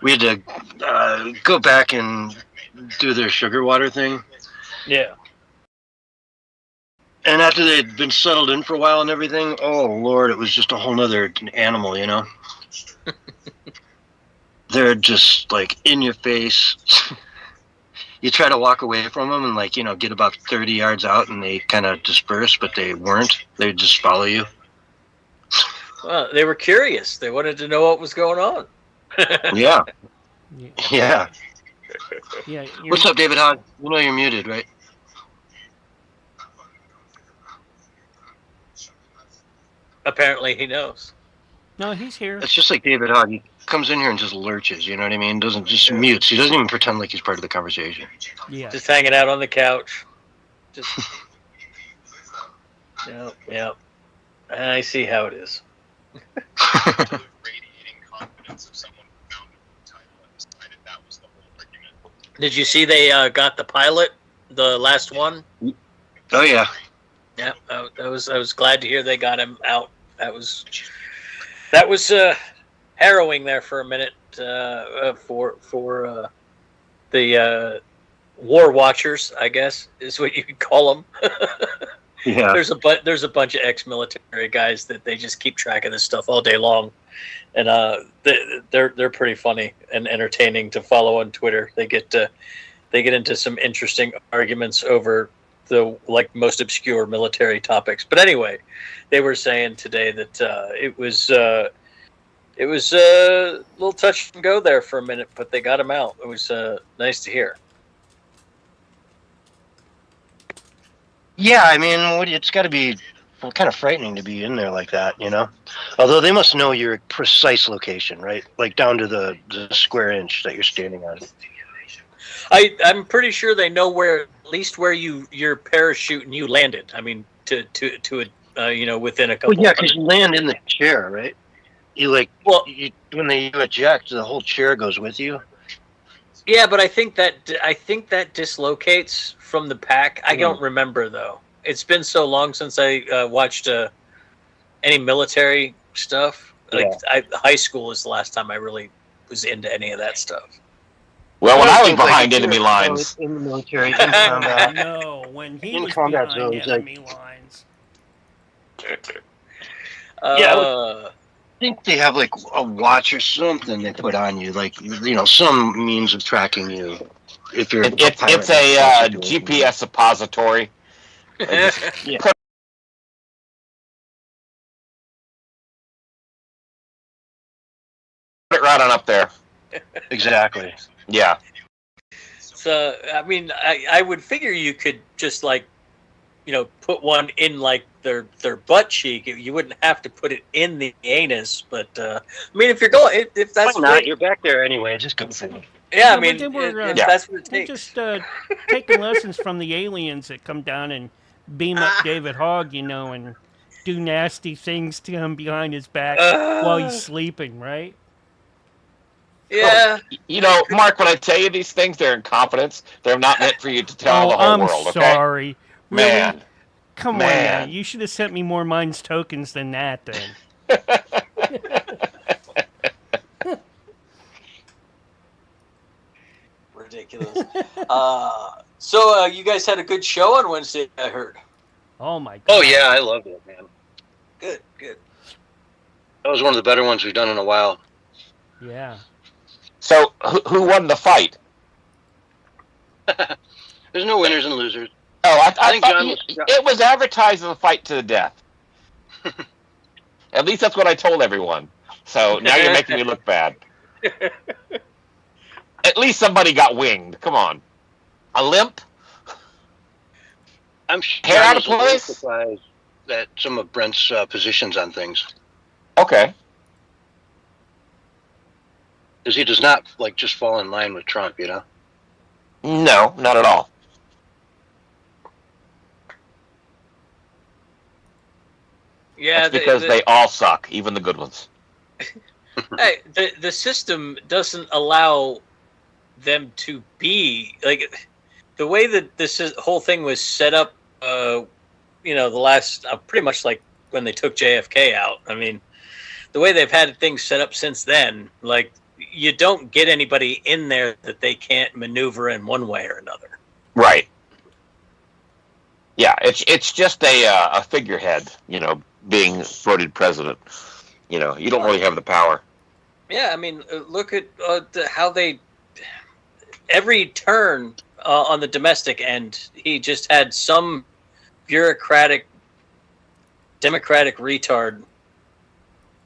we had to go back and do their sugar water thing. Yeah. And after they'd been settled in for a while and everything, oh Lord, it was just a whole nother animal, you know? They're just like in your face. You try to walk away from them and, like, you know, get about 30 yards out and they kind of disperse, but they weren't. They'd just follow you. Well, they were curious. They wanted to know what was going on. Yeah. Yeah. Yeah. What's up, David Hogg? You know you're muted, right? Apparently he knows. No, he's here. It's just like David Hogg. He comes in here and just lurches, you know what I mean? Doesn't just mutes. He doesn't even pretend like he's part of the conversation. Yeah. Just hanging out on the couch. Just. Yeah. I see how it is. Did you see they got the pilot, the last one? Oh yeah. Yeah, I was glad to hear they got him out. That was harrowing there for a minute for the war watchers, I guess is what you could call them. Yeah. There's a bunch of ex-military guys that they just keep track of this stuff all day long, and they're pretty funny and entertaining to follow on Twitter. They get into some interesting arguments over the most obscure military topics. But anyway, they were saying today that it was a little touch and go there for a minute, but they got him out. It was nice to hear. Yeah, I mean, it's got to be kind of frightening to be in there like that, you know? Although they must know your precise location, right? Like down to the square inch that you're standing on. I'm pretty sure they know where, at least where your parachute and you landed. I mean, to within a couple. Well, yeah, because you land in the chair, right? You when you eject, the whole chair goes with you. Yeah, but I think that dislocates from the pack. I don't remember though. It's been so long since I watched any military stuff. Like high school is the last time I really was into any of that stuff. Well, when I was behind enemy lines. In the military, in combat. No, when he was combat behind zones, enemy lines. I think they have like a watch or something they put on you, like, you know, some means of tracking you. If you're it's a GPS suppository. Yeah. Put it right on up there. Exactly. Yeah. So I mean, I would figure you could just put one in like their butt cheek. You wouldn't have to put it in the anus, but I mean, if you're going, if that's not, you're back there anyway. Just go for it. Yeah, I mean, if that's what it takes. We're just taking lessons from the aliens that come down and beam up David Hogg, and do nasty things to him behind his back while he's sleeping, right? Yeah. Mark, when I tell you these things, they're in confidence. They're not meant for you to tell the whole world, okay? I'm sorry. Really? Man. Come on, man. You should have sent me more Minds tokens than that, then. Ridiculous. So you guys had a good show on Wednesday, I heard. Oh, my God. Oh, yeah, I loved it, man. Good. That was one of the better ones we've done in a while. Yeah. So, who won the fight? There's no winners and losers. Oh, I think John it was advertised as a fight to the death. At least that's what I told everyone. So now you're making me look bad. At least somebody got winged. Come on. A limp? I'm sure hair out of place? Surprised at some of Brent's positions on things. Okay. Because he does not just fall in line with Trump, you know? No, not at all. Yeah, that's because they all suck, even the good ones. Hey, the system doesn't allow them to be the way that this whole thing was set up. The last pretty much like when they took JFK out. I mean, the way they've had things set up since then, you don't get anybody in there that they can't maneuver in one way or another. Right. Yeah, it's just a figurehead, being voted president. You don't really have the power. Yeah, I mean, look at how they every turn on the domestic end, he just had some bureaucratic, democratic retard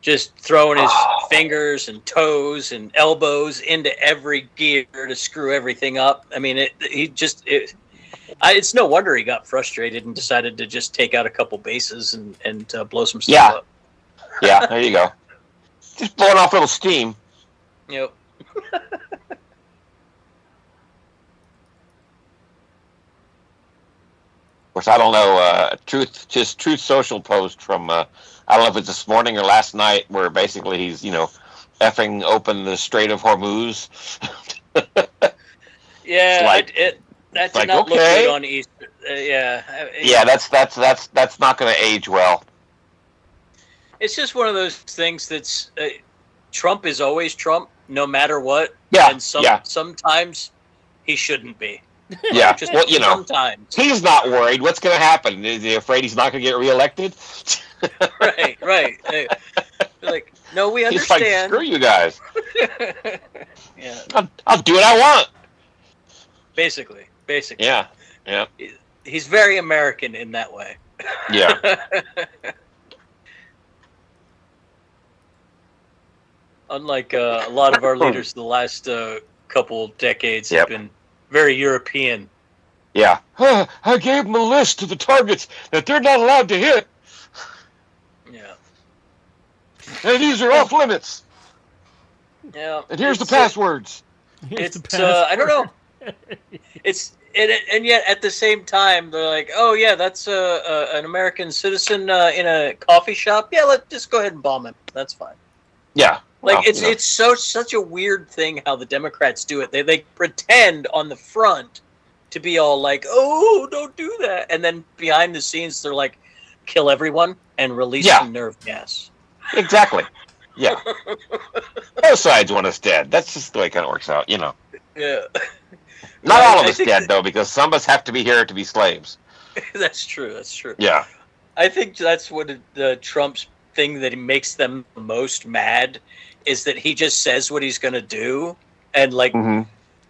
just throwing his fingers and toes and elbows into every gear to screw everything up. I mean, it's no wonder he got frustrated and decided to just take out a couple bases and blow some stuff up. Yeah, there you go. Just blowing off a little steam. Yep. Of course, I don't know. Truth Social post from I don't know if it's this morning or last night, where basically he's effing open the Strait of Hormuz. Yeah, that did not look good on Easter. Yeah, that's not going to age well. It's just one of those things that's Trump is always Trump, no matter what. Yeah, and sometimes he shouldn't be. Yeah, just well, sometimes he's not worried. What's going to happen? Is he afraid he's not going to get reelected? Right. Like, no, we understand. He's like, screw you guys. Yeah, I'll do what I want. Basically. Yeah. He's very American in that way. Yeah. Unlike a lot of our leaders the last couple decades have been very European. Yeah. I gave them a list of the targets that they're not allowed to hit. Yeah. And these are off limits. Yeah. And here's the passwords. I don't know. And yet at the same time they're like, oh yeah, that's an American citizen in a coffee shop. Yeah, let's just go ahead and bomb him. That's fine. Yeah. Like it's such a weird thing how the Democrats do it. They pretend on the front to be all like, "Oh, don't do that," and then behind the scenes they're like, "Kill everyone and release some nerve gas." Exactly. Yeah. Both sides want us dead. That's just the way it kind of works out, Yeah. Not all of us dead though, because some of us have to be here to be slaves. That's true. Yeah. I think that's what Trump's thing that makes them the most mad is that he just says what he's going to do, and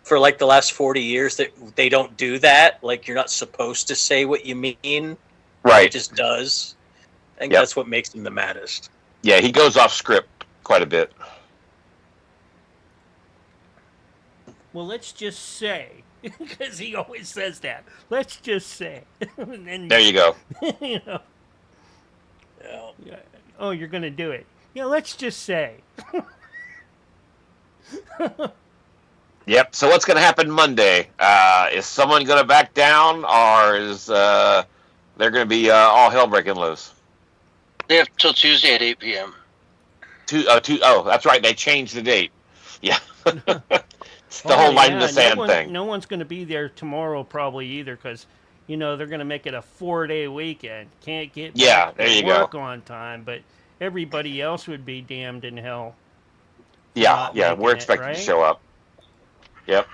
for like the last 40 years that they don't do that. Like, you're not supposed to say what you mean. Right. He just does. I think that's what makes him the maddest. Yeah, he goes off script quite a bit. Well, let's just say, because he always says that. Let's just say. And then, there you go. Yeah. Oh, you're going to do it. Yeah, let's just say. Yep. So what's going to happen Monday? Is someone going to back down, or is there going to be all hell breaking loose? They have till Tuesday at 8 p.m. That's right. They changed the date. Yeah. It's the whole line in the sand thing. No one's going to be there tomorrow probably either, because they're going to make it a 4-day weekend. Can't get back to work on time, but everybody else would be damned in hell. Yeah, we're expected to show up. Yep.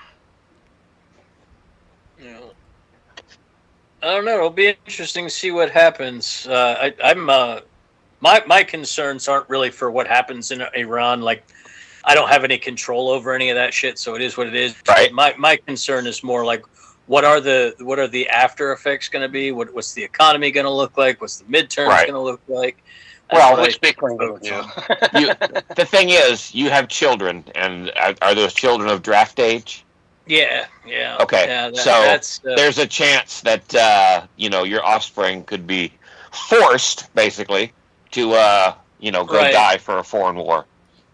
Yeah. I don't know. It'll be interesting to see what happens. My concerns aren't really for what happens in Iran. Like, I don't have any control over any of that shit, so it is what it is. Right. My concern is more like, what are the after effects going to be? What's the economy going to look like? What's the midterms going to look like? What's Bitcoin going to do? The thing is, you have children, and are those children of draft age? Yeah. Okay, yeah, there's a chance that your offspring could be forced, basically, to go die for a foreign war.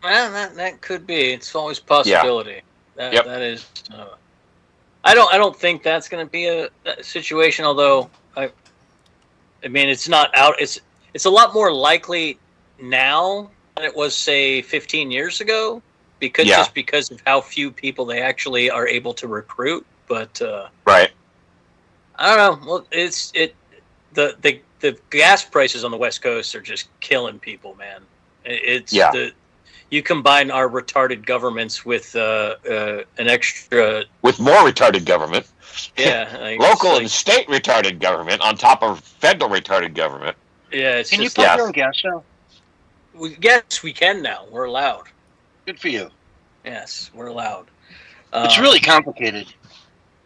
Well, that could be. It's always a possibility. Yeah. That is. I don't think that's going to be a situation. Although I mean, it's not out. It's a lot more likely now than it was, say, 15 years ago, just because of how few people they actually are able to recruit. But right. I don't know. Well, the gas prices on the West Coast are just killing people, man. You combine our retarded governments with an extra, with more retarded government. yeah, like, Local it's and state retarded government on top of federal retarded government. yeah. It's Can you just pump yes. your own gas now? yes, we can now. We're allowed. Good for you. Yes, we're allowed. It's really complicated.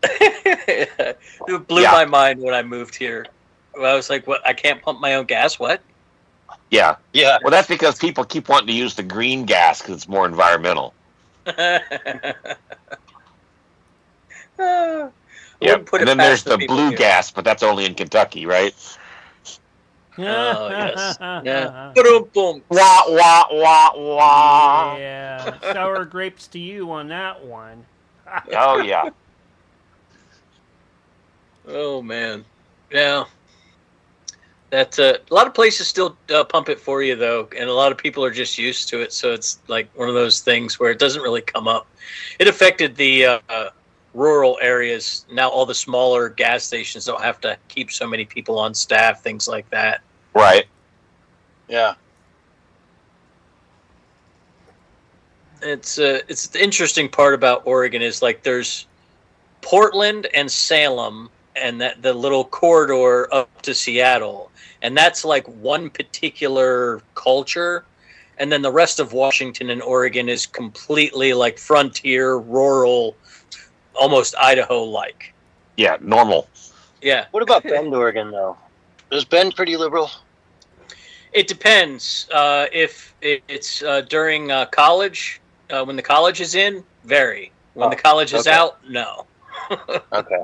It blew Yeah. my mind when I moved here. I was like, "What? I can't pump my own gas? What?" Yeah. Yeah. Well, that's because people keep wanting to use the green gas because it's more environmental. Yep. And then there's the blue gas, but that's only in Kentucky, right? Oh, yes. Yeah. Boom. Wah, wah, wah, wah. Yeah, sour grapes to you on that one. Oh, yeah. Oh man, yeah. That a lot of places still pump it for you though, and a lot of people are just used to it. So it's like one of those things where it doesn't really come up. It affected the rural areas. Now all the smaller gas stations don't have to keep so many people on staff, things like that. Right. Yeah. It's the interesting part about Oregon is like there's Portland and Salem and that the little corridor up to Seattle, and that's like one particular culture, and then the rest of Washington and Oregon is completely like frontier, rural, almost Idaho-like. Yeah, normal. Yeah, What about Bend, Oregon, though? Is Bend pretty liberal? it depends. If it's during college, when the college is in, very. When the college is okay. out, no. Okay.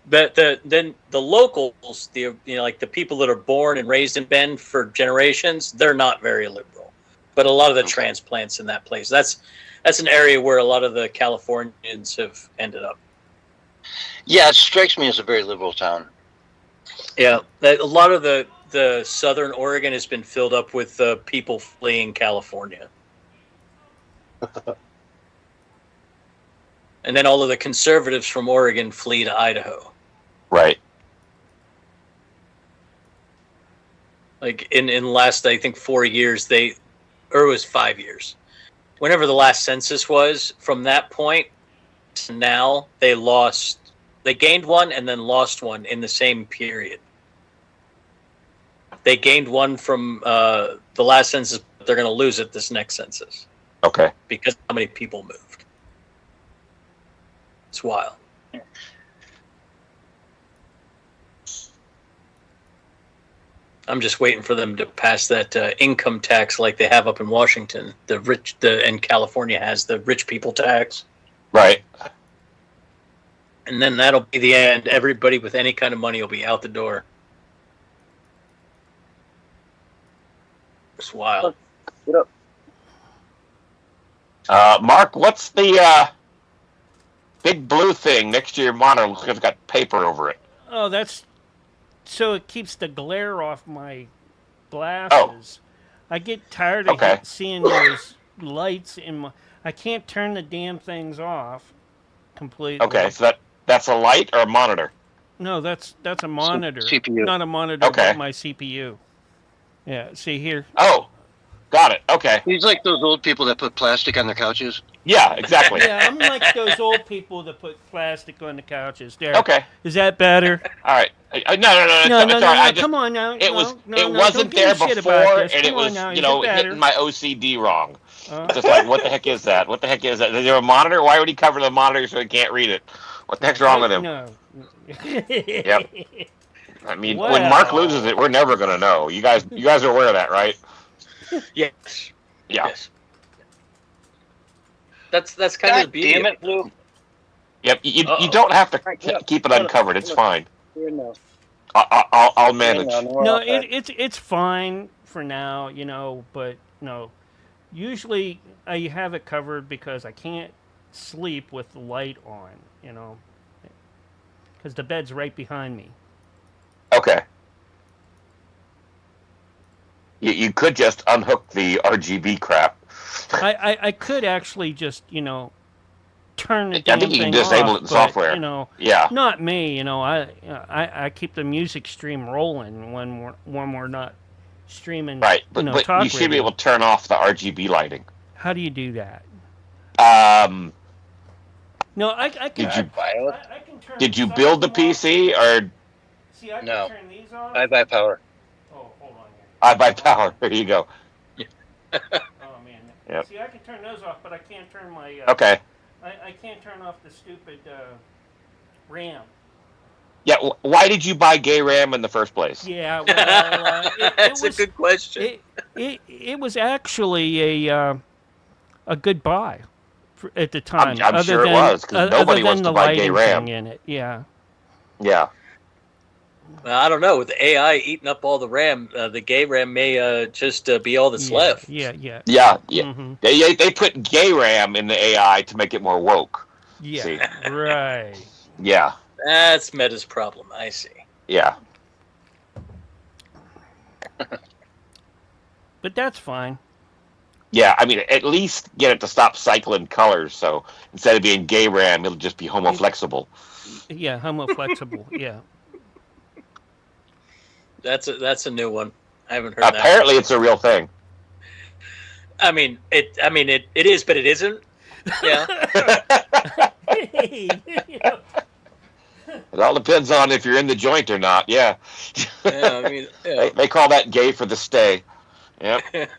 But then the locals, like the people that are born and raised in Bend for generations, they're not very liberal. But a lot of the transplants in that place, that's an area where a lot of the Californians have ended up. Yeah, it strikes me as a very liberal town. Yeah, a lot of the southern Oregon has been filled up with people fleeing California. And then all of the conservatives from Oregon flee to Idaho. Right. Like in the last, I think 4 years, or it was 5 years. Whenever the last census was, from that point to now, they gained one and then lost one in the same period. They gained one from the last census, but they're going to lose it this next census Okay. because how many people moved. It's wild. I'm just waiting for them to pass that income tax like they have up in Washington. And California has the rich people tax. Right. And then that'll be the end. Everybody with any kind of money will be out the door. It's wild. What up? Mark, what's the big blue thing next to your monitor? Looks like it's got paper over it. Oh, that's so it keeps the glare off my glasses. I get tired of seeing those lights in my. I can't turn the damn things off completely. Okay, so that's a light or a monitor? No, that's a monitor. CPU. Not a monitor, Okay. but my CPU. Yeah, see here. Oh, got it. Okay. He's like those old people that put plastic on their couches. Yeah, exactly. Yeah, I'm like those old people that put plastic on the couches. There. Okay. Is that better? All right. No. No, it's all right. I just- come on now. It was. No, it no, wasn't don't give there me shit before, about this. and it Come on was, now, is it better? hitting my OCD wrong. Uh, Just like, what the heck is that? What the heck is that? Is there a monitor? Why would he cover the monitor so he can't read it? What the heck's wrong with him? No. Yep. I mean, Wow. when Mark loses it, we're never gonna know. You guys are aware of that, right? Yes. Yeah. Yes. That's kind of the beauty. Damn of it, Blue. Yep. You Uh-oh. don't have to Right, yeah. keep it uncovered. It's fine. Here now. I'll manage. No, it's fine for now, but usually I have it covered because I can't sleep with the light on, because the bed's right behind me. Okay. You could just unhook the RGB crap. I could actually just, turn the I damn think you can thing disable off, it in but, software. Yeah. not me, I keep the music stream rolling when we're not streaming. Right, but talk you should radio. be able to turn off the RGB lighting. How do you do that? No, I can. Did you I can turn. did you some build the of them off. PC or See, I can No. turn these off. I buy power. Oh, hold on here. I buy power? There you go. Oh man. Yep. See, I can turn those off, but I can't turn my. Okay. I can't turn off the stupid RAM. Yeah. Why did you buy gay RAM in the first place? Yeah, well, That's a good question. It was actually a good buy at the time. I'm sure it was, 'cause nobody wants to buy gay RAM. In it. Yeah. Yeah. Well, I don't know. With the AI eating up all the RAM, the gay RAM may just be all that's left. Yeah. Yeah. Mm-hmm. They put gay RAM in the AI to make it more woke. Yeah. See? Right. Yeah. That's Meta's problem. I see. Yeah. But that's fine. Yeah, I mean, at least get it to stop cycling colors. So instead of being gay RAM, it'll just be homoflexible. Yeah, homoflexible. Yeah. That's a new one. I haven't heard Apparently, it's a real thing. that. I mean, it is, but it isn't. Yeah. It all depends on if you're in the joint or not. Yeah. Yeah. I mean, yeah. They call that gay for the stay. Yep.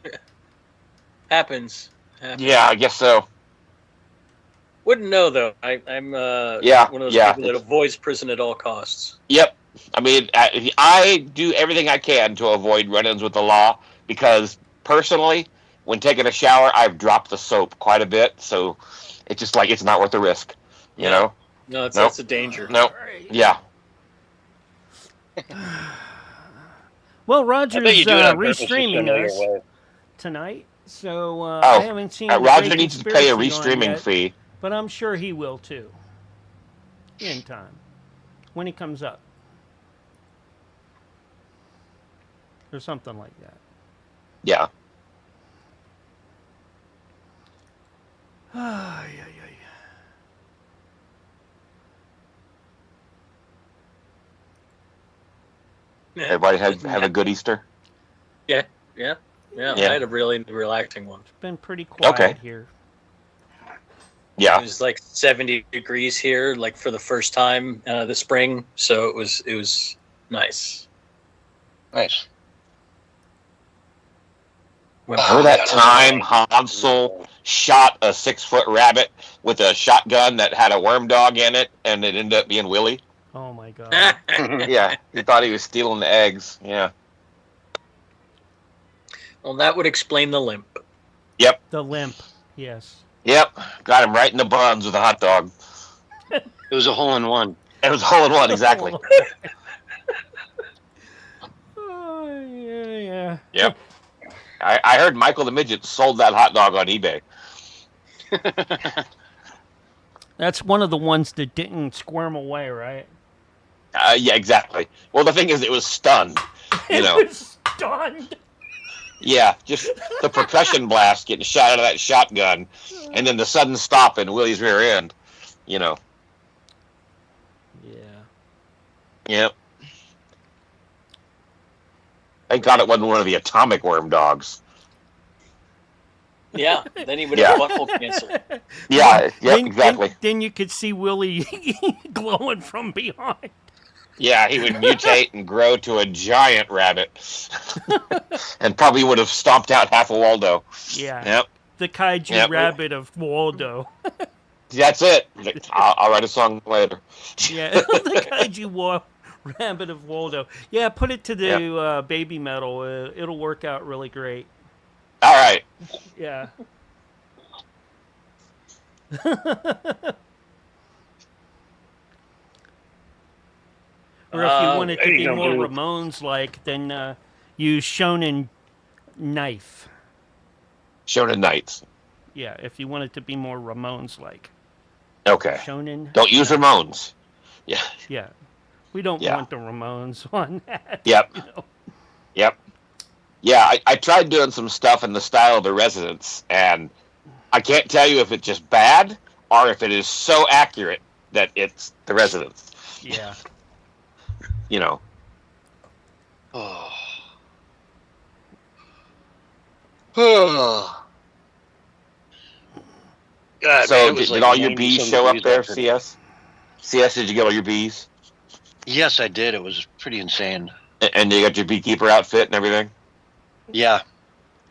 Happens. Yeah, I guess so. Wouldn't know though. I'm Yeah, one of those yeah. people that avoids prison at all costs. Yep. I mean, I do everything I can to avoid run-ins with the law because personally, when taking a shower, I've dropped the soap quite a bit. So it's just like it's not worth the risk. You know? No, that's a danger. No. Yeah. Well, Roger's bet you do it on purpose just to restreaming know your us way. tonight, so I haven't seen. the Roger Great needs to pay a Conspiracy on restreaming yet, fee. but I'm sure he will too. In time, when he comes up, or something like that. Yeah. Everybody have a good Easter. Yeah. Yeah. I had a really relaxing one. It's been pretty quiet Okay. here. Yeah. It was like 70 degrees here, like for the first time this spring. So it was nice. Nice. Remember that time Hansel shot a 6-foot rabbit with a shotgun that had a worm dog in it, and it ended up being Willie? Oh my god. Yeah, he thought he was stealing the eggs. Yeah. Well, that would explain the limp. Yep. The limp. Yes. Yep. Got him right in the buns with a hot dog. It was a hole-in-one. It was a hole in one, exactly. Oh, yeah. Yep. I heard Michael the Midget sold that hot dog on eBay. That's one of the ones that didn't squirm away, right? Yeah, exactly. Well, the thing is, it was stunned. You know. It was stunned. Yeah, just the percussion blast getting shot out of that shotgun, and then the sudden stop in Willie's rear end. You know. Yeah. Yep. Thank God it wasn't one of the atomic worm dogs. Yeah, then he would Yeah. have butthole cancer. Yeah, yep, exactly. Then you could see Willie glowing from behind. Yeah, he would mutate and grow to a giant rabbit. And probably would have stomped out half of Waldo. Yeah. Yep. The kaiju Yep. rabbit of Waldo. That's it. I'll write a song later. Yeah, the kaiju rabbit of Waldo. Yeah, put it to the baby metal. It'll work out really great. All right. Yeah. Or if you want it to there be you go, more dude. Ramones-like, then use Shonen Knife. Shonen Knights. Yeah, if you want it to be more Ramones-like. Okay. Shonen. Don't use Ramones. Yeah. Yeah. We don't Yeah. want the Ramones on that. Yep. You know? Yep. Yeah, I tried doing some stuff in the style of The Residents, and I can't tell you if it's just bad or if it is so accurate that it's The Residents. Yeah. You know. Oh. Oh. God, So man, it was did like all your 90 bees some show up degrees there, out today. CS? CS, did you get all your bees? Yes, I did. It was pretty insane. And you got your beekeeper outfit and everything? Yeah.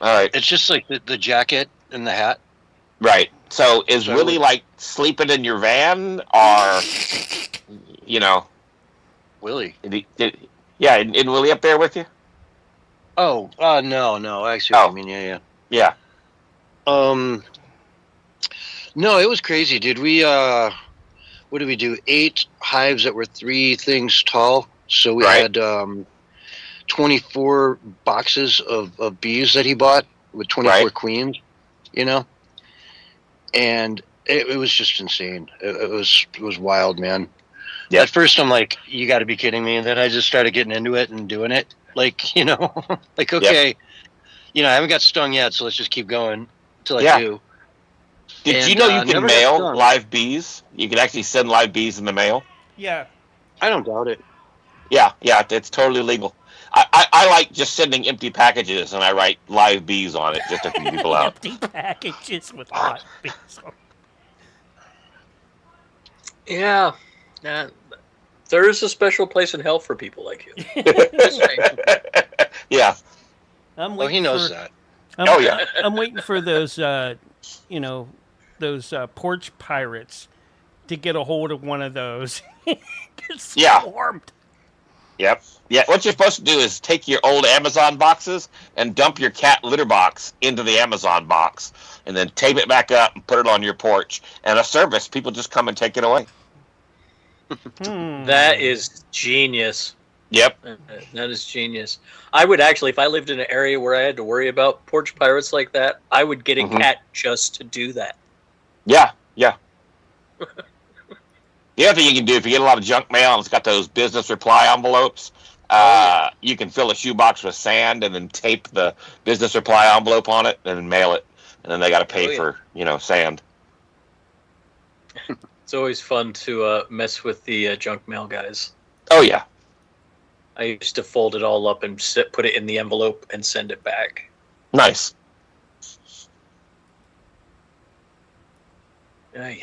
All right. It's just like the jacket and the hat. Right. So is So I Willie would- like sleeping in your van, or you know, Willie. isn't Willie up there with you? Oh, no. I see what you mean. Yeah. Yeah. No, it was crazy, dude. We what did we do? 8 hives that were 3 things tall. So we Right. had 24 boxes of bees that he bought with 24 Right. queens, you know? And it was just insane. It was wild, man. Yep. At first I'm like, you got to be kidding me. And then I just started getting into it and doing it. Like, you know, like, okay, you know, I haven't got stung yet, so let's just keep going until I do. Did And, you know you can never got mail stung. live bees? You can actually send live bees in the mail. Yeah. I don't doubt it. Yeah, it's totally legal. I like just sending empty packages, and I write live bees on it just to freak people out. Empty packages with hot bees. Yeah. There is a special place in hell for people like you. Yeah. I'm Oh, he waiting knows for, that. Oh, yeah. I'm waiting for those, you know, those porch pirates to get a hold of one of those. Get swarmed. Yep. Yeah, what you're supposed to do is take your old Amazon boxes and dump your cat litter box into the Amazon box, and then tape it back up and put it on your porch. And a service, people just come and take it away. That is genius. Yep. That is genius. I would actually, if I lived in an area where I had to worry about porch pirates like that, I would get a cat just to do that. Yeah. The other thing you can do, if you get a lot of junk mail and it's got those business reply envelopes, you can fill a shoebox with sand and then tape the business reply envelope on it and then mail it. And then they got to pay for, sand. It's always fun to mess with the junk mail guys. Oh, yeah. I used to fold it all up and put it in the envelope and send it back. Nice. Ay.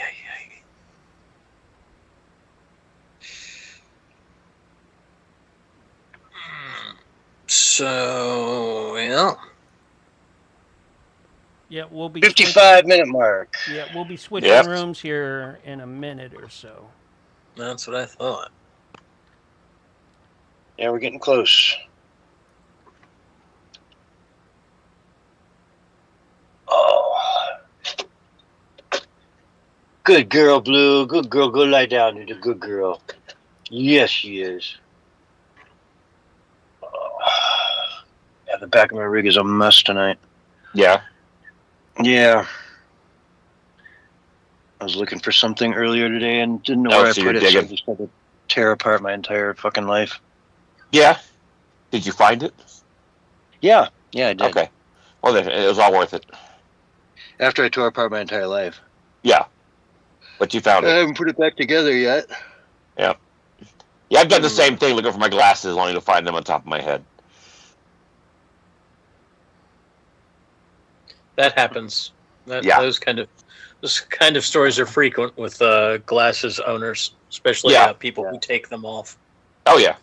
So, yeah. Yeah, we'll be 55-minute mark. Yeah, we'll be switching rooms here in a minute or so. That's what I thought. Yeah, we're getting close. Oh. Good girl, Blue. Good girl. Go lie down. You're a good girl. Yes, she is. Yeah, the back of my rig is a mess tonight. Yeah. Yeah. I was looking for something earlier today and didn't know where I put it, so I just had to tear apart my entire fucking life. Yeah. Did you find it? Yeah, I did. Okay. Well, then, it was all worth it. After I tore apart my entire life. Yeah. But you found it. I haven't put it back together yet. Yeah. Yeah, I've done the same thing looking for my glasses, only to find them on top of my head. That happens. Those kind of stories are frequent with glasses owners, especially people who take them off. Oh, yeah.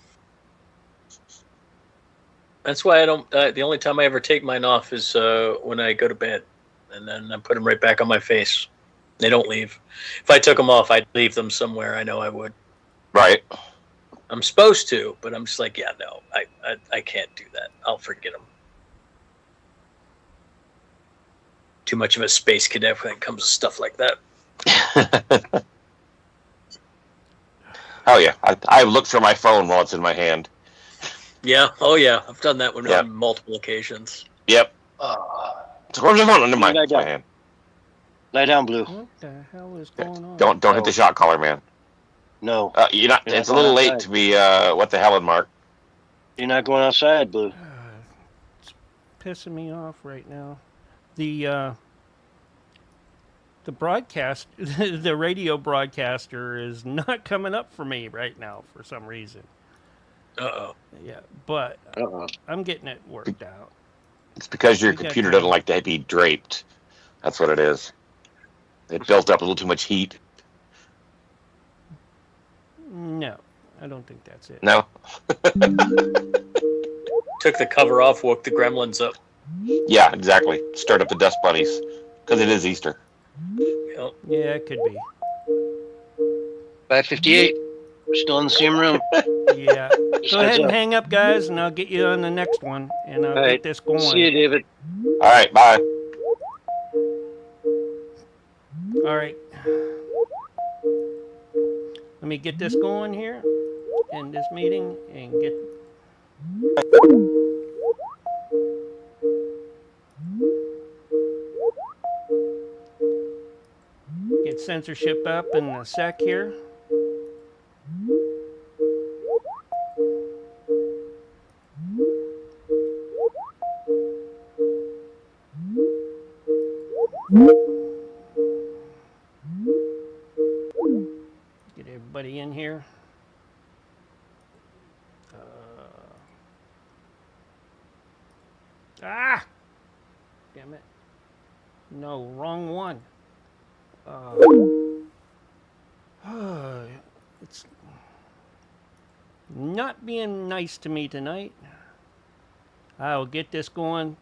That's why I don't. The only time I ever take mine off is when I go to bed, and then I put them right back on my face. They don't leave. If I took them off, I'd leave them somewhere. I know I would. Right. I'm supposed to, but I'm just like, yeah, no, I can't do that. I'll forget them. Too much of a space cadet when it comes to stuff like that. Oh, yeah. I look for my phone while it's in my hand. Yeah. Oh, yeah. I've done that on multiple occasions. Yep. So where's the phone? Under my hand. Lie down, Blue. What the hell is going on? Don't hit the shot collar, man. No. You're not. It's a little late to be what the hell, Mark. You're not going outside, Blue. It's pissing me off right now. The broadcast, the radio broadcaster is not coming up for me right now for some reason. Uh-oh. Yeah, but I'm getting it worked out. It's because your We got computer time. doesn't like to be draped. That's what it is. It built up a little too much heat. No, I don't think that's it. No? Took the cover off, woke the gremlins up. Yeah, exactly. Stirred up the dust bunnies. Because it is Easter. Yep. Yeah, it could be. 5:58. We're still in the same room. Yeah. Just Go heads ahead and up. hang up, guys, and I'll get you on the next one, and I'll All get right. this going. See you, David. All right, bye. All right. Let me get this going here, in this meeting, and get censorship up in a sec here. Get everybody in here. Damn it. No, wrong one. It's not being nice to me tonight. I'll get this going.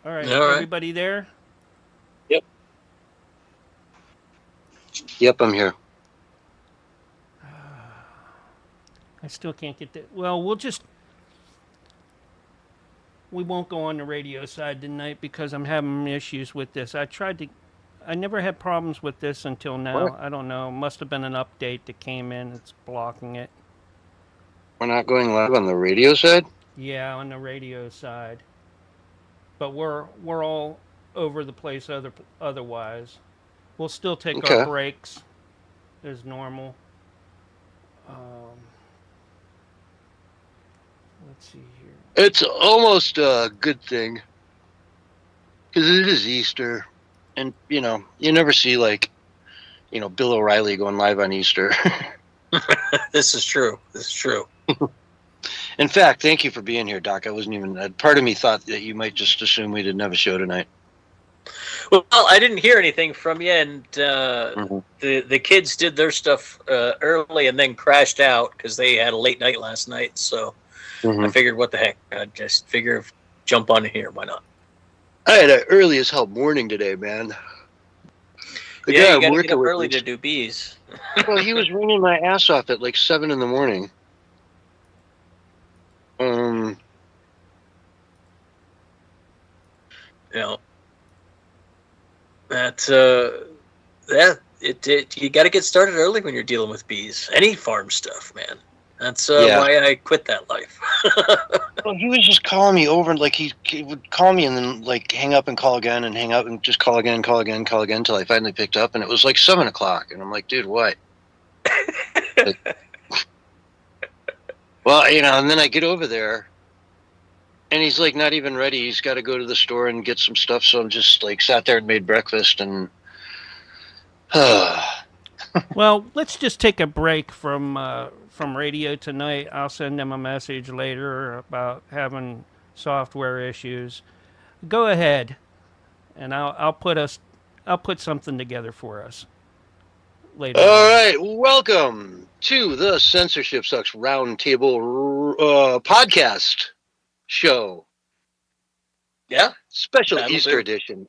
All right, everybody there? Yep, I'm here. I still can't get that. Well, we won't go on the radio side tonight because I'm having issues with this. I never had problems with this until now. What? I don't know. Must have been an update that came in. It's blocking it. We're not going live on the radio side? Yeah, on the radio side. But we're all over the place otherwise. We'll still take our breaks as normal. Let's see here. It's almost a good thing. Because it is Easter. And, you never see, Bill O'Reilly going live on Easter. This is true. This is true. In fact, thank you for being here, Doc. I wasn't even... Part of me thought that you might just assume we didn't have a show tonight. Well, I didn't hear anything from you, and the kids did their stuff early and then crashed out because they had a late night last night. So I figured, what the heck? I just figure jump on here. Why not? I had an early as hell morning today, man. You got to get up early to do bees. Well, he was ringing my ass off at 7 in the morning. That's you got to get started early when you're dealing with bees. Any farm stuff, man. That's why I quit that life. Well, he was just calling me over, and he would call me and then hang up and call again and hang up and just call again until I finally picked up, and it was 7 o'clock, and I'm like, dude, what? Well, and then I get over there, and he's not even ready. He's got to go to the store and get some stuff, so I'm just sat there and made breakfast and. Well, let's just take a break from radio tonight. I'll send them a message later about having software issues. Go ahead, and I'll put something together for us later. All right, welcome to the Censorship Sucks Roundtable podcast show. Yeah, special Easter edition.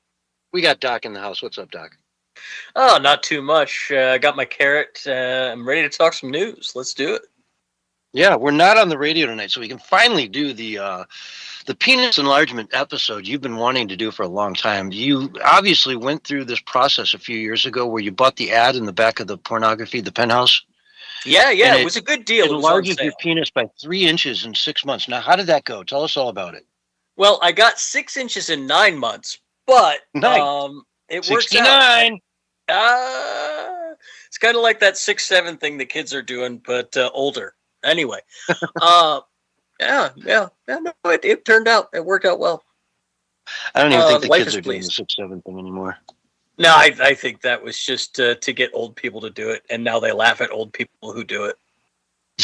We got Doc in the house. What's up, Doc? Oh, not too much. I got my carrot. I'm ready to talk some news. Let's do it. Yeah, we're not on the radio tonight, so we can finally do the penis enlargement episode you've been wanting to do for a long time. You obviously went through this process a few years ago where you bought the ad in the back of the pornography, the Penthouse. Yeah, it was a good deal. It enlarges your penis by 3 inches in 6 months. Now, how did that go? Tell us all about it. Well, I got 6 inches in 9 months, but nice. It 69. works out. It's kind of like that 6-7 thing the kids are doing, but older. Anyway, yeah. No, it turned out. It worked out well. I don't even think the life kids is are doing the pleased. 6-7 thing anymore. No, I think that was just to get old people to do it, and now they laugh at old people who do it.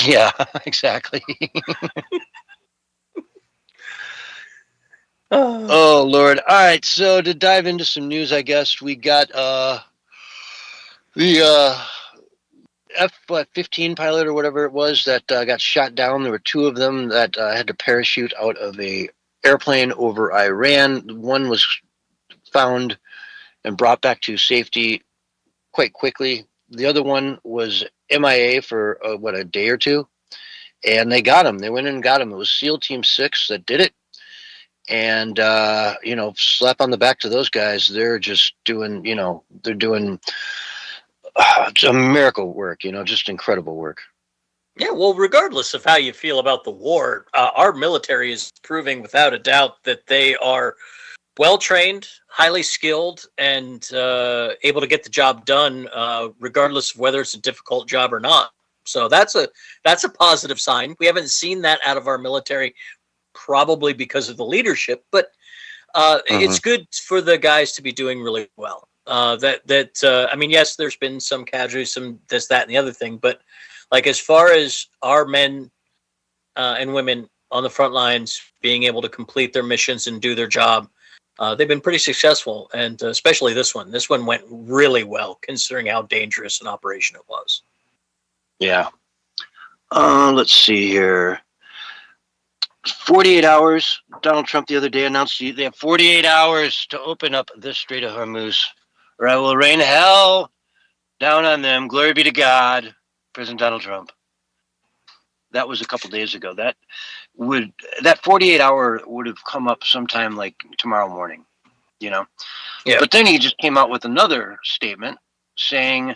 Yeah, exactly. Oh Lord! All right, so to dive into some news, I guess we got the F-15 pilot or whatever it was that got shot down. There were two of them that had to parachute out of a airplane over Iran. One was found and brought back to safety quite quickly. The other one was MIA for a day or two, and they got him. They went in and got him. It was SEAL Team 6 that did it. And slap on the back to those guys. They're just doing, they're doing a miracle work. Just incredible work. Yeah, well, regardless of how you feel about the war, our military is proving without a doubt that they are well trained, highly skilled, and able to get the job done, regardless of whether it's a difficult job or not. So that's a positive sign. We haven't seen that out of our military, probably because of the leadership, but it's good for the guys to be doing really well. I mean, yes, there's been some casualties, some this, that, and the other thing, but like as far as our men and women on the front lines being able to complete their missions and do their job, they've been pretty successful, and especially this one. This one went really well, considering how dangerous an operation it was. Yeah. Let's see here. 48 hours. Donald Trump the other day announced they have 48 hours to open up the Strait of Hormuz, or I will rain hell down on them. Glory be to God, President Donald Trump. That was a couple days ago. That 48 hour would have come up sometime like tomorrow morning, Yeah. But then he just came out with another statement saying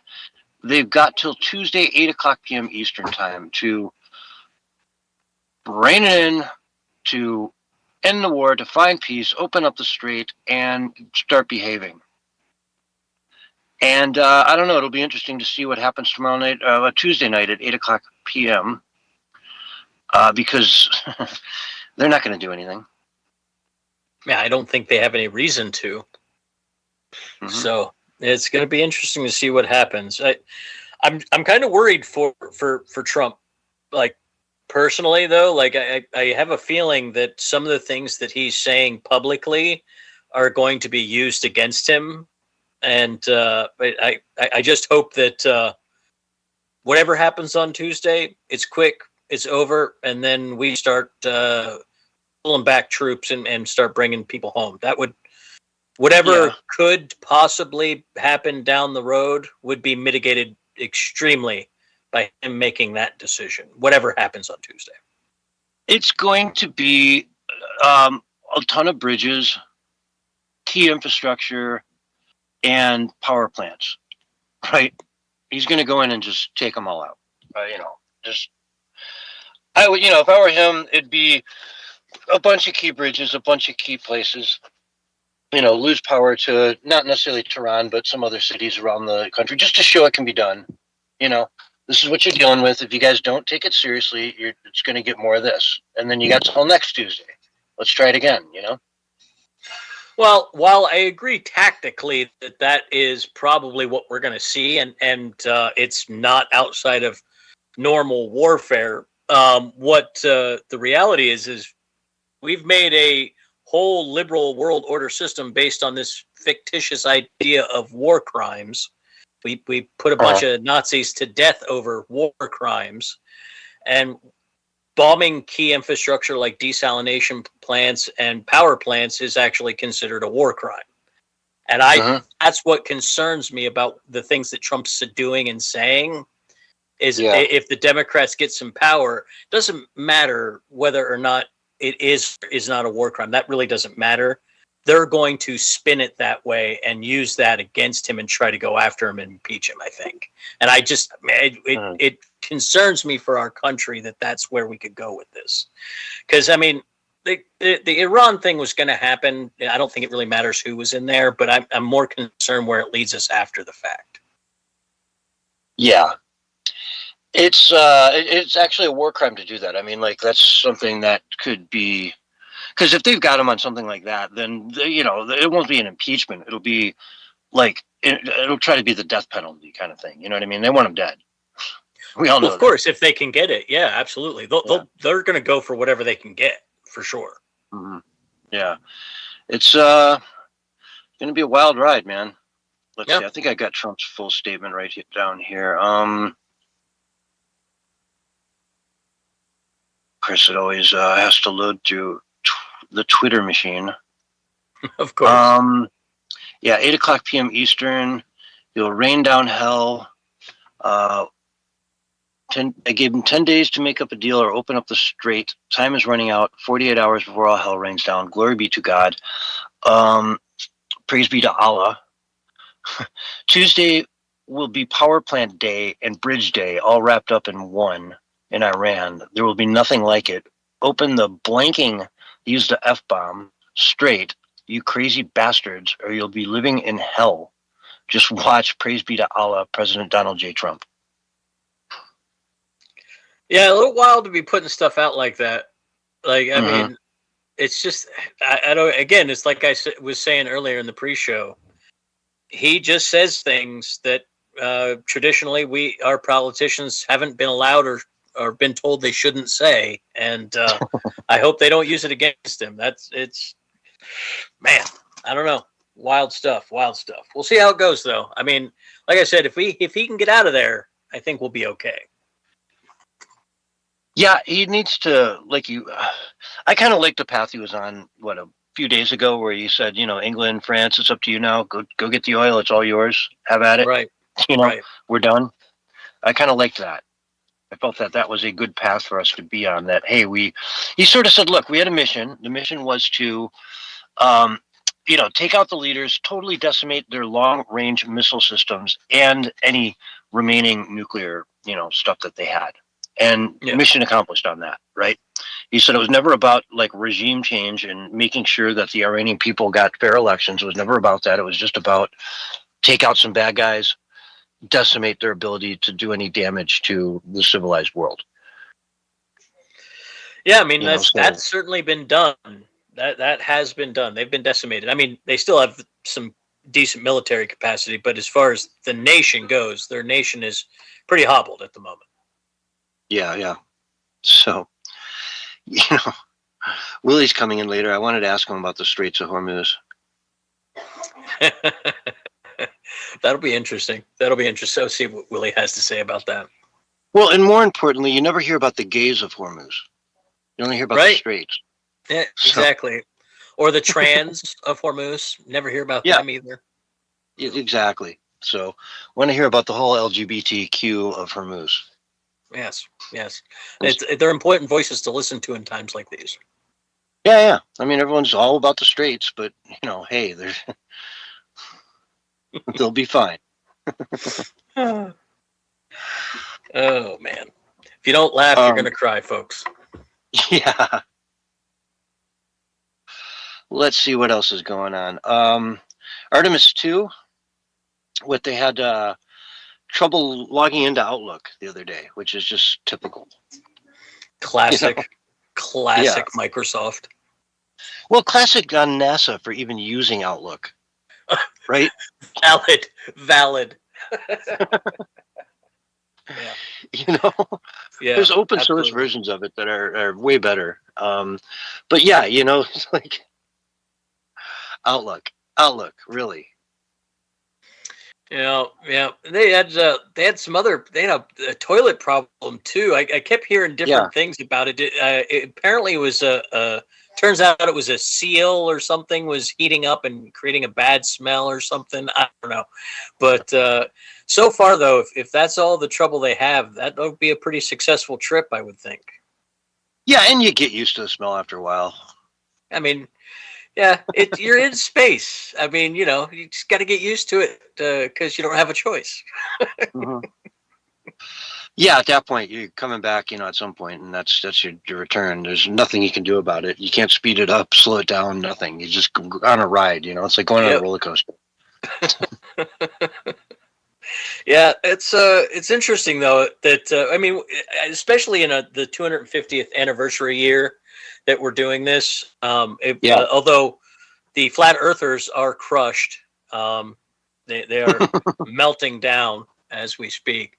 they've got till Tuesday, 8:00 p.m. Eastern time to rein it in, to end the war, to find peace, open up the strait, and start behaving. And I don't know. It'll be interesting to see what happens tomorrow night, Tuesday night at 8:00 p.m. Because they're not going to do anything. Yeah, I don't think they have any reason to. Mm-hmm. So it's going to be interesting to see what happens. I'm kind of worried for Trump, like personally though. Like I have a feeling that some of the things that he's saying publicly are going to be used against him, and I just hope that whatever happens on Tuesday, it's quick, it's over, and then we start pulling back troops and start bringing people home. That would. Whatever could possibly happen down the road would be mitigated extremely by him making that decision, whatever happens on Tuesday. It's going to be a ton of bridges, key infrastructure, and power plants, right? He's going to go in and just take them all out. If I were him, it'd be a bunch of key bridges, a bunch of key places. Lose power to not necessarily Tehran, but some other cities around the country, just to show it can be done. This is what you're dealing with. If you guys don't take it seriously, it's going to get more of this. And then you got till next Tuesday. Let's try it again, Well, while I agree tactically that is probably what we're going to see, and it's not outside of normal warfare, what the reality is we've made a whole liberal world order system based on this fictitious idea of war crimes. We put a bunch of Nazis to death over war crimes, and bombing key infrastructure like desalination plants and power plants is actually considered a war crime. And that's what concerns me about the things that Trump's doing and saying is if the Democrats get some power, it doesn't matter whether or not it is not a war crime. That really doesn't matter. They're going to spin it that way and use that against him and try to go after him and impeach him, I think. And it concerns me for our country that that's where we could go with this. Because, I mean, the Iran thing was going to happen. I don't think it really matters who was in there, but I'm more concerned where it leads us after the fact. Yeah. It's actually a war crime to do that. I mean, like, that's something that could be, because if they've got him on something like that, then it won't be an impeachment. It'll be like it'll try to be the death penalty kind of thing. You know what I mean? They want him dead. We all know Well, of course, if they can get it, yeah, absolutely. They're going to go for whatever they can get, for sure. Mm-hmm. Yeah, it's going to be a wild ride, man. Let's see. I think I got Trump's full statement right down here. Chris, it always has to load through the Twitter machine. Of course. Yeah, 8:00 p.m. Eastern. It'll rain down hell. I gave him 10 days to make up a deal or open up the strait. Time is running out. 48 hours before all hell rains down. Glory be to God. Praise be to Allah. Tuesday will be power plant day and bridge day, all wrapped up in one in Iran. There will be nothing like it. Open the blanking, use the F-bomb, straight, you crazy bastards, or you'll be living in hell. Just watch, praise be to Allah, President Donald J. Trump. Yeah, a little wild to be putting stuff out like that. Like, I mean, it's just, I don't, again, it's like I was saying earlier in the pre-show. He just says things that traditionally our politicians haven't been allowed or been told they shouldn't say. And I hope they don't use it against him. Man, I don't know. Wild stuff. We'll see how it goes, though. I mean, like I said, if he can get out of there, I think we'll be okay. Yeah, he needs to, I kind of like the path he was on, a few days ago, where he said, England, France, it's up to you now. Go get the oil. It's all yours. Have at it. Right. We're done. I kind of liked that. I felt that was a good path for us to be on. That, hey, he sort of said, look, we had a mission. The mission was to, take out the leaders, totally decimate their long-range missile systems and any remaining nuclear, stuff that they had. And mission accomplished on that, right? He said it was never about regime change and making sure that the Iranian people got fair elections. It was never about that. It was just about take out some bad guys, decimate their ability to do any damage to the civilized world. Yeah, I mean, that's certainly been done. That has been done. They've been decimated. I mean, they still have some decent military capacity, but as far as the nation goes, their nation is pretty hobbled at the moment. Yeah. So, Willie's coming in later. I wanted to ask him about the Straits of Hormuz. That'll be interesting. I'll see what Willie has to say about that. Well, and more importantly, you never hear about the gays of Hormuz. You only hear about the Straits. Yeah, exactly. Or the trans of Hormuz. Never hear about them either. Yeah, exactly. So, want to hear about the whole LGBTQ of Hormuz. Yes. They're important voices to listen to in times like these. Yeah. I mean, everyone's all about the Straits, but hey, they'll be fine. Oh man! If you don't laugh, you're gonna cry, folks. Yeah. Let's see what else is going on. Artemis 2. What they had trouble logging into Outlook the other day, which is just typical. Classic Microsoft. Well, classic on NASA for even using Outlook, right? Valid. There's open source versions of it that are way better. But yeah, it's like Outlook, really. They had some other, a toilet problem too. I kept hearing different things about it. Apparently it was turns out it was a seal or something was heating up and creating a bad smell or something. I don't know. But so far though, if that's all the trouble they have, that would be a pretty successful trip, I would think. Yeah, and you get used to the smell after a while. I mean, yeah, you're in space. I mean, you just got to get used to it because you don't have a choice. Mm-hmm. Yeah, at that point, you're coming back, at some point, and that's your return. There's nothing you can do about it. You can't speed it up, slow it down, nothing. You just go on a ride, it's like going on a roller coaster. Yeah, it's interesting though that I mean, especially in the 250th anniversary year that we're doing this. Although the flat earthers are crushed, they are melting down as we speak.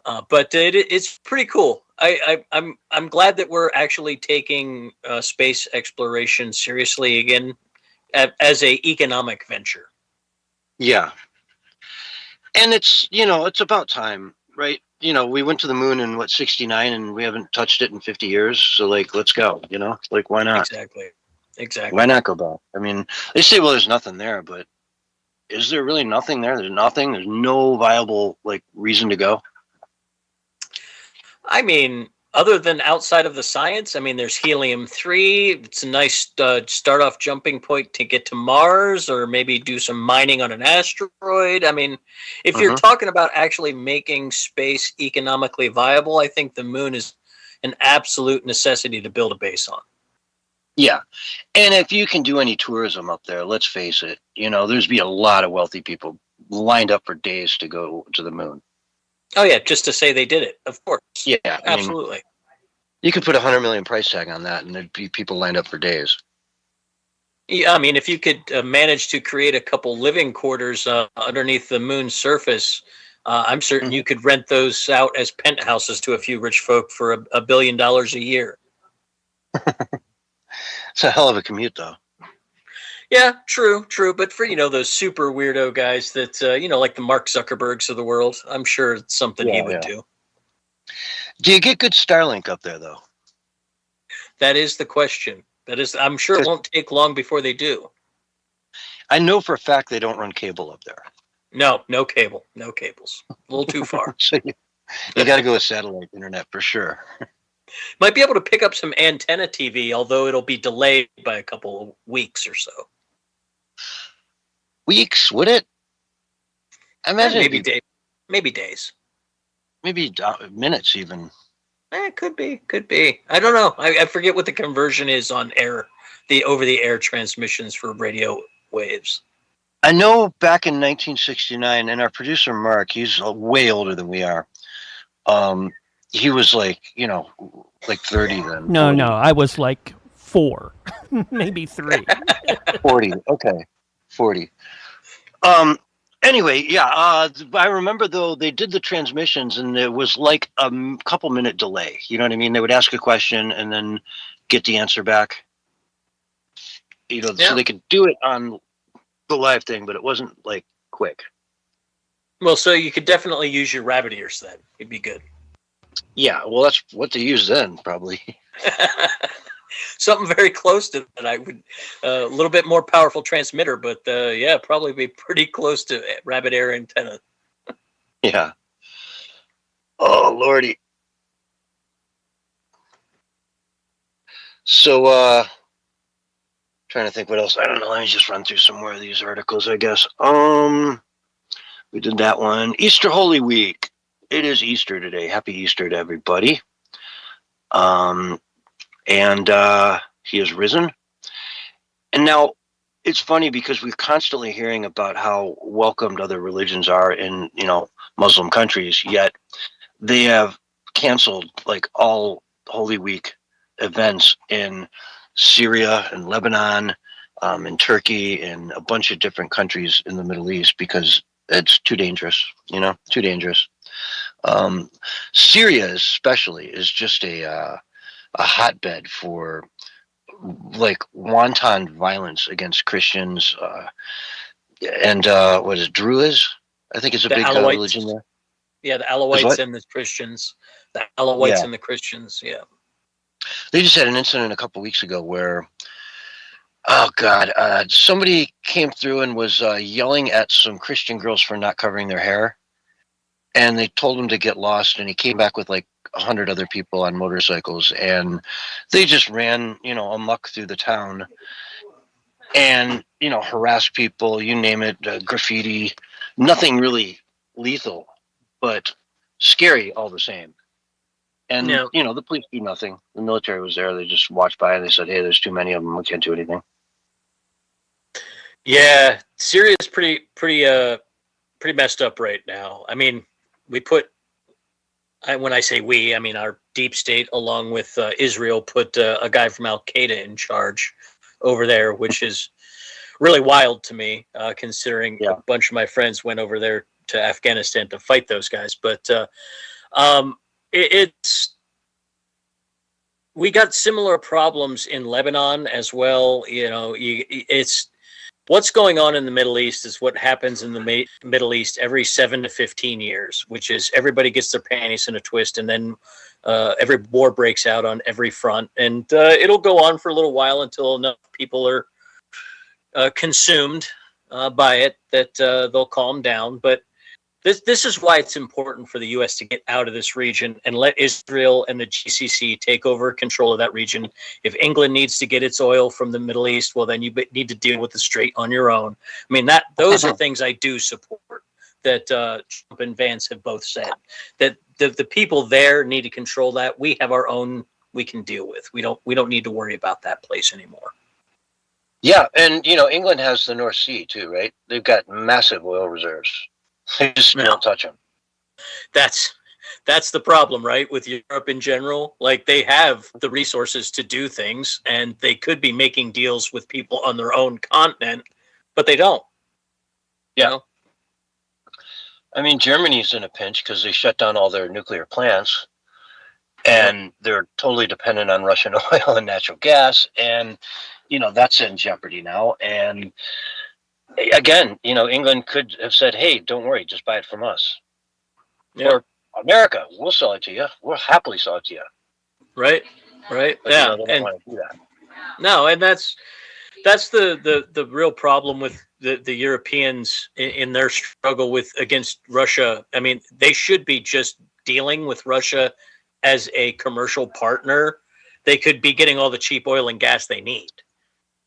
But it's pretty cool. I'm glad that we're actually taking space exploration seriously again as a economic venture. Yeah. And it's about time, right? We went to the moon in 69 and we haven't touched it in 50 years. So like, let's go, like, why not? Exactly. Why not go back? I mean, they say, well, there's nothing there, but is there really nothing there? There's nothing. There's no viable like reason to go. I mean, other than outside of the science, I mean, there's helium-3. It's a nice start-off jumping point to get to Mars, or maybe do some mining on an asteroid. I mean, if you're talking about actually making space economically viable, I think the moon is an absolute necessity to build a base on. Yeah. And if you can do any tourism up there, let's face it, there's be a lot of wealthy people lined up for days to go to the moon. Oh yeah, just to say they did it, of course. Yeah, absolutely. You could put $100 million price tag on that, and there'd be people lined up for days. Yeah, I mean, if you could manage to create a couple living quarters underneath the moon's surface, I'm certain you could rent those out as penthouses to a few rich folk for $1 billion a year. It's a hell of a commute, though. Yeah, true. But for, those super weirdo guys that, like the Mark Zuckerbergs of the world, I'm sure it's something he would do. Do you get good Starlink up there, though? That is the question. I'm sure it won't take long before they do. I know for a fact they don't run cable up there. No cable. No cables. A little too far. So you got to go with satellite internet for sure. Might be able to pick up some antenna TV, although it'll be delayed by a couple of weeks or so. Weeks, would it? I imagine maybe days. Maybe minutes even. Could be. I don't know. I forget what the conversion is on the over-the-air transmissions for radio waves. I know back in 1969, and our producer Mark, he's way older than we are. He was like 30 then. No, I was like 4, maybe 3. 40. Okay, 40. Anyway, yeah. I remember though they did the transmissions, and it was like a couple minute delay. You know what I mean? They would ask a question and then get the answer back. So they could do it on the live thing, but it wasn't like quick. Well, so you could definitely use your rabbit ears then. It'd be good. Yeah, well, that's what they use then, probably. Something very close to that. I would a little bit more powerful transmitter, but probably be pretty close to rabbit ear antenna. Yeah. Oh lordy. So, trying to think what else. I don't know. Let me just run through some more of these articles, I guess. We did that one. Easter Holy Week. It is Easter today. Happy Easter to everybody. And he is risen. And now it's funny because we're constantly hearing about how welcomed other religions are in, Muslim countries, yet they have canceled like all Holy Week events in Syria and Lebanon, in Turkey, and a bunch of different countries in the Middle East because it's too dangerous, too dangerous. Syria especially is just a hotbed for like wanton violence against Christians, and what is Druze? I think it's a big religion there. Yeah, the Alawites and the Christians. The Alawites and the Christians. Yeah. They just had an incident a couple weeks ago where, oh God, somebody came through and was yelling at some Christian girls for not covering their hair. And they told him to get lost, and he came back with like 100 other people on motorcycles, and they just ran, amok through the town and, harassed people, you name it, graffiti, nothing really lethal, but scary all the same. And, the police do nothing. The military was there. They just watched by and they said, hey, there's too many of them. We can't do anything. Yeah. Syria is pretty pretty messed up right now. I mean, when I say we, I mean our deep state, along with Israel, put a guy from Al Qaeda in charge over there, which is really wild to me, considering a bunch of my friends went over there to Afghanistan to fight those guys. But we got similar problems in Lebanon as well. It's what's going on in the Middle East is what happens in the Middle East every 7 to 15 years, which is everybody gets their panties in a twist, and then every war breaks out on every front, and it'll go on for a little while until enough people are consumed by it that they'll calm down. But this is why it's important for the U.S. to get out of this region and let Israel and the GCC take over control of that region. If England needs to get its oil from the Middle East, well, then you need to deal with the strait on your own. I mean, those are things I do support, that Trump and Vance have both said, that the people there need to control that. We have our own we can deal with. We don't need to worry about that place anymore. Yeah, and England has the North Sea too, right? They've got massive oil reserves. They just don't touch them. That's the problem, right? With Europe in general, like they have the resources to do things, and they could be making deals with people on their own continent, but they don't. Yeah. I mean, Germany's in a pinch because they shut down all their nuclear plants, and they're totally dependent on Russian oil and natural gas, and that's in jeopardy now. And again, England could have said, "Hey, don't worry, just buy it from us." Yeah. Or America, we'll sell it to you. We'll happily sell it to you. Right. But, yeah. they don't want to do that. No, and that's the real problem with the Europeans in their struggle against Russia. I mean, they should be just dealing with Russia as a commercial partner. They could be getting all the cheap oil and gas they need,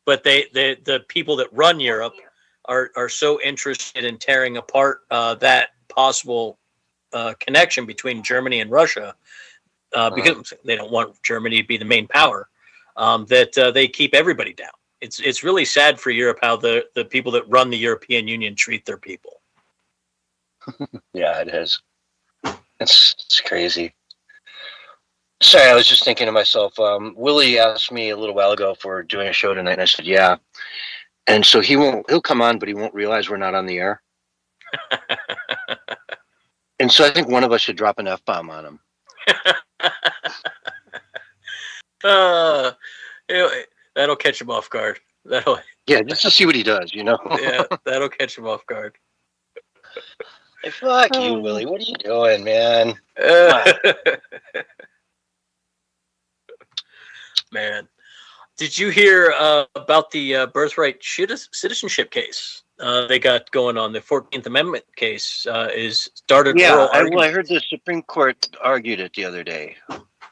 but the people that run Europe are so interested in tearing apart that possible connection between Germany and Russia, because they don't want Germany to be the main power, that they keep everybody down. It's really sad for Europe how the people that run the European Union treat their people. Yeah, it is. It's crazy. Sorry, I was just thinking to myself, Willie asked me a little while ago if we're doing a show tonight, and I said, yeah. And so he'll come on, but he won't realize we're not on the air. And so I think one of us should drop an F-bomb on him. That'll catch him off guard. Yeah, just to see what he does, Yeah, that'll catch him off guard. Hey, fuck you, Willie. What are you doing, man? Man, did you hear about the birthright citizenship case they got going on? The 14th Amendment case is started. Yeah, I heard the Supreme Court argued it the other day.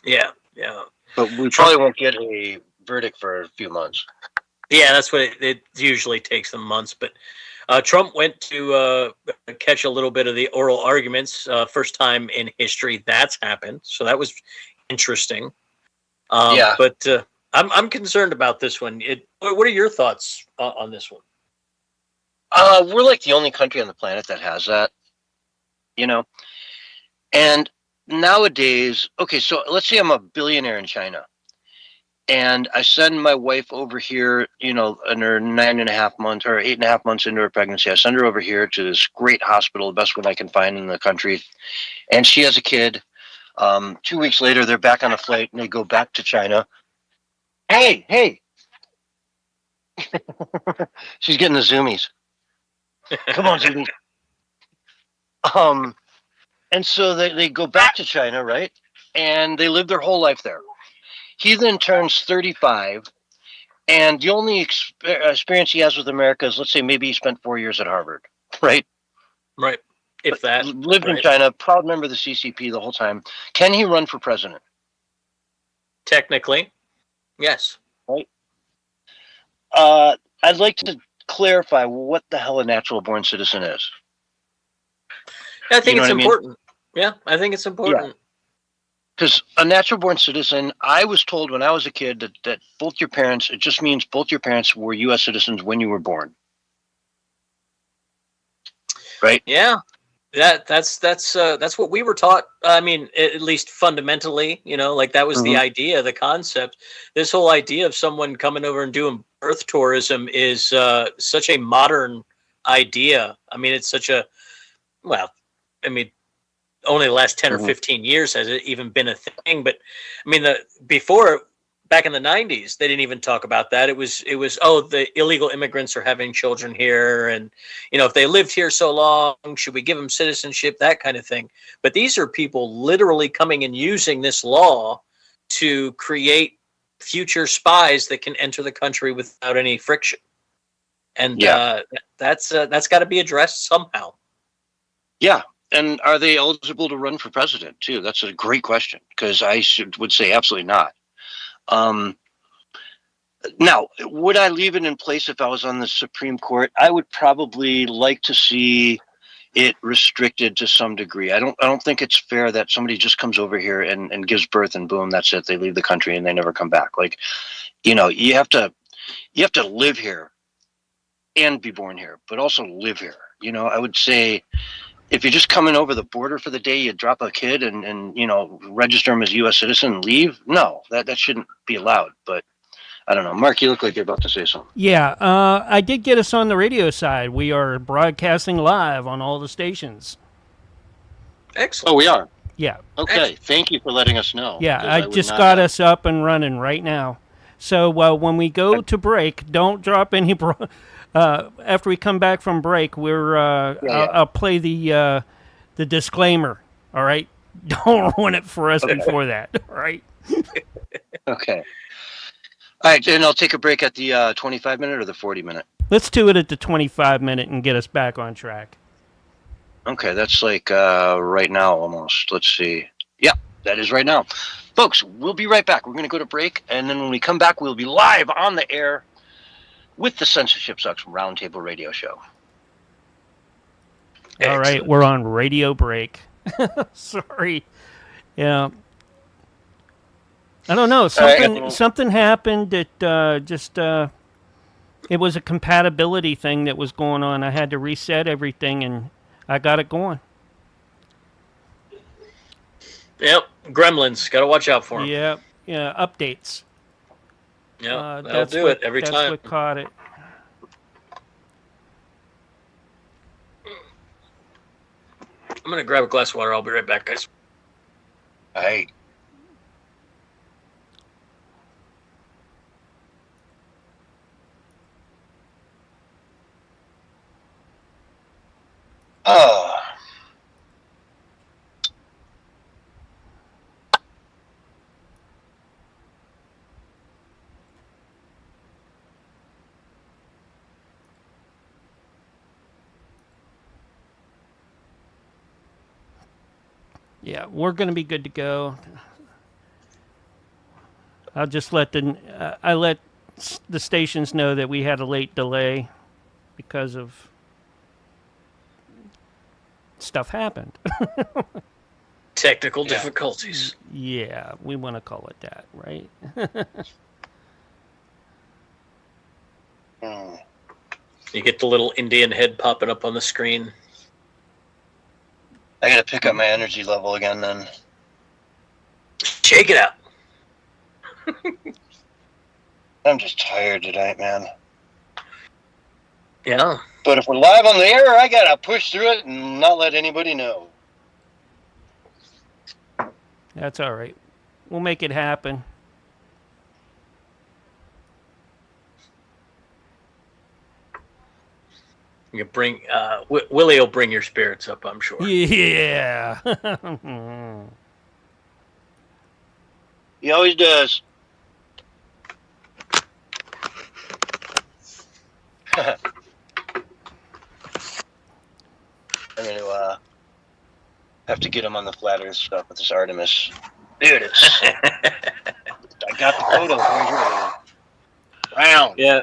Yeah. But we probably won't get a verdict for a few months. Yeah, that's what it usually takes them months. But Trump went to catch a little bit of the oral arguments. First time in history that's happened. So that was interesting. Yeah. But I'm concerned about this one. What are your thoughts on this one? We're like the only country on the planet that has that, And nowadays, okay, so let's say I'm a billionaire in China, and I send my wife over here, in her 9.5 months or 8.5 months into her pregnancy. I send her over here to this great hospital, the best one I can find in the country, and she has a kid. 2 weeks later, they're back on a flight, and they go back to China. Hey. She's getting the zoomies. Come on, zoomies. And so they go back to China, right? And they live their whole life there. He then turns 35, and the only experience he has with America is, let's say, maybe he spent 4 years at Harvard, right? Right. If that. Lived in China, proud member of the CCP the whole time. Can he run for president? Technically, yes. Right. I'd like to clarify what the hell a natural born citizen is. I think it's important. Yeah, I think it's important. Because a natural born citizen, I was told when I was a kid that both your parents, it just means both your parents were U.S. citizens when you were born. right? Yeah. That's what we were taught. I mean, at least fundamentally, like that was the idea, the concept. This whole idea of someone coming over and doing birth tourism is such a modern idea. I mean, it's such a only the last 10 or 15 years has it even been a thing. But I mean, before, back in the 90s, they didn't even talk about that. It was the illegal immigrants are having children here, and if they lived here so long, should we give them citizenship, that kind of thing. But these are people literally coming and using this law to create future spies that can enter the country without any friction. And that's got to be addressed somehow. Yeah. And are they eligible to run for president too? That's a great question, because I would say absolutely not. Now, would I leave it in place if I was on the Supreme Court? I would probably like to see it restricted to some degree. I don't think it's fair that somebody just comes over here and gives birth and boom, that's it. They leave the country and they never come back. Like, you have to live here and be born here, but also live here. I would say, if you're just coming over the border for the day, you drop a kid and register him as a U.S. citizen and leave. No, that shouldn't be allowed. But I don't know. Mark, you look like you're about to say something. Yeah, I did get us on the radio side. We are broadcasting live on all the stations. Excellent. Oh, we are? Yeah. Okay. Excellent. Thank you for letting us know. Yeah, I just got us up and running right now. So when we go to break, don't drop any... after we come back from break, I'll play the disclaimer. All right, don't ruin it for us before that. All right. Okay. All right, and I'll take a break at the 25-minute or the 40-minute. Let's do it at the 25-minute and get us back on track. Okay, that's like right now almost. Let's see. Yeah, that is right now. Folks, we'll be right back. We're going to go to break, and then when we come back, we'll be live on the air with the Censorship Sucks Roundtable radio show. All right, we're on radio break. Sorry. Yeah. I don't know. Something happened that it was a compatibility thing that was going on. I had to reset everything, and I got it going. Yep. Gremlins. Got to watch out for them. Yeah. Updates. Yeah, that'll do it every time. That's what caught it. I'm going to grab a glass of water. I'll be right back, guys. All right. Oh. Yeah, we're going to be good to go. I'll just let the stations know that we had a late delay because of stuff happened. Technical difficulties. Yeah, we want to call it that, right? You get the little Indian head popping up on the screen. I gotta pick up my energy level again then. Shake it out. I'm just tired tonight, man. Yeah. But if we're live on the air, I gotta push through it and not let anybody know. That's all right. We'll make it happen. You can bring Willie will bring your spirits up, I'm sure. Yeah. He always does. I'm gonna have to get him on the flat Earth stuff with this Artemis. Dude, it's I got the photo right here. Round. Yeah.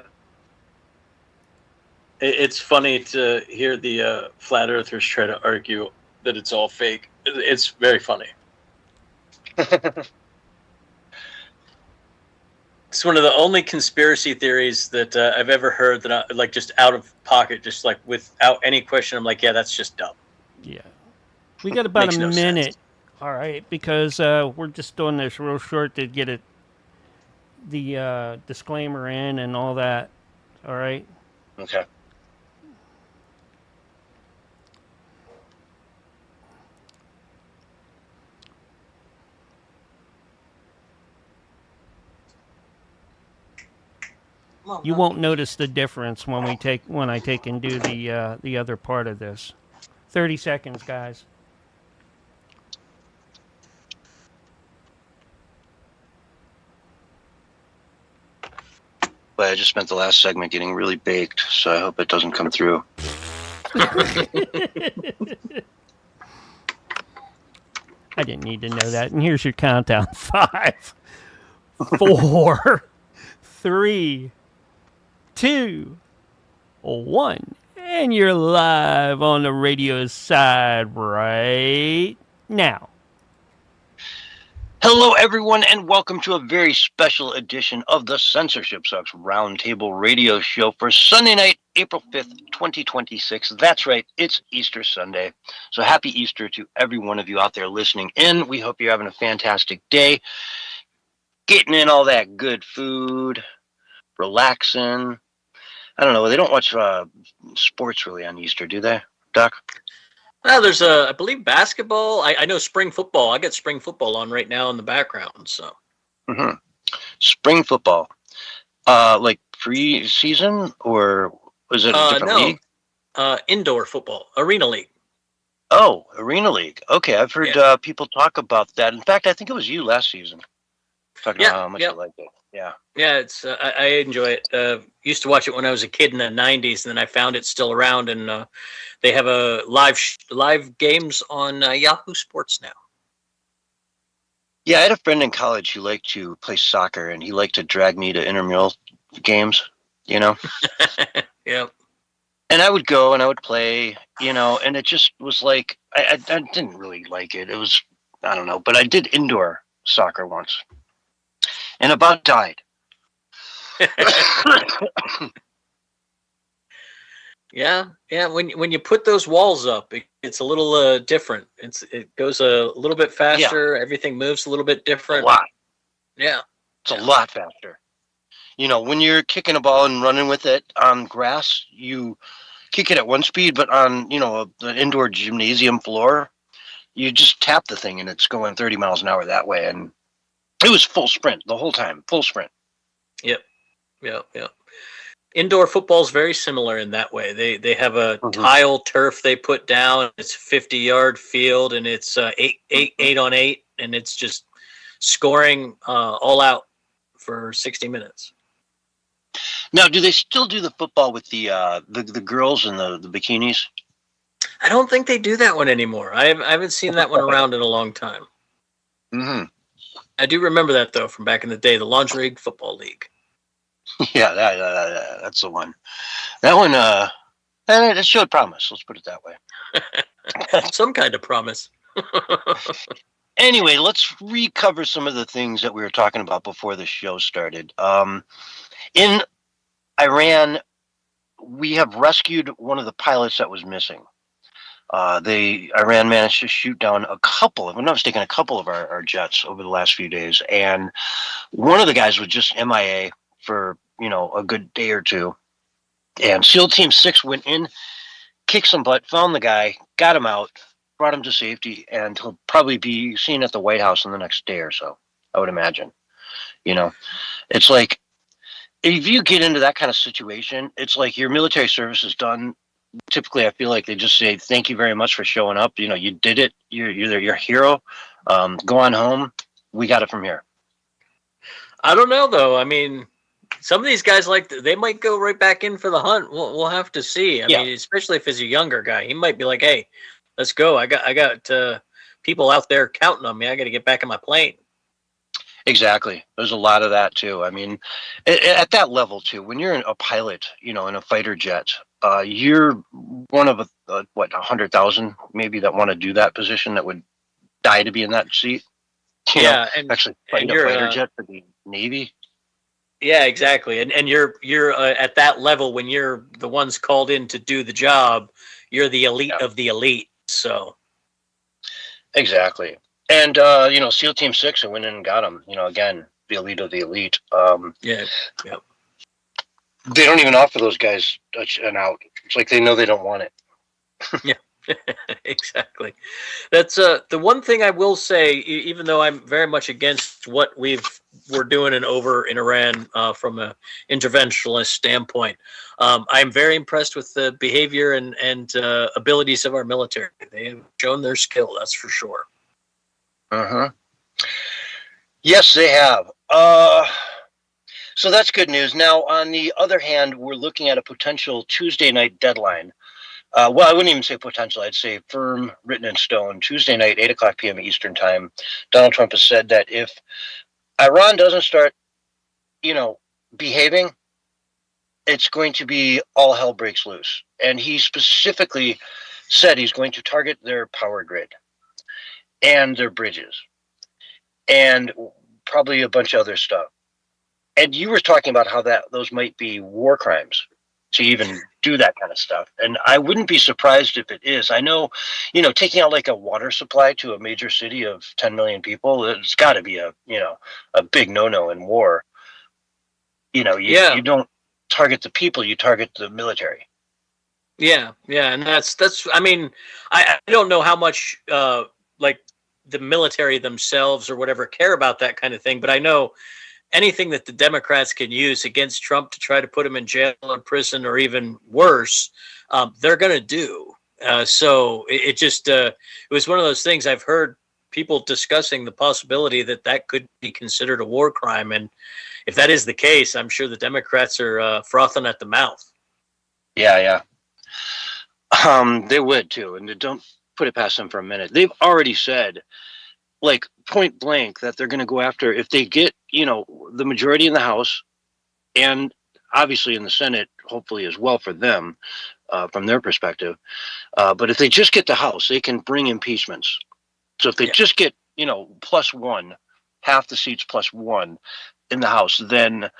It's funny to hear the flat earthers try to argue that it's all fake. It's very funny. It's one of the only conspiracy theories that I've ever heard that I like just out of pocket, just like without any question. I'm like, yeah, that's just dumb. Yeah. We got about Makes a no minute. sense. All right, because we're just doing this real short to get the disclaimer in and all that. All right. Okay. You won't notice the difference when I take and do the other part of this. 30 seconds, guys. But I just spent the last segment getting really baked, so I hope it doesn't come through. I didn't need to know that. And here's your countdown. 5, 4, 3, 2, 1. And you're live on the radio side right now. Hello, everyone, and welcome to a very special edition of the Censorship Sucks Roundtable radio show for Sunday night, April 5th, 2026. That's right, it's Easter Sunday. So happy Easter to every one of you out there listening in. We hope you're having a fantastic day, getting in all that good food, relaxing. I don't know, they don't watch sports really on Easter, do they, Doc? Well, there's I believe basketball. I know spring football. I got spring football on right now in the background. So, Spring football, like pre-season, or was it a different league? Indoor football, arena league. Oh, Arena League. Okay, I've heard people talk about that. In fact, I think it was you last season talking about how much you liked it. Yeah. Yeah, it's I enjoy it. Used to watch it when I was a kid in the '90s, and then I found it still around, and they have a live games on Yahoo Sports now. Yeah, I had a friend in college who liked to play soccer, and he liked to drag me to intramural games, you know? Yeah. And I would go and I would play, you know, and it just was like, I didn't really like it. It was, I don't know, but I did indoor soccer once and about died. Yeah. When you put those walls up, it's a little different. It goes a little bit faster. Yeah. Everything moves a little bit different. A lot. Yeah. It's a lot faster. You know, when you're kicking a ball and running with it on grass, you kick it at one speed, but on, you know, the indoor gymnasium floor, you just tap the thing and it's going 30 miles an hour that way. And it was full sprint the whole time, full sprint. Yep. Indoor football is very similar in that way. They have a tile turf they put down. It's 50-yard field, and it's 8 on 8, and it's just scoring all out for 60 minutes. Now, do they still do the football with the girls in the bikinis? I don't think they do that one anymore. I haven't seen that one around in a long time. Mm-hmm. I do remember that, though, from back in the day, the Lingerie Football League. Yeah, that's the one. That one, it showed promise. Let's put it that way. Some kind of promise. Anyway, let's recover some of the things that we were talking about before the show started. In Iran, we have rescued one of the pilots that was missing. Iran managed to shoot down a couple of our jets over the last few days, and one of the guys was just MIA for, you know, a good day or two. And SEAL Team 6 went in, kicked some butt, found the guy, got him out, brought him to safety, and he'll probably be seen at the White House in the next day or so, I would imagine. You know, it's like, if you get into that kind of situation, it's like your military service is done. Typically, I feel like they just say, thank you very much for showing up. You know, you did it. You're a hero. Go on home. We got it from here. I don't know, though. I mean, some of these guys, they might go right back in for the hunt. We'll have to see. I mean, especially if it's a younger guy, he might be like, "Hey, let's go. I got people out there counting on me. I got to get back in my plane." Exactly. There's a lot of that too. I mean, at that level too, when you're a pilot, you know, in a fighter jet, you're one of 100,000 maybe that want to do that position, that would die to be in that seat. You know, and actually fight a fighter jet for the Navy. Yeah, exactly. And you're at that level when you're the ones called in to do the job. You're the elite of the elite. So Exactly. And SEAL Team 6 went in and got him. Again, the elite of the elite. yeah. They don't even offer those guys an out. It's like they know they don't want it. Yeah, exactly. That's the one thing I will say. Even though I'm very much against what we're doing over in Iran from a interventionist standpoint, I'm very impressed with the behavior and abilities of our military. They have shown their skill. That's for sure. Yes, they have. So that's good news. Now, on the other hand, we're looking at a potential Tuesday night deadline. Well, I wouldn't even say potential. I'd say firm, written in stone. Tuesday night, 8 o'clock p.m. Eastern time. Donald Trump has said that if Iran doesn't start, behaving, it's going to be all hell breaks loose. And he specifically said he's going to target their power grid and their bridges and probably a bunch of other stuff. And you were talking about how those might be war crimes to even do that kind of stuff. And I wouldn't be surprised if it is. I know, taking out like a water supply to a major city of 10 million people, it's got to be a big no-no in war. You don't target the people, you target the military. Yeah, and that's. I mean, I don't know how much like the military themselves or whatever care about that kind of thing, but I know anything that the Democrats can use against Trump to try to put him in jail or prison or even worse, they're going to do. So it was one of those things. I've heard people discussing the possibility that could be considered a war crime, and if that is the case, I'm sure the Democrats are frothing at the mouth. Yeah. They would too, and don't put it past them for a minute. They've already said, like point blank, that they're going to go after if they get the majority in the House, and obviously in the Senate, hopefully as well for them, from their perspective. But if they just get the House, they can bring impeachments. So if they just get plus one, half the seats plus one in the House, then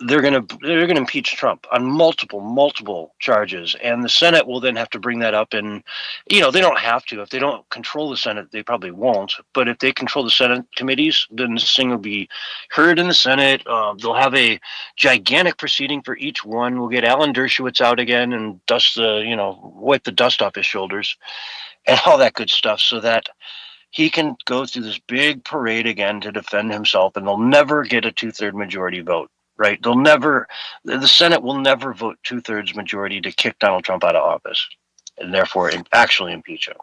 they're gonna impeach Trump on multiple charges, and the Senate will then have to bring that up. And they don't have to. If they don't control the Senate, they probably won't. But if they control the Senate committees, then this thing will be heard in the Senate. They'll have a gigantic proceeding for each one. We'll get Alan Dershowitz out again and wipe the dust off his shoulders and all that good stuff, so that he can go through this big parade again to defend himself, and they'll never get a 2/3 majority vote. Right? The Senate will never vote 2/3 majority to kick Donald Trump out of office, and therefore actually impeach him.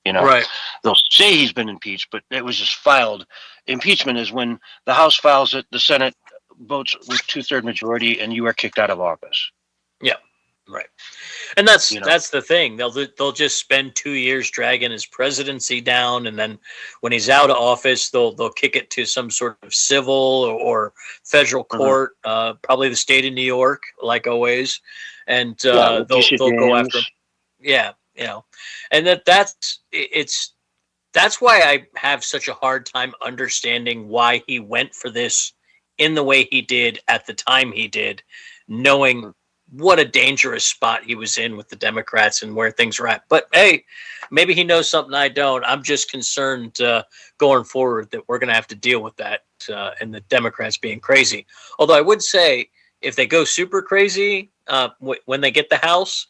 Right? They'll say he's been impeached, but it was just filed. Impeachment is when the House files it, the Senate votes with 2/3 majority, and you are kicked out of office. Yeah. Right. And that's the thing. They'll just spend 2 years dragging his presidency down, and then when he's out of office, they'll kick it to some sort of civil or federal court, probably the state of New York, like always, and they'll go after him. Yeah, and that's why I have such a hard time understanding why he went for this in the way he did at the time he did, knowing what a dangerous spot he was in with the Democrats and where things were at. But hey, maybe he knows something I don't. I'm just concerned going forward that we're going to have to deal with that and the Democrats being crazy. Although I would say if they go super crazy when they get the House,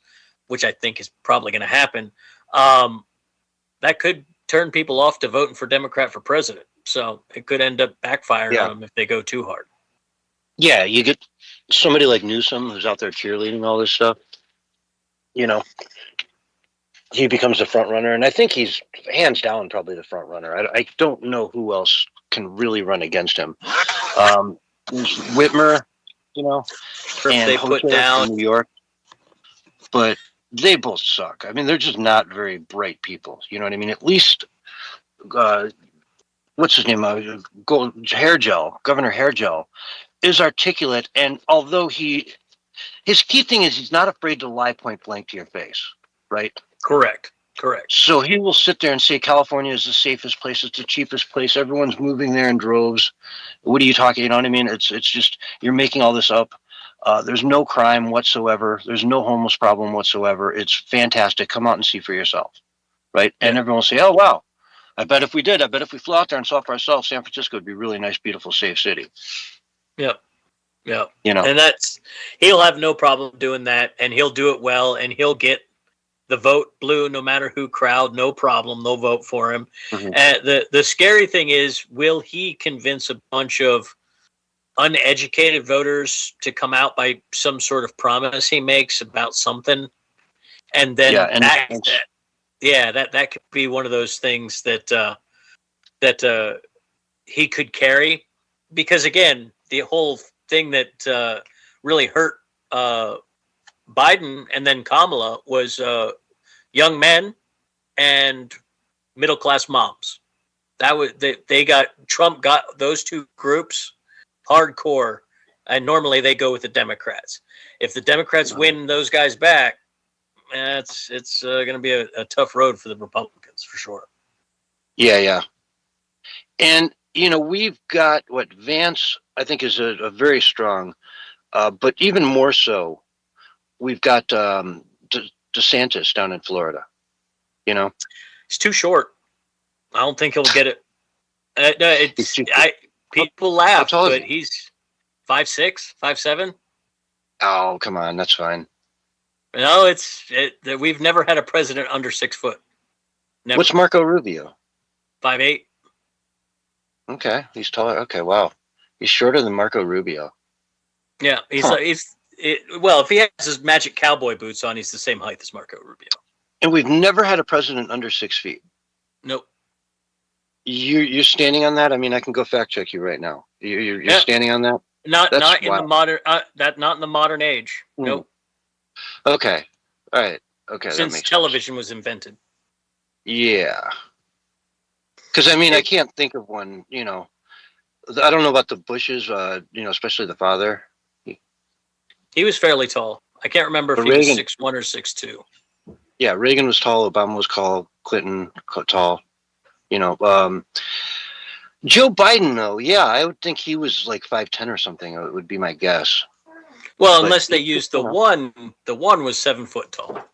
which I think is probably going to happen, that could turn people off to voting for Democrat for president. So it could end up backfiring on them if they go too hard. Yeah, you get somebody like Newsom who's out there cheerleading all this stuff. He becomes the front runner, and I think he's hands down probably the front runner. I don't know who else can really run against him. There's Whitmer, and they put down in New York, but they both suck. I mean, they're just not very bright people. You know what I mean? At least, what's his name? Governor Hairgel is articulate, and although his key thing is he's not afraid to lie point blank to your face, right? Correct. Correct. So he will sit there and say California is the safest place, it's the cheapest place, everyone's moving there in droves. What are you talking? You know what I mean? It's just you're making all this up. There's no crime whatsoever. There's no homeless problem whatsoever. It's fantastic. Come out and see for yourself, right? Yeah. And everyone will say, "Oh wow, I bet if we flew out there and saw for ourselves, San Francisco would be a really nice, beautiful, safe city." Yep. Yep. You know, And he'll have no problem doing that, and he'll do it well, and he'll get the vote blue no matter who crowd, no problem. They'll vote for him. The scary thing is, will he convince a bunch of uneducated voters to come out by some sort of promise he makes about something? And then that could be one of those things that he could carry, because again, the whole thing that really hurt Biden and then Kamala was young men and middle class moms. That was Trump got those two groups hardcore, and normally they go with the Democrats. If the Democrats win those guys back, it's going to be a tough road for the Republicans for sure. Yeah. And we've got what Vance I think is a very strong, but even more so, we've got DeSantis down in Florida. He's too short. I don't think he'll get it. People laugh, but he's 5'6", 5'7". Oh, come on, that's fine. No, we've never had a president under 6 foot. Never. What's Marco Rubio? 5'8". Okay, he's taller. Okay, wow, he's shorter than Marco Rubio. Yeah, if he has his magic cowboy boots on, he's the same height as Marco Rubio. And we've never had a president under 6 feet. Nope. You're standing on that? I mean, I can go fact check you right now. You're standing on that? Not in the modern age. Nope. Okay. All right. Okay. Since television was invented. Yeah. Because I mean, I can't think of one. I don't know about the Bushes. Especially the father. He was fairly tall. I can't remember if he was 6'1" or 6'2". Yeah, Reagan was tall. Obama was tall. Clinton tall. Joe Biden, though, yeah, I would think he was like 5'10" or something. It would be my guess. Well, unless they used the one was 7 foot tall.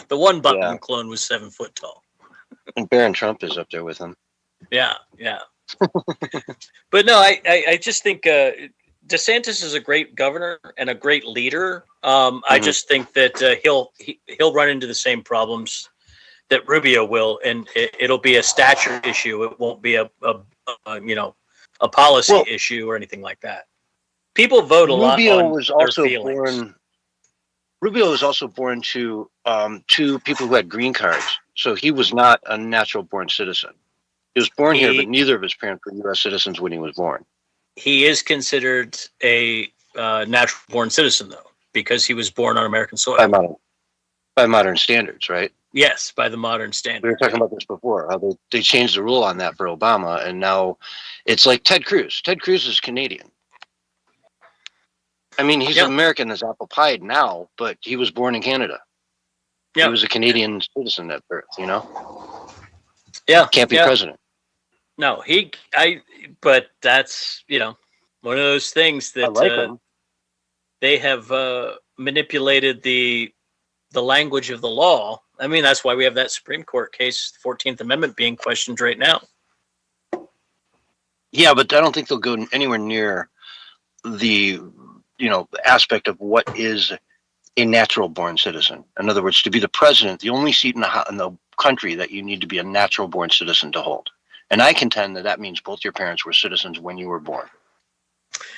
The one Biden clone was 7 foot tall. And Barron Trump is up there with him. Yeah. But no, I just think DeSantis is a great governor and a great leader. I just think that he'll run into the same problems that Rubio will, and it'll be a stature issue. It won't be a policy issue or anything like that. People vote a lot on their feelings. Rubio was also born to two people who had green cards, so he was not a natural-born citizen. He was born here, but neither of his parents were U.S. citizens when he was born. He is considered a natural-born citizen, though, because he was born on American soil. By modern standards, right? Yes, by the modern standards. We were talking about this before. How they changed the rule on that for Obama, and now it's like Ted Cruz. Ted Cruz is Canadian. I mean, he's American as apple pie now, but he was born in Canada. He was a Canadian citizen at birth, Yeah. Can't be president. No, but that's, one of those things that they have manipulated the language of the law. I mean, that's why we have that Supreme Court case, the 14th Amendment, being questioned right now. Yeah, but I don't think they'll go anywhere near the aspect of what is a natural-born citizen. In other words, to be the president, the only seat in the country that you need to be a natural-born citizen to hold. And I contend that means both your parents were citizens when you were born.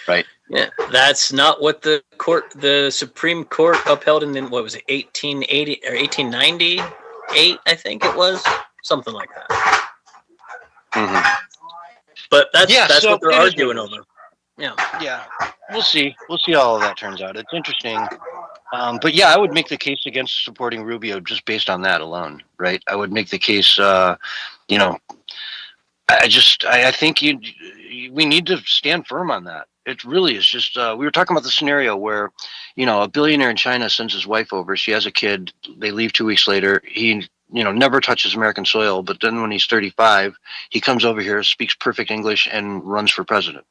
Right? Yeah, that's not what the Supreme Court upheld in, 1880 or 1898, I think it was. Something like that. Mm-hmm. But that's what they're arguing over. Yeah. We'll see how all of that turns out. It's interesting. But yeah, I would make the case against supporting Rubio just based on that alone, right? I would make the case, I think we need to stand firm on that. It really is just. We were talking about the scenario where, a billionaire in China sends his wife over. She has a kid. They leave 2 weeks later. He, never touches American soil. But then when he's 35, he comes over here, speaks perfect English, and runs for president.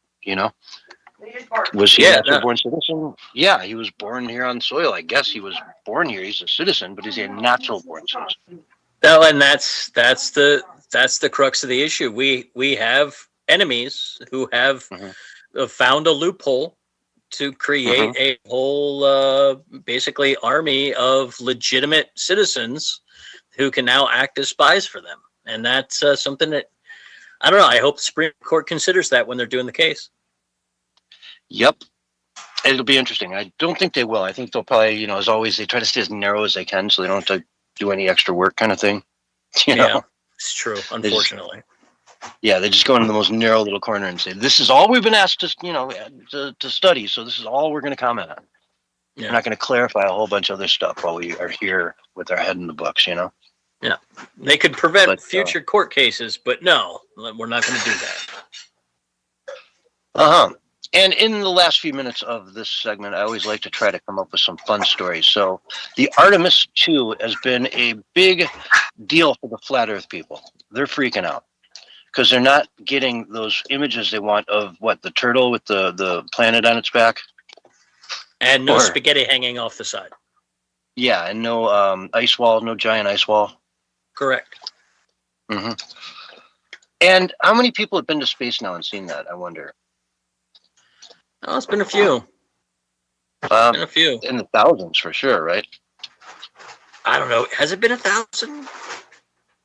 Was he a natural born citizen? Yeah, he was born here on soil. I guess he was born here. He's a citizen, but he's a natural born citizen. No, and that's the crux of the issue. We have enemies who have found a loophole to create a whole basically army of legitimate citizens who can now act as spies for them. And that's something that, I don't know, I hope the Supreme Court considers that when they're doing the case. Yep. It'll be interesting. I don't think they will. I think they'll probably, as always, they try to stay as narrow as they can so they don't have to do any extra work kind of thing. Yeah, it's true, unfortunately. They just go into the most narrow little corner and say, this is all we've been asked to study, so this is all we're going to comment on. Yeah. We're not going to clarify a whole bunch of other stuff while we are here with our head in the books, Yeah. They could prevent future court cases, but no, we're not going to do that. And in the last few minutes of this segment, I always like to try to come up with some fun stories. So the Artemis 2 has been a big deal for the flat Earth people. They're freaking out because they're not getting those images they want of the turtle with the planet on its back. And no spaghetti hanging off the side. Yeah, and no ice wall, no giant ice wall. Correct. Mm-hmm. And how many people have been to space now and seen that, I wonder? Oh, it's been a few. Been a few. In the thousands for sure, right? I don't know. Has it been 1,000?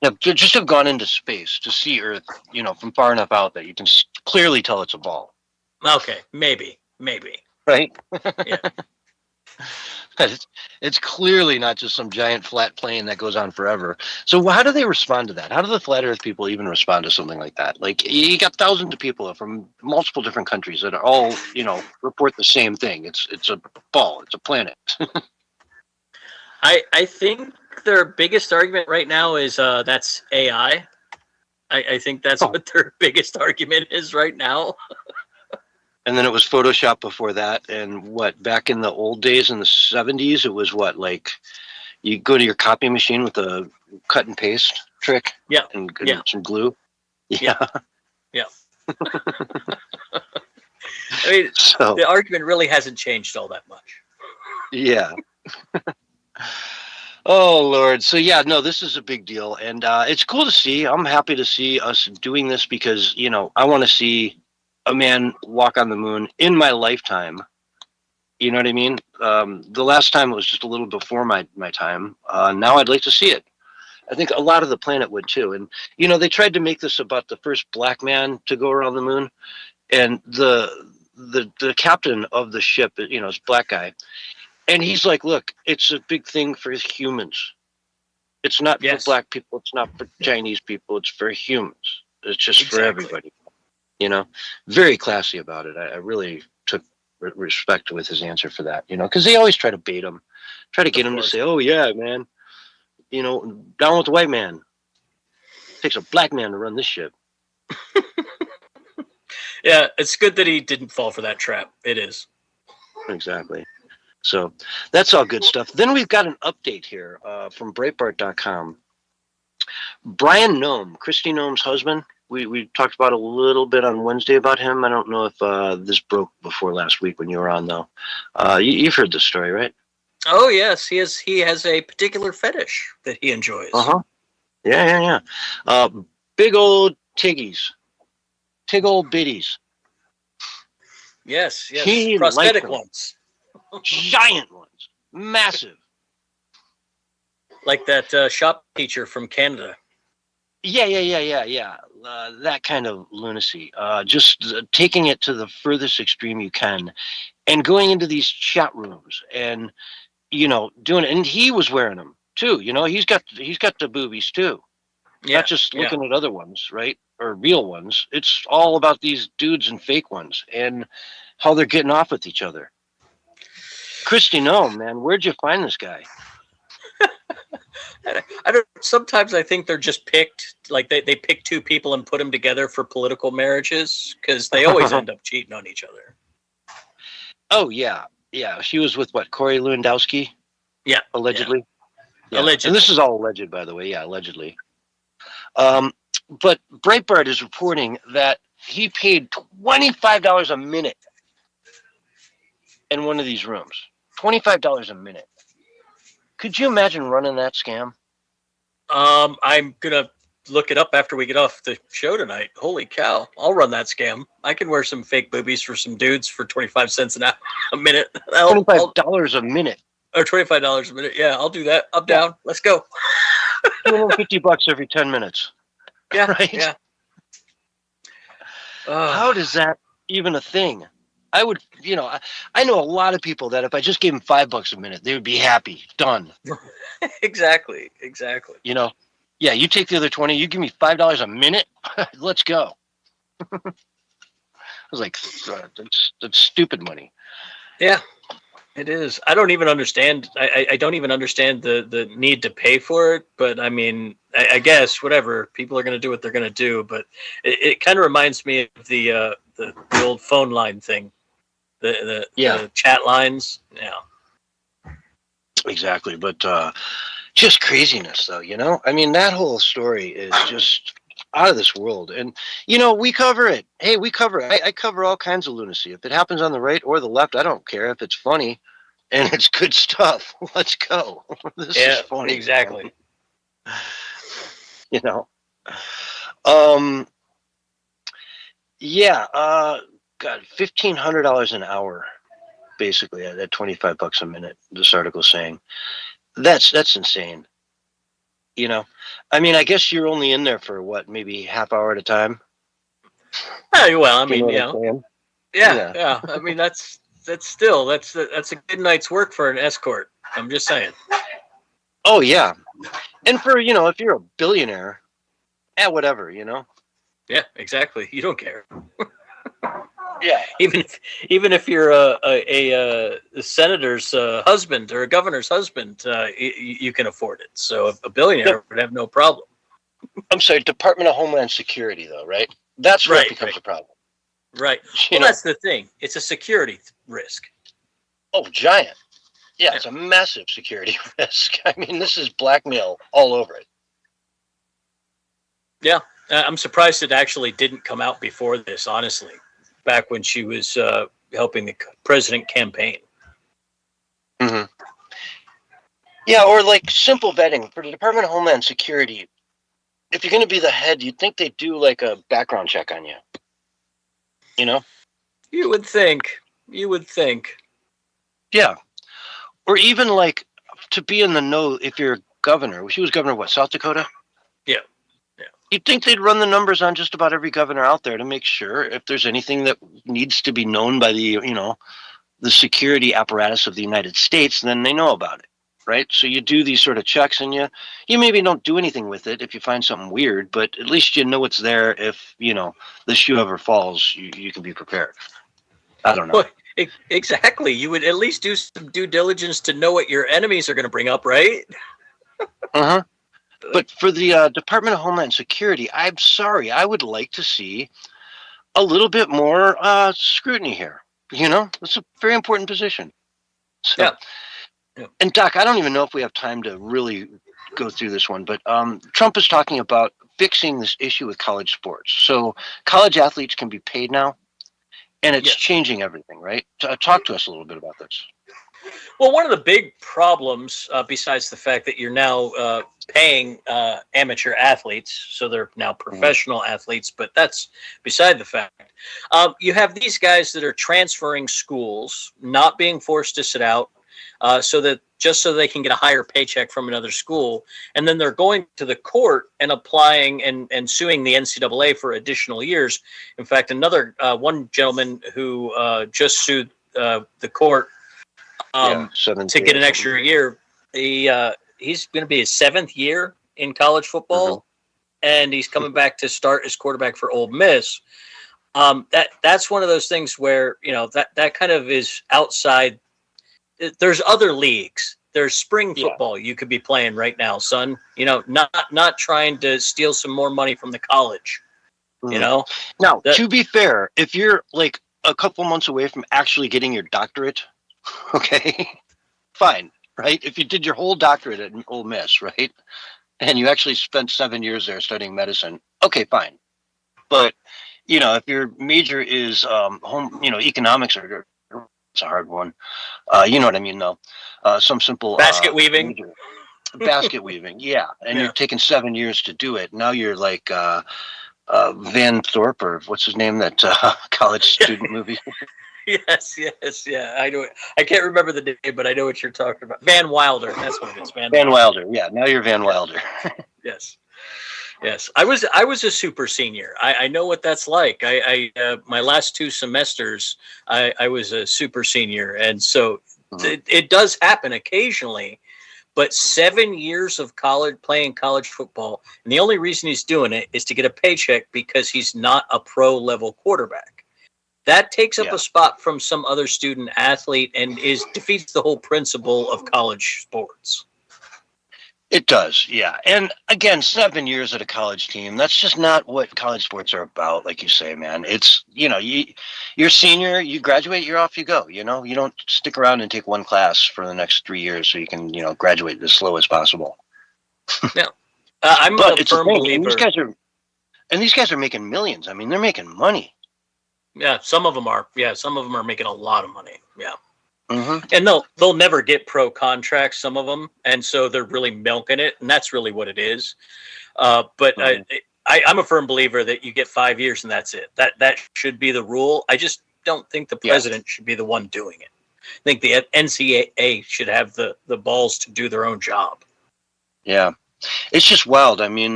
Yeah, just have gone into space to see Earth, from far enough out that you can clearly tell it's a ball. Okay, maybe. Right? Yeah. It's clearly not just some giant flat plane that goes on forever. So how do they respond to that? How do the flat Earth people even respond to something like that? Like, you got thousands of people from multiple different countries that are all, report the same thing. It's a ball. It's a planet. I think their biggest argument right now is that's AI. I think that's what their biggest argument is right now. And then it was Photoshop before that. And back in the old days in the 70s, it was you go to your copy machine with a cut and paste trick. Yeah. And some glue. Yeah. I mean, the argument really hasn't changed all that much. Yeah. Oh, Lord. So, this is a big deal. And it's cool to see. I'm happy to see us doing this because, I want to see a man walk on the moon in my lifetime. You know what I mean? The last time it was just a little before my time. Now I'd like to see it. I think a lot of the planet would too. And, they tried to make this about the first black man to go around the moon. And the captain of the ship, is a black guy. And he's like, look, it's a big thing for humans. It's not for black people. It's not for Chinese people. It's for humans. It's just for everybody. Very classy about it. I really took respect with his answer for that, because they always try to bait him, try to get him to say, oh, yeah, man, down with the white man. It takes a black man to run this ship. Yeah, it's good that he didn't fall for that trap. It is. Exactly. So that's all good stuff. Then we've got an update here from Breitbart.com. Brian Noem, Kristi Noem's husband, we talked about a little bit on Wednesday about him. I don't know if this broke before last week when you were on, though. You've heard this story, right? Oh, yes. He has a particular fetish that he enjoys. Uh-huh. Yeah. Big old tiggies. Tig old bitties. Yes. He prosthetic ones. Giant ones. Massive. Like that shop teacher from Canada. Yeah. That kind of lunacy. Just taking it to the furthest extreme you can, and going into these chat rooms and doing it. And he was wearing them too. He's got the boobies too. Yeah, not just looking at other ones, right, or real ones. It's all about these dudes and fake ones and how they're getting off with each other. Kristi Noem, man, where'd you find this guy? I don't. Sometimes I think they're just picked. Like they pick two people and put them together for political marriages because they always end up cheating on each other. Oh yeah, yeah. She was with what? Corey Lewandowski. Yeah, allegedly. Yeah. Allegedly. And this is all alleged, by the way. Yeah, allegedly. But Breitbart is reporting that he paid $25 a minute in one of these rooms. $25 a minute. Could you imagine running that scam? I'm gonna look it up after we get off the show tonight. Holy cow! I'll run that scam. I can wear some fake boobies for some dudes for 25 cents a minute. $25 a minute. Or $25 a minute. Yeah, I'll do that. I'm down. Let's go. $250 every 10 minutes. Yeah. Right? Yeah. How does that even a thing? I would, I know a lot of people that if I just gave them $5 a minute, they would be happy. Done. Exactly. Yeah, you take the other 20, you give me $5 a minute. Let's go. I was like, that's stupid money. Yeah, it is. I don't even understand. I don't even understand the need to pay for it. But I mean, I guess whatever, people are going to do what they're going to do. But it kind of reminds me of the old phone line thing, the chat lines. Yeah, exactly. But just craziness, though. I mean, that whole story is just out of this world. And we cover it. Hey, we cover it. I cover all kinds of lunacy. If it happens on the right or the left, I don't care. If it's funny and it's good stuff, let's go. This is funny. Exactly. God, $1,500 an hour, basically at $25 a minute. This article's saying that's insane. I mean, I guess you're only in there for what, maybe half hour at a time. Oh, well, I mean, Yeah. I mean, that's a good night's work for an escort. I'm just saying. Oh yeah, and for if you're a billionaire, whatever. Yeah, exactly. You don't care. Yeah. Even if you're a senator's husband or a governor's husband, you can afford it. So a billionaire would have no problem. I'm sorry, Department of Homeland Security, though, right? That's where it becomes a problem. Right. Well, that's the thing. It's a security risk. Oh, giant. Yeah, it's a massive security risk. I mean, this is blackmail all over it. Yeah. I'm surprised it actually didn't come out before this, honestly, back when she was helping the president campaign. Mm-hmm. Yeah, or like simple vetting for the Department of Homeland Security. If you're going to be the head, you'd think they'd do like a background check on you. You would think. Yeah. Or even like to be in the know if you're governor. She was governor of what, South Dakota? Yeah. You'd think they'd run the numbers on just about every governor out there to make sure if there's anything that needs to be known by the, the security apparatus of the United States, then they know about it, right? So you do these sort of checks and you maybe don't do anything with it if you find something weird, but at least you know it's there if, the shoe ever falls, you can be prepared. I don't know. Well, exactly. You would at least do some due diligence to know what your enemies are going to bring up, right? Uh-huh. But for the Department of Homeland Security, I'm sorry, I would like to see a little bit more scrutiny here. It's a very important position. So, yeah. And Doc, I don't even know if we have time to really go through this one, but Trump is talking about fixing this issue with college sports. So college athletes can be paid now, and it's changing everything, right? Talk to us a little bit about this. Well, one of the big problems, besides the fact that you're now paying amateur athletes, so they're now professional athletes, but that's beside the fact. You have these guys that are transferring schools, not being forced to sit out, so they can get a higher paycheck from another school, and then they're going to the court and applying and suing the NCAA for additional years. In fact, one gentleman who just sued the court to get an extra year. He's going to be his 7th year in college football, and he's coming back to start as quarterback for Ole Miss. That's one of those things where that kind of is outside. There's other leagues. There's spring football you could be playing right now, son. Not trying to steal some more money from the college. Now, to be fair, if you're like a couple months away from actually getting your doctorate, okay, fine, right? If you did your whole doctorate at Ole Miss, right, and you actually spent 7 years there studying medicine, okay, fine. But if your major is economics, or it's a hard one. You know what I mean, though. Some simple basket weaving. Major. Basket weaving, yeah. And you're taking 7 years to do it. Now you're like Van Thorpe, or what's his name? That college student movie. Yes, yeah. I know. I can't remember the name, but I know what you're talking about. Van Wilder. That's what it is. Van Wilder. Yeah. Now you're Van Wilder. Yes. I was a super senior. I know what that's like. I my last 2 semesters, I was a super senior, and so it does happen occasionally. But 7 years of playing college football, and the only reason he's doing it is to get a paycheck because he's not a pro level quarterback. That takes up a spot from some other student athlete and defeats the whole principle of college sports. It does, yeah. And again, 7 years at a college team, that's just not what college sports are about, like you say, man. It's, you're senior, you graduate, you're off you go, you don't stick around and take one class for the next 3 years so you can, graduate as slow as possible. Yeah. I'm a firm believer. And these guys are making millions. I mean, they're making money. Yeah, some of them are. Yeah, some of them are making a lot of money. Yeah. Mm-hmm. And they'll never get pro contracts, some of them, and so they're really milking it, and that's really what it is. But I'm a firm believer that you get 5 years and that's it. That should be the rule. I just don't think the president should be the one doing it. I think the NCAA should have the balls to do their own job. Yeah. It's just wild. I mean,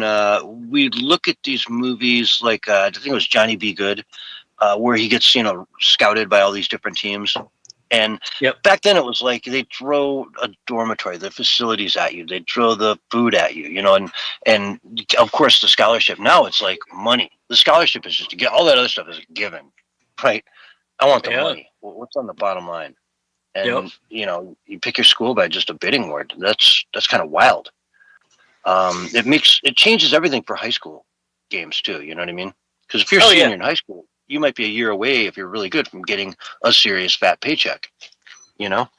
we look at these movies like I think it was Johnny Be Good, where he gets scouted by all these different teams. And back then it was like they'd throw a dormitory, the facilities at you. They'd throw the food at you, and of course the scholarship. Now it's like money. The scholarship is just to get all that other stuff is a given, right? I want the money. What's on the bottom line? And you pick your school by just a bidding war. That's kind of wild. It changes everything for high school games too. You know what I mean? Because if you're a senior in high school, you might be a year away, if you're really good, from getting a serious fat paycheck, And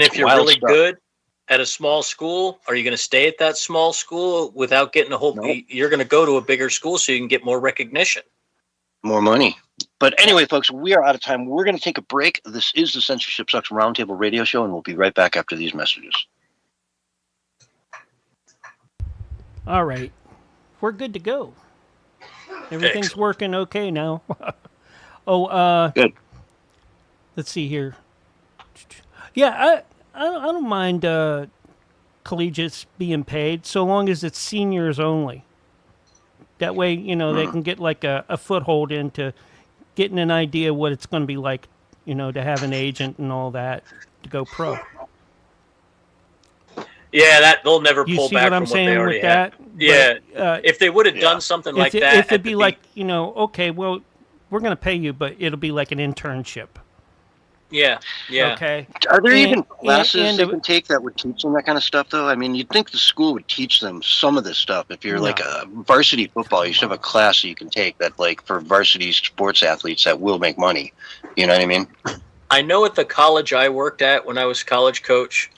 if you're really good at a small school, are you going to stay at that small school without getting a whole? Nope. You're going to go to a bigger school so you can get more recognition, more money. But anyway, folks, we are out of time. We're going to take a break. This is the Censorship Sucks Roundtable radio show, and we'll be right back after these messages. All right, we're good to go. Everything's working okay now. Good. Let's see here. Yeah, I don't mind collegiates being paid so long as it's seniors only. That way, they can get like a foothold into getting an idea what it's going to be like, to have an agent and all that to go pro. Yeah, they'll never pull back from what they already have. You see what I'm saying with that? Yeah, but, if they would have done something like that. If it'd be like, okay, well, we're going to pay you, but it'll be like an internship. Yeah. Okay. Are there even classes they can take that would teach them that kind of stuff, though? I mean, you'd think the school would teach them some of this stuff. If you're like a varsity football, you should have a class that you can take that, like, for varsity sports athletes that will make money. You know what I mean? I know at the college I worked at when I was college coach,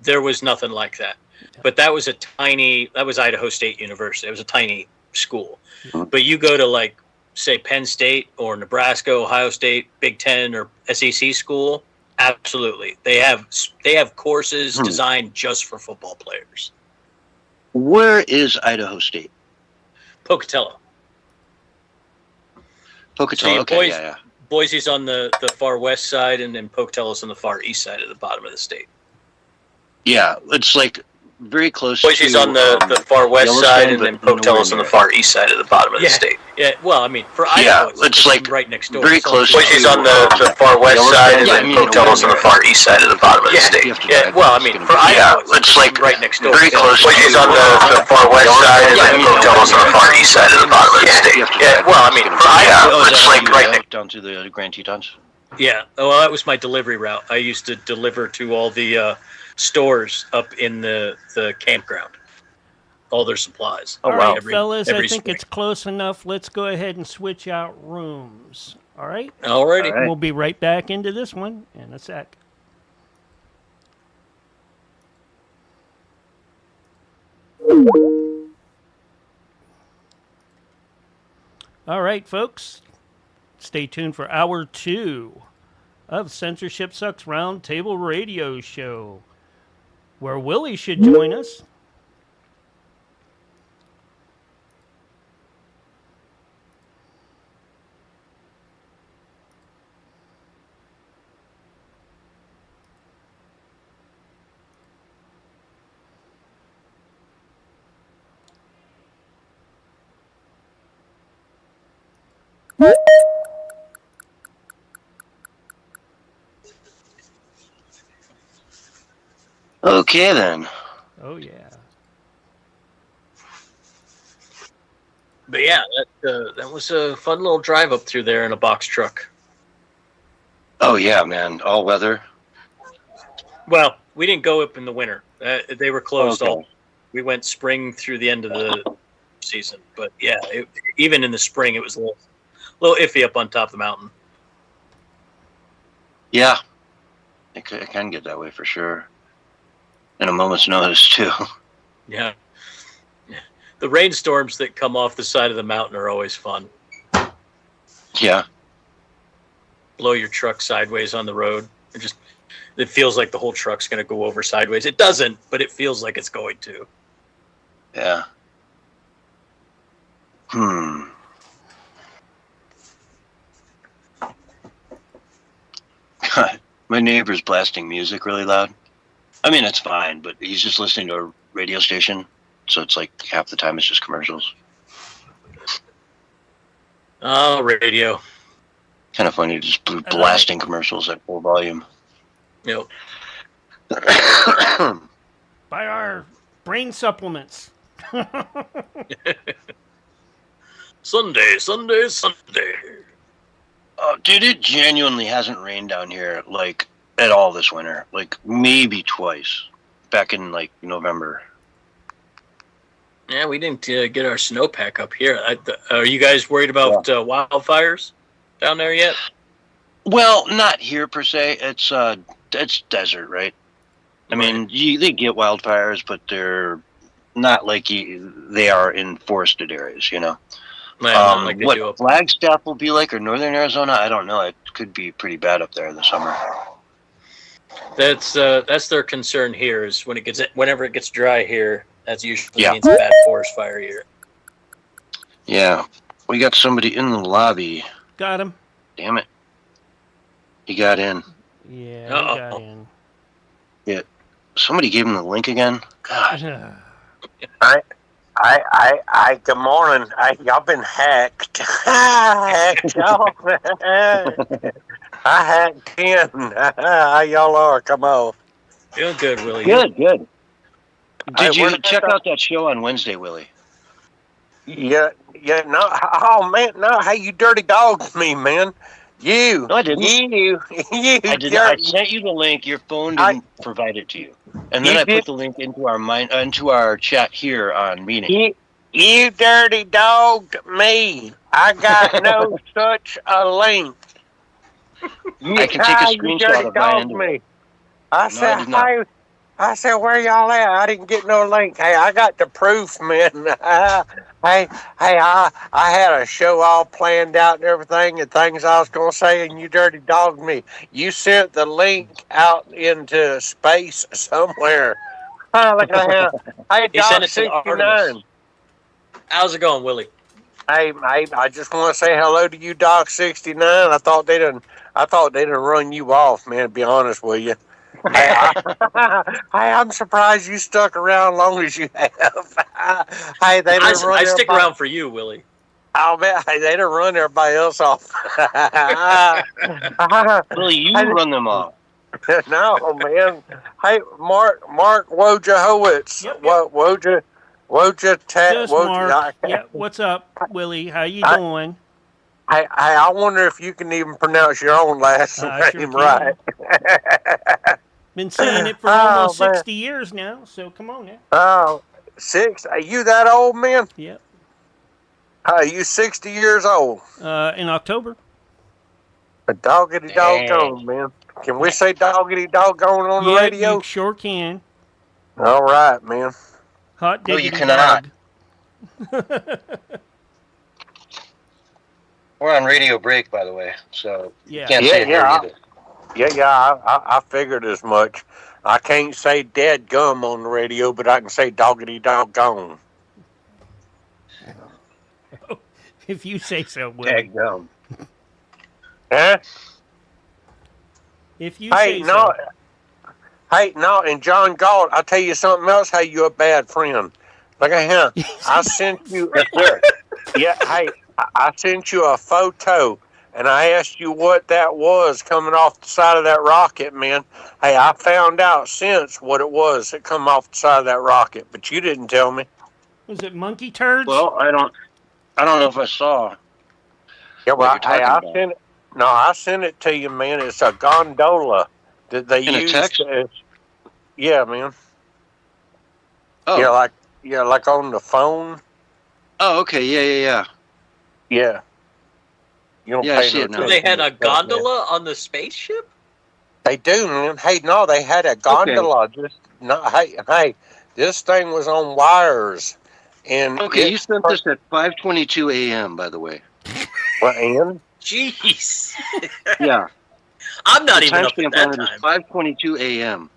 there was nothing like that. But that was Idaho State University. It was a tiny school. Mm-hmm. But you go to, like, say Penn State or Nebraska, Ohio State, Big Ten or SEC school, absolutely. They have courses designed just for football players. Where is Idaho State? Pocatello. Pocatello, so okay, Boise's on the far west side, and then Pocatello's on the far east side at the bottom of the state. Yeah, it's like very close. Boise's on the far west side, and then Pocatello's on the far east side at the bottom of the state. Yeah, well, I mean, for Idaho, it's like right next door. Very close. Boise's on the far west side, and then Pocatello's on the far east side at the bottom of the state. Yeah, well, I mean, for Idaho, it's like right next door. Very close. Boise's on the far west side, and then Pocatello's on the far east side at the bottom of the state. Yeah, well, I mean, for Idaho, it's like right next down to the Grand Tetons. Yeah, well, that was my delivery route. I used to deliver to all the stores up in the campground, all their supplies. All right, fellas, I think it's close enough. Let's go ahead and switch out rooms. All right? Alrighty. All right. We'll be right back into this one in a sec. All right, folks. Stay tuned for hour 2 of Censorship Sucks Roundtable Radio Show, where Willie should join us. Okay, then. Oh, yeah. But yeah, that was a fun little drive up through there in a box truck. Oh, yeah, man. All weather. Well, we didn't go up in the winter. They were closed Okay. all. We went spring through the end of the season. But yeah, even in the spring, it was a little iffy up on top of the mountain. Yeah. It can get that way for sure. In a moment's notice, too. Yeah. The rainstorms that come off the side of the mountain are always fun. Yeah. Blow your truck sideways on the road. It feels like the whole truck's going to go over sideways. It doesn't, but it feels like it's going to. Yeah. My neighbor's blasting music really loud. I mean, it's fine, but he's just listening to a radio station, so it's like half the time it's just commercials. Oh, radio. Kind of funny, just blasting commercials at full volume. Yep. Buy our brain supplements. Sunday, Sunday, Sunday. Oh, dude, it genuinely hasn't rained down here, like, at all this winter. Like, maybe twice. Back in, like, November. Yeah, we didn't get our snowpack up here. Are you guys worried about wildfires down there yet? Well, not here, per se. It's desert, right? I mean, they get wildfires, but they're not like they are in forested areas, you know? Man, like they what do up Flagstaff will be like, or northern Arizona, I don't know. It could be pretty bad up there in the summer. That's their concern here is whenever it gets dry here, that's usually means a bad forest fire year. Yeah. We got somebody in the lobby. Got him. Damn it. He got in. Yeah, Uh-oh. he got in. Yeah. Somebody gave him the link again? God. Good morning. Y'all been hacked. Hacked, y'all. I hacked in. How y'all are? Come on. Doing good, Willie. Good. Did Hey, you where did check that- out that show on Wednesday, Willie? Yeah, no. Oh, man, no. Hey, you dirty dogs me, man. You. No, I didn't. You. I did. I sent you the link. Your phone didn't provide it to you, and then You I did? put the link into our chat here on meeting. You dirty dog me. I got no such a link. I can take a You screenshot dirty of my dog end. me. I did not. I said, where y'all at? I didn't get no link. Hey, I got the proof, man. I had a show all planned out and everything and things I was going to say, and you dirty dogged me. You sent the link out into space somewhere. Look at that. Hey, He sent Dog it to 69. Artemis. How's it going, Willie? Hey, I just want to say hello to you, Doc 69. I thought they done run you off, man, to be honest with you. Hey, I'm surprised you stuck around long as you have. Hey, they done run I stick everybody- around for you, Willie. I'll bet they done run everybody else off. Willie, you run them off. No, man. Hey, Mark Wojciechowicz. Yep. Just Mark. Yeah, what's up, Willie? How you doing? I wonder if you can even pronounce your own last I name sure right. Been saying it for Oh, almost man. 60 years now, so come on now. Oh, 6? Are you that old, man? Yep. You 60 years old? In October. A doggity doggone, man. Can we say doggity doggone on the Yeah, radio? you sure can. All right, man. Hot No, you diggity cannot. dog. We're on radio break, by the way, so you Yeah. can't say it here either. I figured as much. I can't say dead gum on the radio, but I can say doggity doggone. If you say so, Willie. Daggum. Huh? If you say so. Hey, no, and John Galt, I'll tell you something else. Hey, you're a bad friend. Look at him. I sent you. Yes, sir. Yeah, hey, I sent you a photo, and I asked you what that was coming off the side of that rocket, man. Hey, I found out since what it was that come off the side of that rocket, but you didn't tell me. Was it monkey turds? Well, I don't know if I saw. Yeah, well, what you're hey, talking I about. sent it. No, I sent it to you, man. It's a gondola that they In a use. text? Yeah, man. Oh. Yeah, like on the phone. Oh, okay. Yeah. Yeah. You don't Yeah, I pay see no it now. So attention they had to a stuff, man. gondola on the spaceship? They do, man. Hey, no, they had a gondola. Just no. Hey, this thing was on wires, and Okay, you sent this at 5:22 a.m. By the way. Well, and Jeez. Yeah. I'm not The even up at timestamp that on it is time. 5:22 a.m.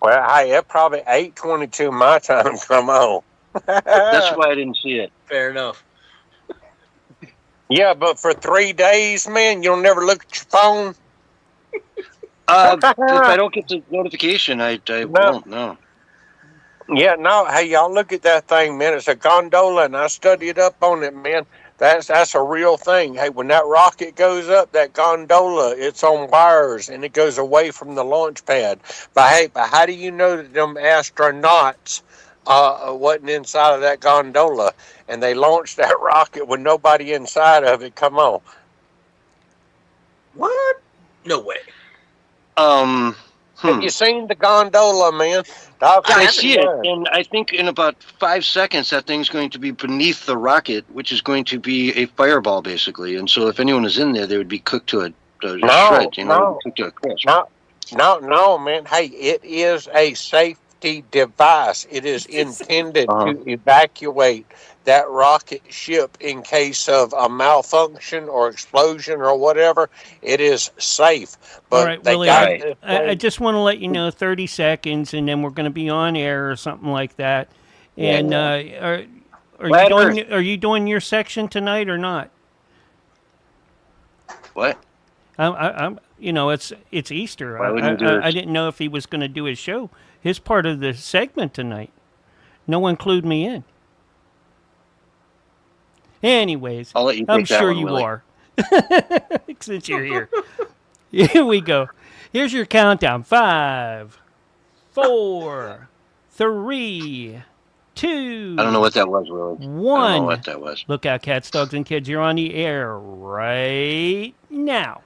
well, hey, it probably 8:22 my time. Come on. That's why I didn't see it. Fair enough. Yeah, but for 3 days, man, you'll never look at your phone. If I don't get the notification, I won't. No. Yeah, no, hey, y'all look at that thing, man. It's a gondola, and I studied up on it, man. That's a real thing. Hey, when that rocket goes up, that gondola, it's on wires, and it goes away from the launch pad. But how do you know that them astronauts wasn't inside of that gondola, and they launched that rocket with nobody inside of it? Come on. What? No way. Have you seen the gondola, man? Dog, I haven't see it, and I think in about 5 seconds that thing's going to be beneath the rocket, which is going to be a fireball, basically. And so, if anyone is in there, they would be cooked to a shred. You know, cooked to a crisp. No, man. Hey, it is a safety device. It is intended to evacuate that rocket ship in case of a malfunction or explosion or whatever. It is safe. But all right, they Willie, got I just want to let you know 30 seconds, and then we're going to be on air or something like that. And are you doing your section tonight or not? What? I'm it's Easter. Why wouldn't you do I didn't know if he was going to do his show, his part of the segment tonight. No one clued me in. Anyways, I'll let you take I'm that sure one, you Willie. are. Since you're here. Here we go. Here's your countdown. 5, 4, 3, 2. I don't know what that was, Willie. 1. I don't know what that was. Look out, cats, dogs, and kids. You're on the air right now.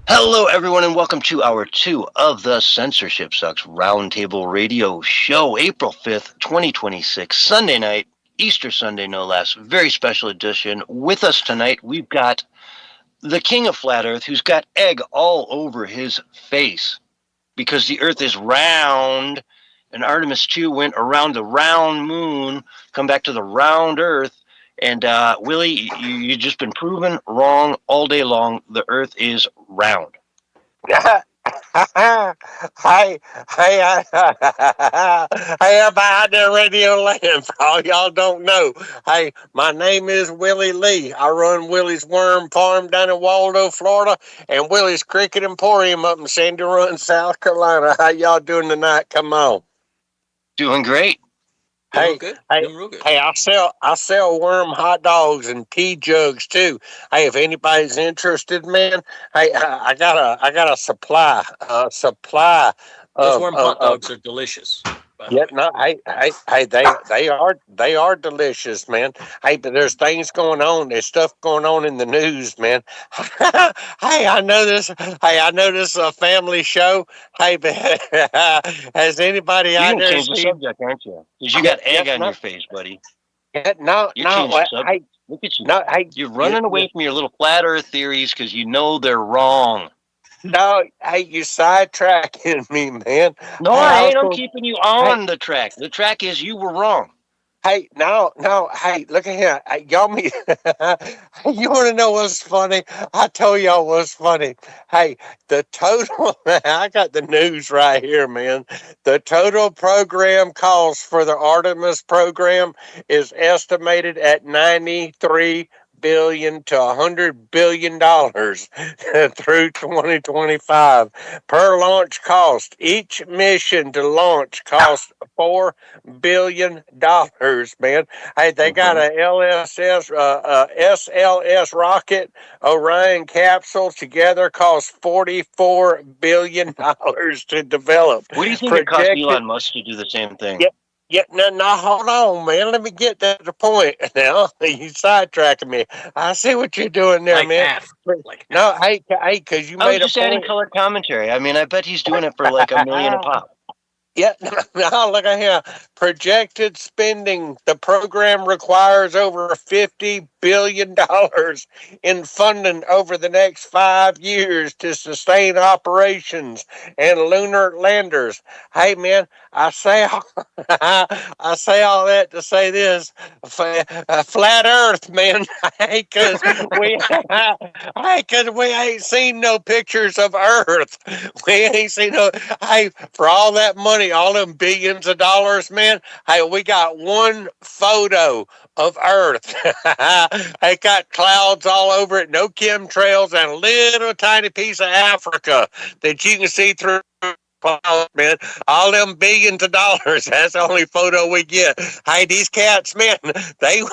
Hello, everyone, and welcome to Hour 2 of the Censorship Sucks Roundtable Radio Show, April 5th, 2026, Sunday night, Easter Sunday, no less. Very special edition. With us tonight, we've got the King of Flat Earth, who's got egg all over his face because the Earth is round, and Artemis 2 went around the round moon, come back to the round Earth. And Willie, you just been proven wrong all day long. The Earth is round. Hey, I'm behind the radio land for all y'all don't know. Hey, my name is Willie Lee. I run Willie's Worm Farm down in Waldo, Florida, and Willie's Cricket Emporium up in Sandy Run, South Carolina. How y'all doing tonight? Come on. Doing great. Doing good. Doing real good. Hey, I sell worm hot dogs and tea jugs too. Hey, if anybody's interested, man, hey, I got a supply. Those worm hot dogs are delicious. Yeah, no, hey, they are delicious, man. Hey, but there's things going on. There's stuff going on in the news, man. Hey, I know this. Hey, I know this is a family show. Hey, but has anybody You out can there change the seen? subject, aren't you? Because you got egg on your face, buddy. Yeah, no, You're no, changing subject. hey, Look at you. no, hey, You're running away from your little flat Earth theories because you know they're wrong. no, hey, you sidetracking me, man. No, Hey, I I was ain't. I'm going, keeping you hey, on the track. The track is you were wrong. hey, no, hey, look at here. Hey, y'all me. You want to know what's funny? I tell y'all what's funny. Hey, the total, I got the news right here, man. The total program cost for the Artemis program is estimated at 93 billion to $100 billion through 2025 per launch cost. Each mission to launch costs $4 billion, man. Hey, they got a SLS rocket, Orion capsule together cost $44 billion to develop. What do you think it cost Projected. Elon Musk to do the same thing? Yeah, yeah, no, hold on, man. Let me get to the point now. You sidetracking me. I see what you're doing there, Like man. half. Like No, half. hey, because you I was made a just adding point. color commentary. I mean, I bet he's doing it for like $1 million a pop. Yeah, no, look at here. Projected spending. The program requires over $50 billion in funding over the next 5 years to sustain operations and lunar landers. Hey, man, I say, I say all that to say this: flat Earth, man. Because we, because we ain't seen no pictures of Earth. We ain't seen no. Hey, for all that money, all them billions of dollars, man. Hey, we got one photo of Earth. They got clouds all over it, no chemtrails, and a little tiny piece of Africa that you can see through. Man, all them billions of dollars. That's the only photo we get. Hey, these cats, man, they.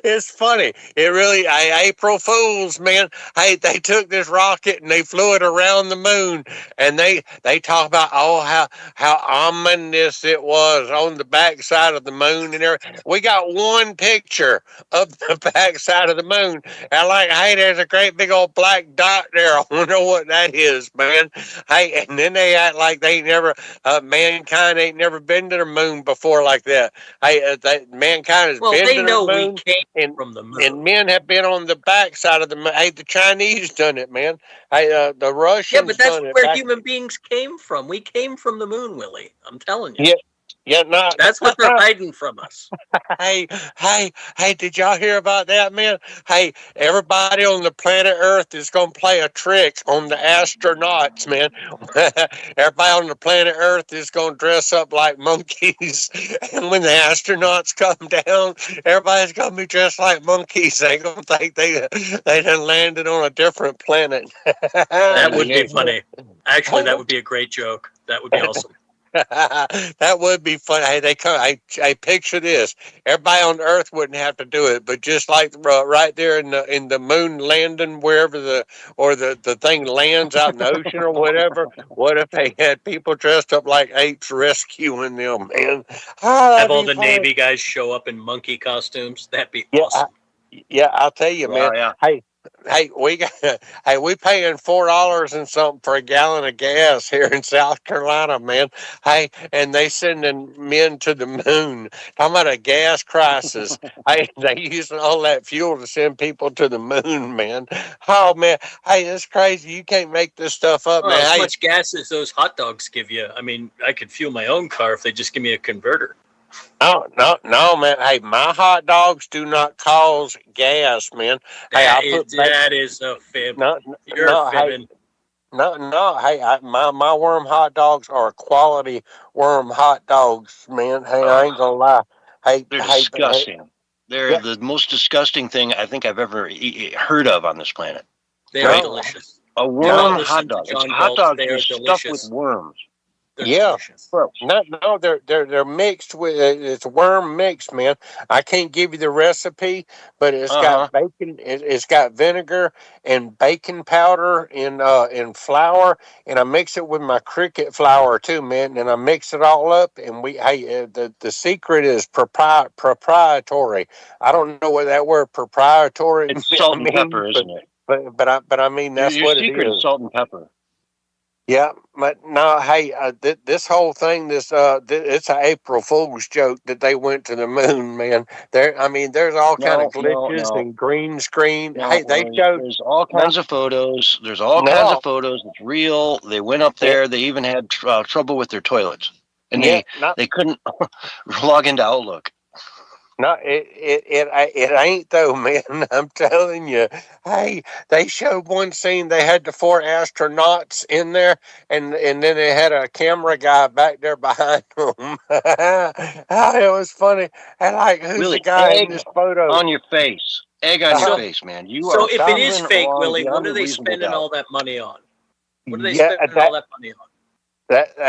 It's funny. It really. April Fools, man. Hey, they took this rocket and they flew it around the moon, and they talk about how ominous it was on the backside of the moon and everything. We got one picture of the backside of the moon, and like, hey, there's a great big old black dot there. I wonder what that is, man. Hey, and then they act like they ain't never, mankind ain't never been to the moon before like that. Hey, mankind has Well, been they to the know we moon, came and from the moon. and men have been on the backside of the moon. Hey, the Chinese done it, man. Hey, the Yeah, Russians but that's done it where back. human beings came from. We came from the moon, Willie. I'm telling you. Yeah, yeah, no. That's what they're hiding from us. Hey, hey, did y'all hear about that, man? Hey, everybody on the planet Earth is going to play a trick on the astronauts, man. Everybody on the planet Earth is going to dress up like monkeys. And when the astronauts come down, everybody's going to be dressed like monkeys. They're going to think they done landed on a different planet. That would be funny. Actually, that would be a great joke. That would be awesome. That would be fun. Hey, they come. I picture this. Everybody on Earth wouldn't have to do it, but just like right there in the moon landing, wherever the thing lands out in the ocean or whatever. What if they had people dressed up like apes rescuing them? Man, oh, Have that'd all be the funny. Navy guys show up in monkey costumes. That'd be Yeah, awesome. yeah. I'll tell you, man. Well, yeah. Hey, we got, hey, we paying $4 and something for a gallon of gas here in South Carolina, man. Hey, and they sending men to the moon. Talking about a gas crisis. Hey, they using all that fuel to send people to the moon, man. Oh man, hey, it's crazy. You can't make this stuff up, Well, man. as Hey, much gas as those hot dogs give you. I mean, I could fuel my own car if they just give me a converter. no, man. Hey, my hot dogs do not cause gas, man. Hey, That I'll is, put that is a fib. no, You're no. Hey, fibbing. no. Hey, my worm hot dogs are quality worm hot dogs, man. Hey, I ain't gonna lie. Hey, They're hey, disgusting. They're yeah, the most disgusting thing I think I've ever heard of on this planet. They are no, delicious. A Do worm not hot listen to dog. It's John hot Galt. dogs They are just stuffed with delicious. worms. They're yeah. delicious. Gross. No, they're mixed with it's worm mixed, man. I can't give you the recipe, but it's Uh-huh. got bacon. It's got vinegar and bacon powder in flour, and I mix it with my cricket flour too, man. And I mix it all up, and the secret is proprietary. I don't know what that word proprietary It's salt and means, pepper, isn't it? but I mean Your, that's your what it secret is is. salt and pepper. Yeah, but no, hey, this whole thing, it's an April Fool's joke that they went to the moon, man. I mean, there's all kind of No, no, glitches no. and green screen. No, Hey, they Willie, showed there's all no, kinds of photos. There's all kinds of no, photos. It's real. They went up it, there. They even had trouble with their toilets, and yeah, they couldn't log into Outlook. no, it ain't though, man. I'm telling you. Hey, they showed one scene. They had the four astronauts in there, and then they had a camera guy back there behind them. Oh, it was funny. And like, who's the Really, guy in egg this photo? on your face. Egg on your Uh, So, face, man. You so are if it is moving fake, along Willie, what beyond are a they reasonable spending doubt, all that money on? What are they yeah, spending all that money on?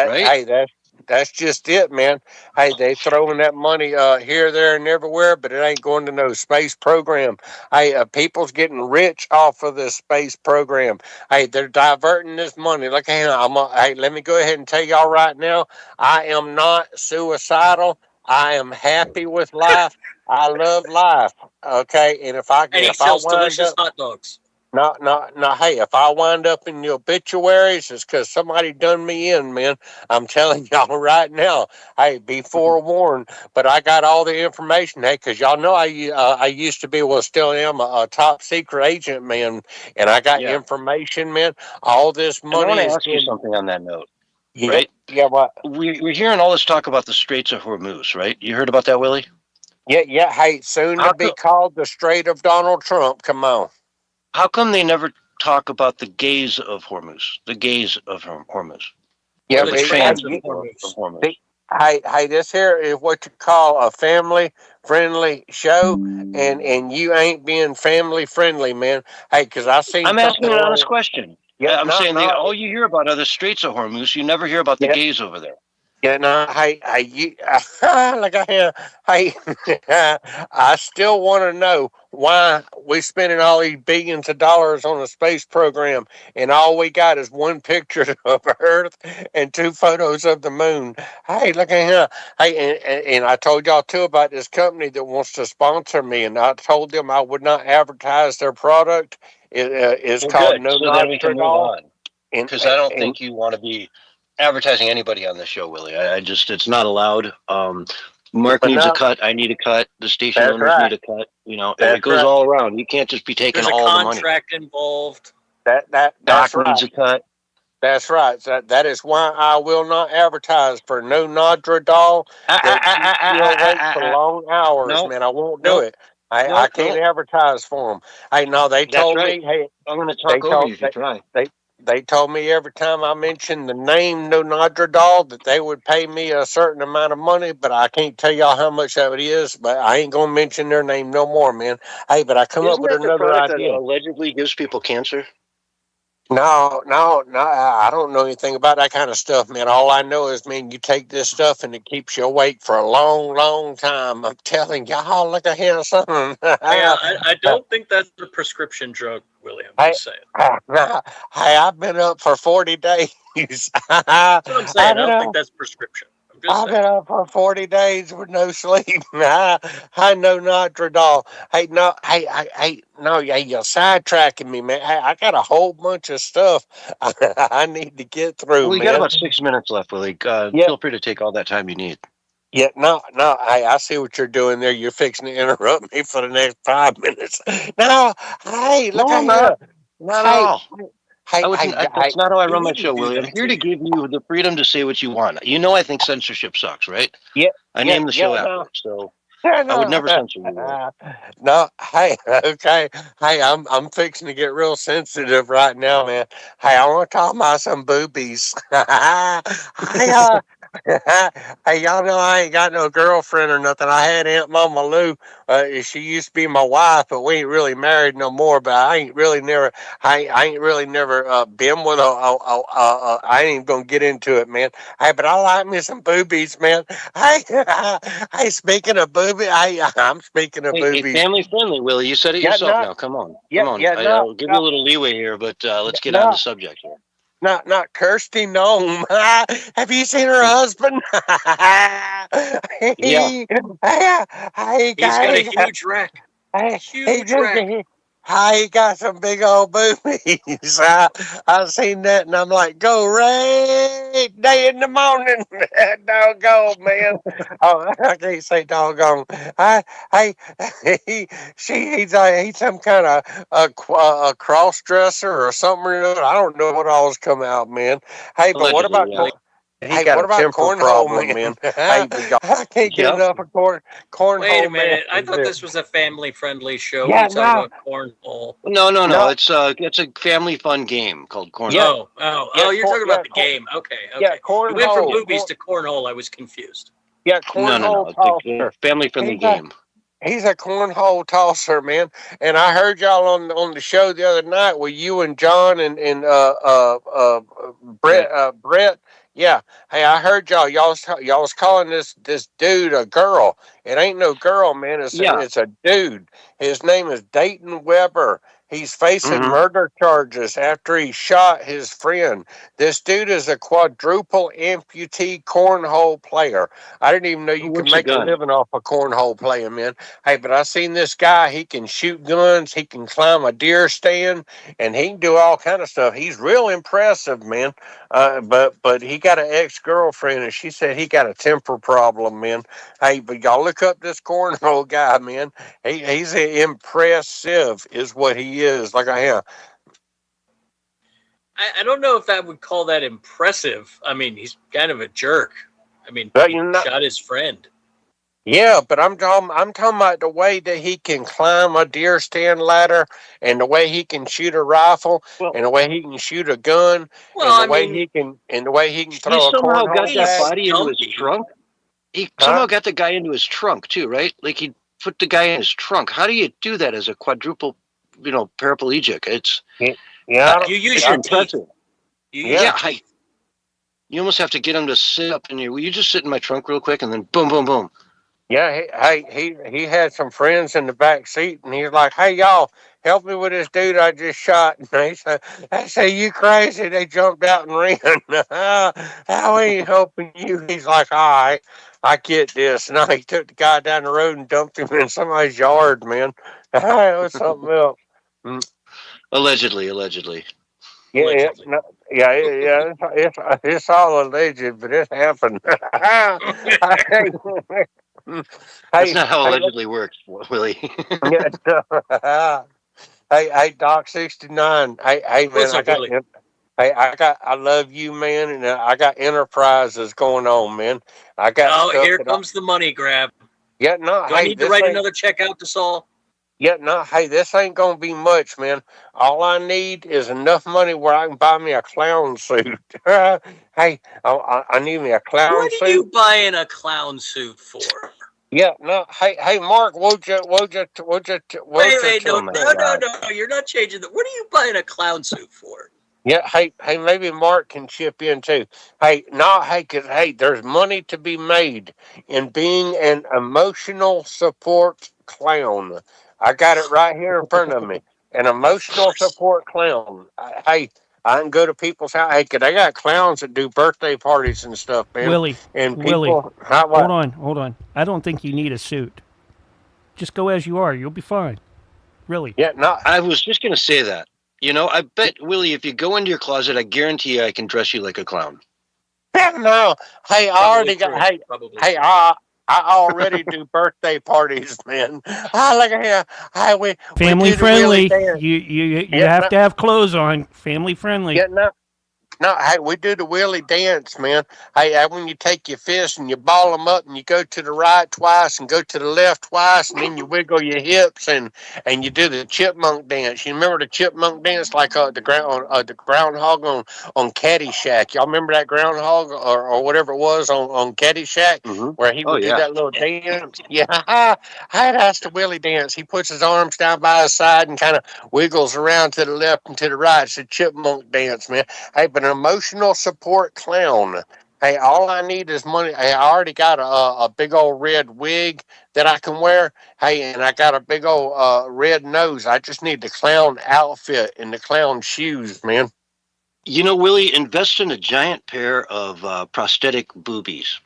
right? Hey, that's just it, man. Hey, they throwing that money here, there, and everywhere, but it ain't going to no space program. Hey, people's getting rich off of this space program. Hey, they're diverting this money. Look, hey, let me go ahead and tell y'all right now, I am not suicidal. I am happy with life. I love life. Okay, and And he if I sells wind delicious up hot dogs. no. Hey, if I wind up in the obituaries, it's because somebody done me in, man. I'm telling y'all right now. Hey, be forewarned. But I got all the information. Hey, because y'all know I used to be, well, still am a top secret agent, man. And I got Yeah. information, man. All this And I money want to is ask you being. something on that note, Yeah, right? yeah, what? We're hearing all this talk about the Straits of Hormuz, right? You heard about that, Willie? Yeah. Hey, soon to How be come? called the Strait of Donald Trump. Come on. How come they never talk about the gays of Hormuz? The gays of Hormuz, Or Yeah, or the the but trans trans of people of Hormuz. Hormuz? hey, this here is what you call a family friendly show, and you ain't being family friendly, man. Hey, because I seen I'm something asking an honest along. question. Yeah, I'm saying no, all you hear about are the Straits of Hormuz. You never hear about the yeah, gays over there. yeah, no. Hey, you, like I hear, hey, I still want to know why we spending all these billions of dollars on a space program, and all we got is one picture of Earth and two photos of the moon. Hey, look at here. Hey, and I told y'all too about this company that wants to sponsor me, and I told them I would not advertise their product. It is Well, called good. No So then we can move Notradol, on, and because I don't and think you want to be advertising anybody on this show, Willie. I just it's not allowed. Mark but needs a no, cut. I need a cut. The station that's owners right. need a cut. You know, it That's goes right. all around. You can't just be taking There's a all the money. contract involved. That's Doc right. needs a cut. That's right. That is why I will not advertise for no Nodradol that keeps you awake for Ah. long hours, No, man. I won't do no, it. I no, can't no. advertise for them. Hey, no, they That's told right. me. Hey, I'm going to they talk over told you if you try. they they told me every time I mentioned the name No Nodradol that they would pay me a certain amount of money, but I can't tell y'all how much that it is. But I ain't gonna mention their name no more, man. Hey, but I come up Isn't with that the another product that idea. allegedly gives people cancer? No. I don't know anything about that kind of stuff, man. All I know is, man, you take this stuff and it keeps you awake for a long, long time. I'm telling y'all, look at here, something. I don't think that's a prescription drug, Willie. I'm Hey, just saying. hey, I've been up for 40 days. That's what I'm saying. I I've been don't think up. that's prescription. I'm just I've saying. been up for 40 days with no sleep. I know Notradol. Hey, no, no, yeah, you're sidetracking me, man. Hey, I got a whole bunch of stuff I need to get through, Well, you got man. about 6 minutes left, Willie. Yeah, Feel free to take all that time you need. yeah, no. I see what you're doing there. You're fixing to interrupt me for the next 5 minutes. No, hey, look No, at I'm not. here. Not at Hey, all. That's not how I You run my show, wouldn't do Willie. I'm that here to to you. give you the freedom to say what you want. You know I think censorship sucks, right? yeah, I named the show after no. it, so I would No, never censor you, Willie. no. Hey, okay. Hey, I'm fixing to get real sensitive right now, man. Hey, I want to talk about some boobies. Hey, hey, y'all know I ain't got no girlfriend or nothing. I had Aunt Mama Lou. She used to be my wife, but we ain't really married no more. But I ain't really never been with I ain't even gonna get into it, man. Hey, but I like me some boobies, man. Hey, hey, speaking of boobies, I'm speaking of Hey, boobies. family friendly, Willie. You said it Yeah, yourself not, now. Come on. yeah, Come on. yeah, I'll give you a little leeway here, but let's get on no, the subject here. not Kirsty Nome. Have you seen her husband? Yeah. Hey, hey, He's got a guy, huge rack. hey, he Huge just, rack. He got some big old boobies. I seen that, and I'm like, go Ray, day in the morning. Doggone, man. Oh, I can't say doggone. I, he's some kind of a cross dresser or something. I don't know what all's come out, man. Hey, but what Allegedly, about yeah. He got what about cornhole, man? Hey, I can't get Yeah. enough of cornhole. Wait a man. minute. I thought this was a family-friendly show. Yeah, You talking about cornhole? No. No. It's a family fun game called cornhole. Yeah. Oh, you're talking about the game. Okay. Yeah, You went from cornhole. boobies to cornhole. I was confused. Yeah, No. cornhole It's a tosser. family friendly He's game. He's a cornhole tosser, man. And I heard y'all on the show the other night with you and John and Brett. Yeah. Hey, I heard y'all was calling this dude a girl. It ain't no girl, man. It's a dude. His name is Dayton Weber. He's facing murder charges after he shot his friend. This dude is a quadruple amputee cornhole player. I didn't even know you could make a living off of cornhole playing, man. Hey, but I seen this guy. He can shoot guns. He can climb a deer stand, and he can do all kind of stuff. He's real impressive, man. But he got an ex-girlfriend, and she said he got a temper problem, man. Hey, but y'all look up this cornhole guy, man. He's impressive, is what he is. Like I am. I don't know if I would call that impressive. I mean, he's kind of a jerk. I mean, But he shot his friend. Yeah, but I'm talking about the way that he can climb a deer stand ladder, and the way he can shoot a rifle, and the way he can shoot a gun, and the way he can throw a somehow cornhole got that bag. body into his trunk. He somehow got the guy into his trunk too, right? Like he put the guy in his trunk. How do you do that as a quadruple, paraplegic? It's You use your teeth. You almost have to get him to sit up in you. Will you just sit in my trunk real quick, and then boom, boom, boom. Yeah, he had some friends in the back seat, and he's like, "Hey, y'all, help me with this dude I just shot." And they say, "You crazy?" They jumped out and ran. How ain't helping you? He's like, "All right, I get this." Now he took the guy down the road and dumped him in somebody's yard, man. It was something else. Allegedly. Yeah, it's all alleged, but it happened. That's not how allegedly works, Willie. Hey, Doc 69. Hey, man, I love you, man, and I got enterprises going on, man. I got. Here comes the money grab. Yeah, no. Do I need to write another check out to Saul? Yeah, no. Hey, this ain't gonna be much, man. All I need is enough money where I can buy me a clown suit. Hey, I need me a clown suit. What are you buying a clown suit for? Yeah, no. Hey, Mark, would you? Wait, no. You're not changing the. What are you buying a clown suit for? Yeah, hey, maybe Mark can chip in too. Cause there's money to be made in being an emotional support clown. I got it right here in front of me. An emotional support clown. I can go to people's house. Hey, cause I got clowns that do birthday parties and stuff, man. Willie, hold on. I don't think you need a suit. Just go as you are. You'll be fine. Really. Yeah, no. I was just gonna say that. I bet, Willie, if you go into your closet, I guarantee you I can dress you like a clown. No. Hey, I already got. Hey, I already do birthday parties, man. Look at here. We family friendly. You have to have clothes on. Family friendly. Yeah, no, hey, we do the wheelie dance, man. Hey, when you take your fists and you ball them up and you go to the right twice and go to the left twice and then you wiggle your hips and you do the chipmunk dance. You remember the chipmunk dance like the groundhog on Caddyshack? Y'all remember that groundhog or whatever it was on Caddyshack where he would do that little dance? Yeah, that's the wheelie dance. He puts his arms down by his side and kind of wiggles around to the left and to the right. It's a chipmunk dance, man. Hey, but an emotional support clown. Hey, all I need is money. Hey, I already got a big old red wig that I can wear. Hey, and I got a big old red nose. I just need the clown outfit and the clown shoes, man. Willie, invest in a giant pair of prosthetic boobies.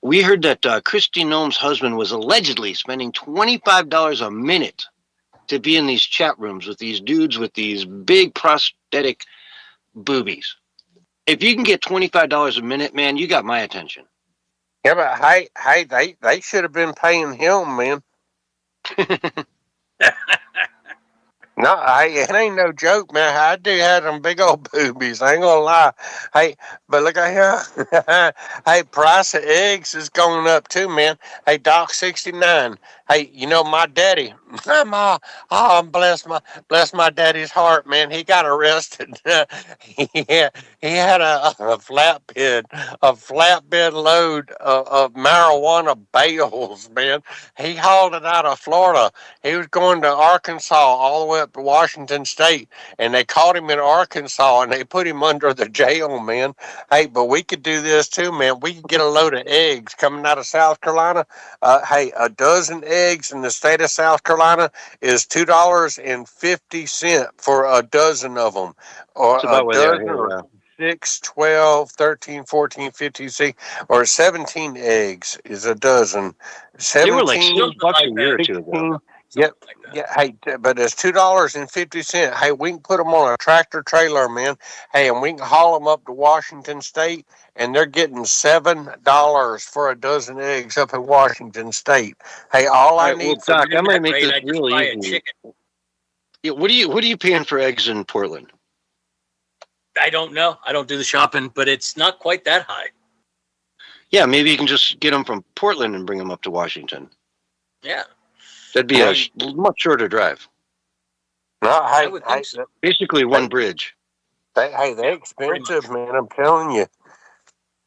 We heard that Christy Nome's husband was allegedly spending $25 a minute to be in these chat rooms with these dudes with these big prosthetic boobies. If you can get $25 a minute, man, you got my attention. Yeah, but hey, they should have been paying him, man. No, it ain't no joke, man. I do have them big old boobies. I ain't gonna lie. Hey, but look at here. Hey, price of eggs is going up too, man. Hey, Doc 69. Hey, you know my daddy. Bless my daddy's heart, man. He got arrested. He had a flatbed load of marijuana bales, man. He hauled it out of Florida. He was going to Arkansas all the way up to Washington State, and they caught him in Arkansas, and they put him under the jail, man. Hey, but we could do this too, man. We could get a load of eggs coming out of South Carolina. Hey, a dozen eggs in the state of South Carolina is $2.50 for a dozen of them, or That's about a where they are dozen, here, or 6, 12, 13, 14, 15, see, or 17 eggs is a dozen. They were like 17, $6 a year or two 16. ago. Yep. Yeah. Hey, but it's $2.50. Hey, we can put them on a tractor trailer, man. Hey, and we can haul them up to Washington State, and they're getting $7 for a dozen eggs up in Washington State. Hey, all I need. Well, Doc, I might make this I just really buy a easy. chicken. Yeah, what are you paying for eggs in Portland? I don't know. I don't do the shopping, but it's not quite that high. Yeah, maybe you can just get them from Portland and bring them up to Washington. Yeah. That'd be a much shorter drive. No, I would think so. Basically one bridge. They're expensive, man. I'm telling you.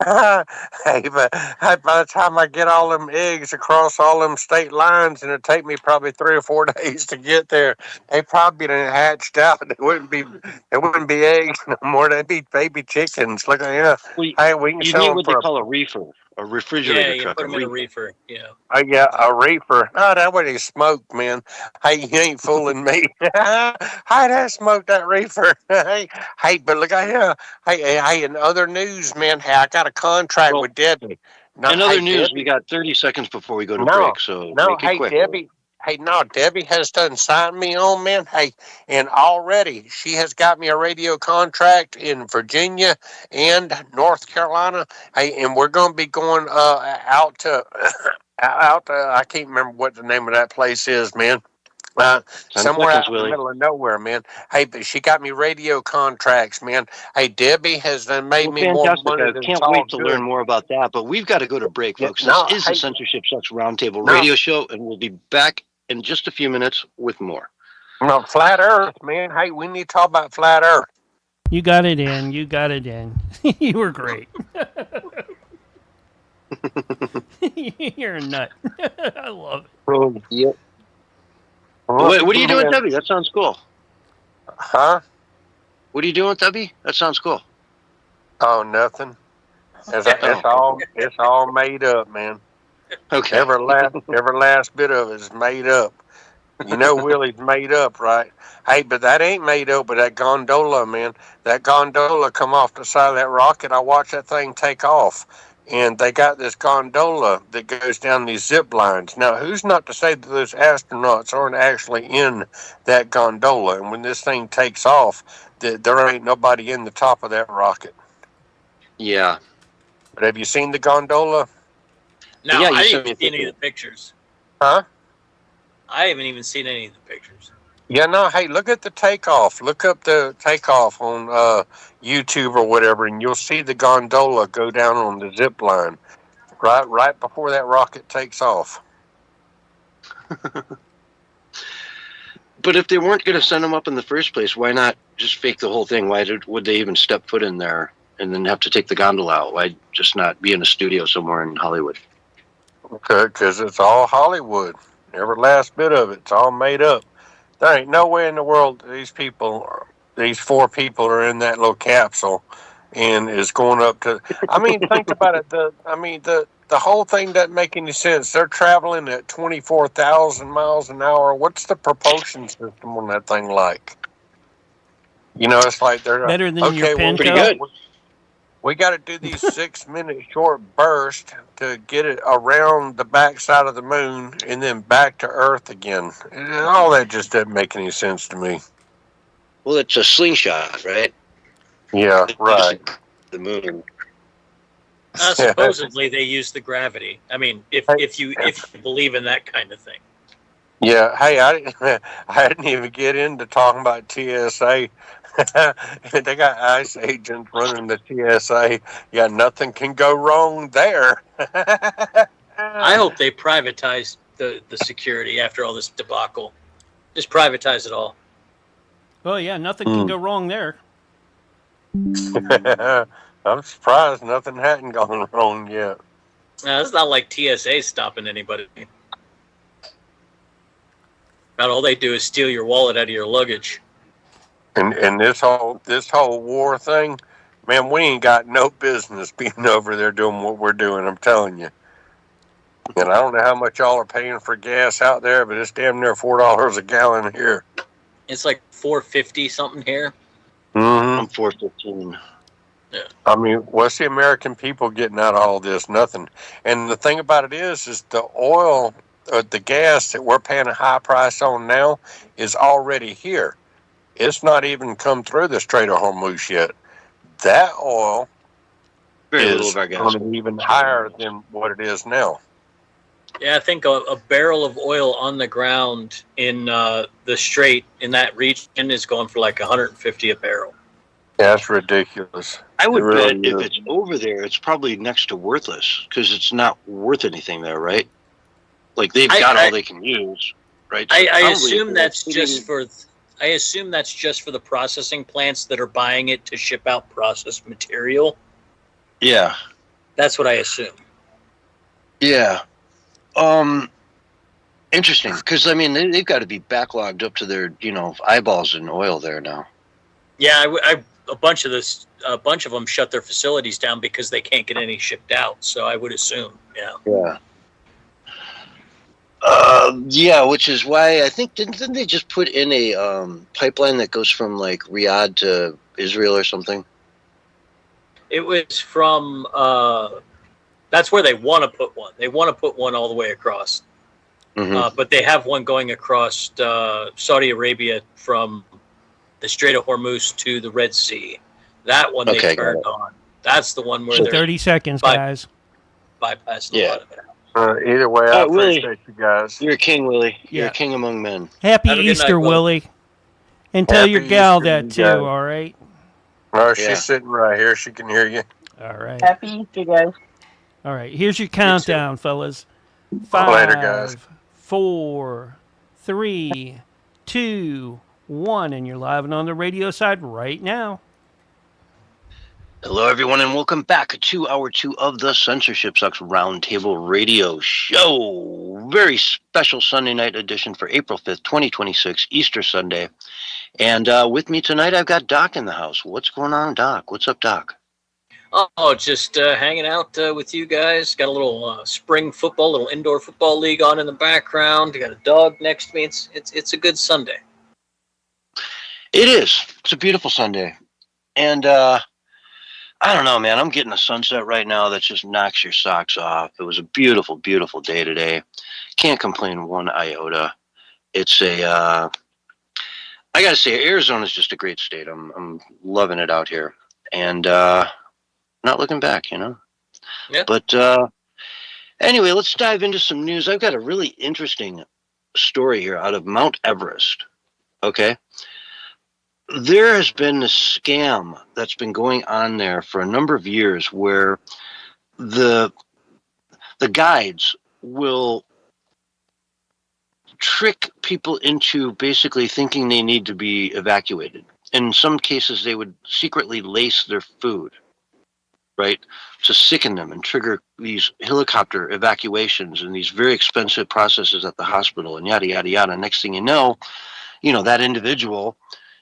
Hey, but by the time I get all them eggs across all them state lines, and it'd take me probably 3 or 4 days to get there, they probably done hatched out. They wouldn't be eggs no more. They'd be baby chickens. Look at you. Well, Hey, we can you sell need them what they for call a reefer, a refrigerator Yeah, you truck. put them in a reefer. Yeah. yeah, a reefer. Oh, that way they smoke, man. Hey, you ain't fooling me. I done smoked that reefer. Hey, but look at here. Hey, in other news, man, hey, I got a contract with Debbie. No, in other hey, news, Debbie, we got 30 seconds before we go to no, break, so make it hey, quick. Debbie. Hey, no, Debbie has done signed me on, man. Hey, and already she has got me a radio contract in Virginia and North Carolina. Hey, and we're going to be going out to I can't remember what the name of that place is, man. Somewhere out in the middle of nowhere, man. Hey, but she got me radio contracts, man. Hey, Debbie has done made me more Fantastic. money I than can't it's all wait to good. learn more about that, but we've got to go to break, Yeah, folks. no, This is the hey, Censorship Sucks Roundtable no, radio show, and we'll be back in just a few minutes with more. no, flat Earth, man. Hey, we need to talk about flat Earth. You got it in. You got it in. You were great. You're a nut. I love it. Yep. What are you doing, Debbie? That sounds cool. Huh? What are you doing, Debbie? That sounds cool. Oh, nothing. It's all made up, man. Okay. Every last bit of it is made up. You know Willie's made up, right? Hey, but that ain't made up with that gondola, man. That gondola come off the side of that rocket. I watched that thing take off. And they got this gondola that goes down these zip lines. Now, who's not to say that those astronauts aren't actually in that gondola? And when this thing takes off, there ain't nobody in the top of that rocket. Yeah. But have you seen the gondola? No, Yeah, I you didn't sent see me a any of the pictures. Huh? I haven't even seen any of the pictures. Yeah, no, hey, look at the takeoff. Look up the takeoff on YouTube or whatever, and you'll see the gondola go down on the zip line right before that rocket takes off. But if they weren't going to send them up in the first place, why not just fake the whole thing? Would they even step foot in there and then have to take the gondola out? Why just not be in a studio somewhere in Hollywood? Because it's all Hollywood. Every last bit of it's all made up. There ain't no way in the world these 4 people are in that little capsule and is going up to. I mean, think about it. The whole thing doesn't make any sense. They're traveling at 24,000 miles an hour. What's the propulsion system on that thing like? You know, it's like they're Better than your Pinto? Pretty good. We got to do these 6-minute short bursts to get it around the backside of the moon and then back to Earth again. All that just doesn't make any sense to me. Well, it's a slingshot, right? Yeah, right. The moon. Supposedly they use the gravity. I mean, if you believe in that kind of thing. Yeah. Hey, I didn't even get into talking about TSA. They got ICE agents running the TSA. Yeah, nothing can go wrong there. I hope they privatize the security after all this debacle. Just privatize it all. Oh yeah, nothing can go wrong there. I'm surprised nothing hadn't gone wrong yet. It's not like TSA stopping anybody. About all they do is steal your wallet out of your luggage. And this whole war thing, man, we ain't got no business being over there doing what we're doing. I'm telling you. And I don't know how much y'all are paying for gas out there, but it's damn near $4 a gallon here. It's like $4.50 something here. Mm-hmm. I'm $4.15. Yeah. I mean, what's the American people getting out of all this? Nothing. And the thing about it is the oil, the gas that we're paying a high price on now is already here. It's not even come through the Strait of Hormuz yet. That oil is going to be even higher than what it is now. Yeah, I think a barrel of oil on the ground in the Strait in that region is going for like $150 a barrel. Yeah, that's ridiculous. I would bet if it's over there, it's probably next to worthless because it's not worth anything there, right? Like they've got all they can use, right? So I assume that's just for. I assume that's just for the processing plants that are buying it to ship out processed material. Yeah, that's what I assume. Yeah. Interesting, because I mean they've got to be backlogged up to their eyeballs in oil there now. Yeah, a bunch of them shut their facilities down because they can't get any shipped out. So I would assume, Yeah. Yeah, which is why I think didn't they just put in a pipeline that goes from like Riyadh to Israel or something? It was from. That's where they want to put one. They want to put one all the way across. Mm-hmm. But they have one going across Saudi Arabia from the Strait of Hormuz to the Red Sea. That one they turned on. That's the one where they're 30 seconds, guys. Bypassing a lot of it. Either way, I appreciate you guys. You're a king, Willie. You're a king among men. Happy Easter, Willie. And tell your gal that too, guys. all right? Oh, she's sitting right here. She can hear you. All right. Happy Easter, guys. All right. Here's your countdown, fellas. 5, Later, guys. 4, 3, 2, 1, and you're live and on the radio side right now. Hello, everyone, and welcome back to Hour 2 of the Censorship Sucks Roundtable Radio Show. Very special Sunday night edition for April 5th, 2026, Easter Sunday. And with me tonight, I've got Doc in the house. What's going on, Doc? What's up, Doc? Oh, just hanging out with you guys. Got a little spring football, little indoor football league on in the background. Got a dog next to me. It's a good Sunday. It is. It's a beautiful Sunday. And I don't know, man. I'm getting a sunset right now that just knocks your socks off. It was a beautiful, beautiful day today. Can't complain one iota. It's I gotta say, Arizona's just a great state. I'm loving it out here, and not looking back, Yeah. But anyway, let's dive into some news. I've got a really interesting story here out of Mount Everest. Okay. There has been a scam that's been going on there for a number of years where the guides will trick people into basically thinking they need to be evacuated. In some cases, they would secretly lace their food, right, to sicken them and trigger these helicopter evacuations and these very expensive processes at the hospital and yada, yada, yada. Next thing you know, that individual,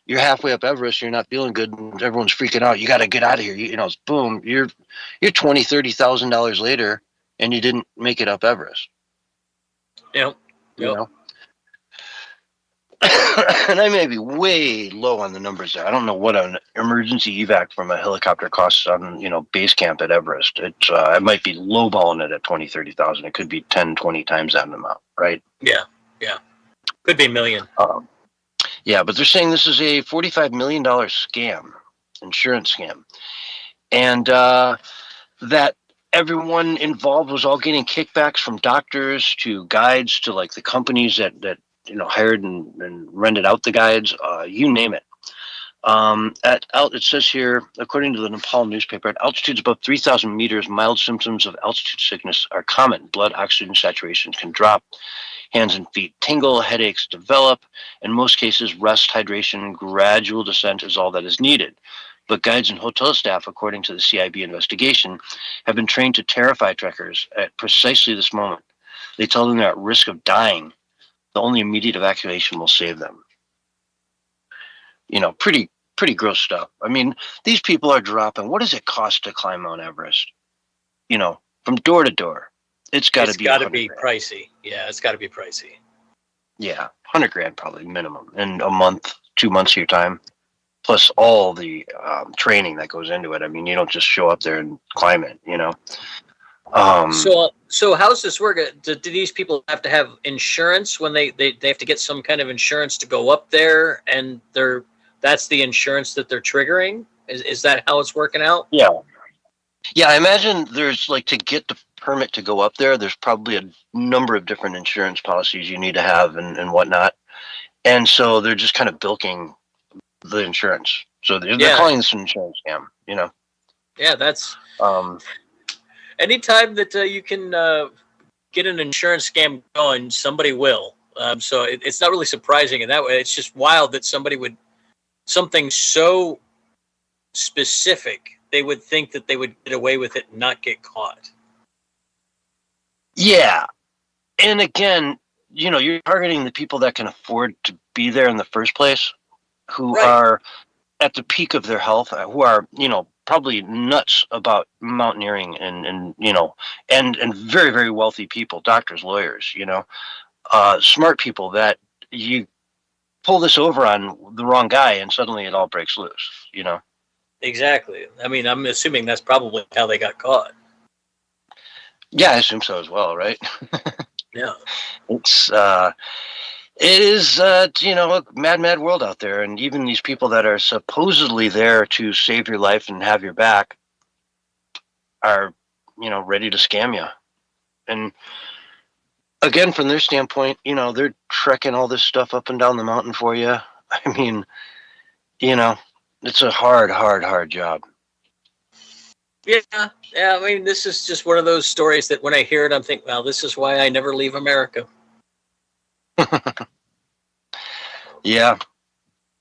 you're halfway up Everest, you're not feeling good, and everyone's freaking out. You got to get out of here. It's boom. You're $20,000-$30,000 later, and you didn't make it up Everest. Yep. and I may be way low on the numbers there. I don't know what an emergency evac from a helicopter costs on, base camp at Everest. I might be lowballing it at 20, 30,000. It could be 10, 20 times that amount, right? Yeah. Could be a million. Yeah, but they're saying this is a $45 million scam, insurance scam. And that everyone involved was all getting kickbacks from doctors to guides to like the companies that hired and rented out the guides, you name it. It says here, according to the Nepal newspaper, at altitudes above 3,000 meters, mild symptoms of altitude sickness are common. Blood oxygen saturation can drop, hands and feet tingle, headaches develop. In most cases, rest, hydration, and gradual descent is all that is needed. But guides and hotel staff, according to the CIB investigation, have been trained to terrify trekkers at precisely this moment. They tell them they're at risk of dying. The only immediate evacuation will save them. Pretty gross stuff. I mean, these people are dropping. What does it cost to climb Mount Everest? From door to door. It's got to be pricey. Yeah, it's got to be pricey. Yeah, $100,000 probably minimum, and a month, 2 months of your time, plus all the training that goes into it. I mean, you don't just show up there and climb it. So how's this work? Do these people have to have insurance when they have to get some kind of insurance to go up there, and that's the insurance that they're triggering? Is that how it's working out? Yeah. Yeah, I imagine there's to get the permit to go up there, there's probably a number of different insurance policies you need to have and whatnot. And so they're just kind of bilking the insurance. So they're calling this an insurance scam, Yeah, that's anytime that you can get an insurance scam going, somebody will. So it's not really surprising in that way. It's just wild that somebody would, something so specific, they would think that they would get away with it and not get caught. Yeah. And again, you're targeting the people that can afford to be there in the first place, who are at the peak of their health, who are, probably nuts about mountaineering and very, very wealthy people, doctors, lawyers, smart people that you pull this over on the wrong guy and suddenly it all breaks loose, Exactly. I mean, I'm assuming that's probably how they got caught. Yeah, I assume so as well, right? Yeah. It is, a mad world out there. And even these people that are supposedly there to save your life and have your back are, ready to scam you. And again, from their standpoint, they're trekking all this stuff up and down the mountain for you. I mean, it's a hard job. Yeah. I mean, this is just one of those stories that when I hear it, I'm thinking, well, this is why I never leave America. Yeah.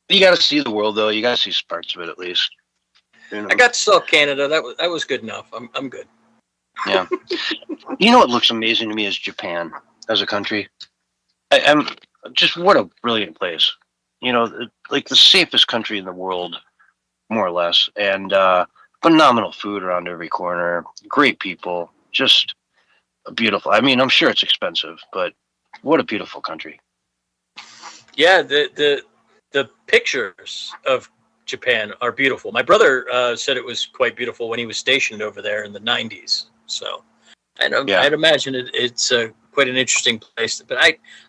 You got to see the world, though. You got to see parts of it, at least. I got to saw Canada. That was good enough. I'm good. Yeah. What looks amazing to me is Japan as a country. I'm just, what a brilliant place. Like the safest country in the world, more or less. And phenomenal food around every corner. Great people. Just beautiful. I mean, I'm sure it's expensive, but what a beautiful country. Yeah, the pictures of Japan are beautiful. My brother said it was quite beautiful when he was stationed over there in the 90s. So I'd imagine it's quite an interesting place. But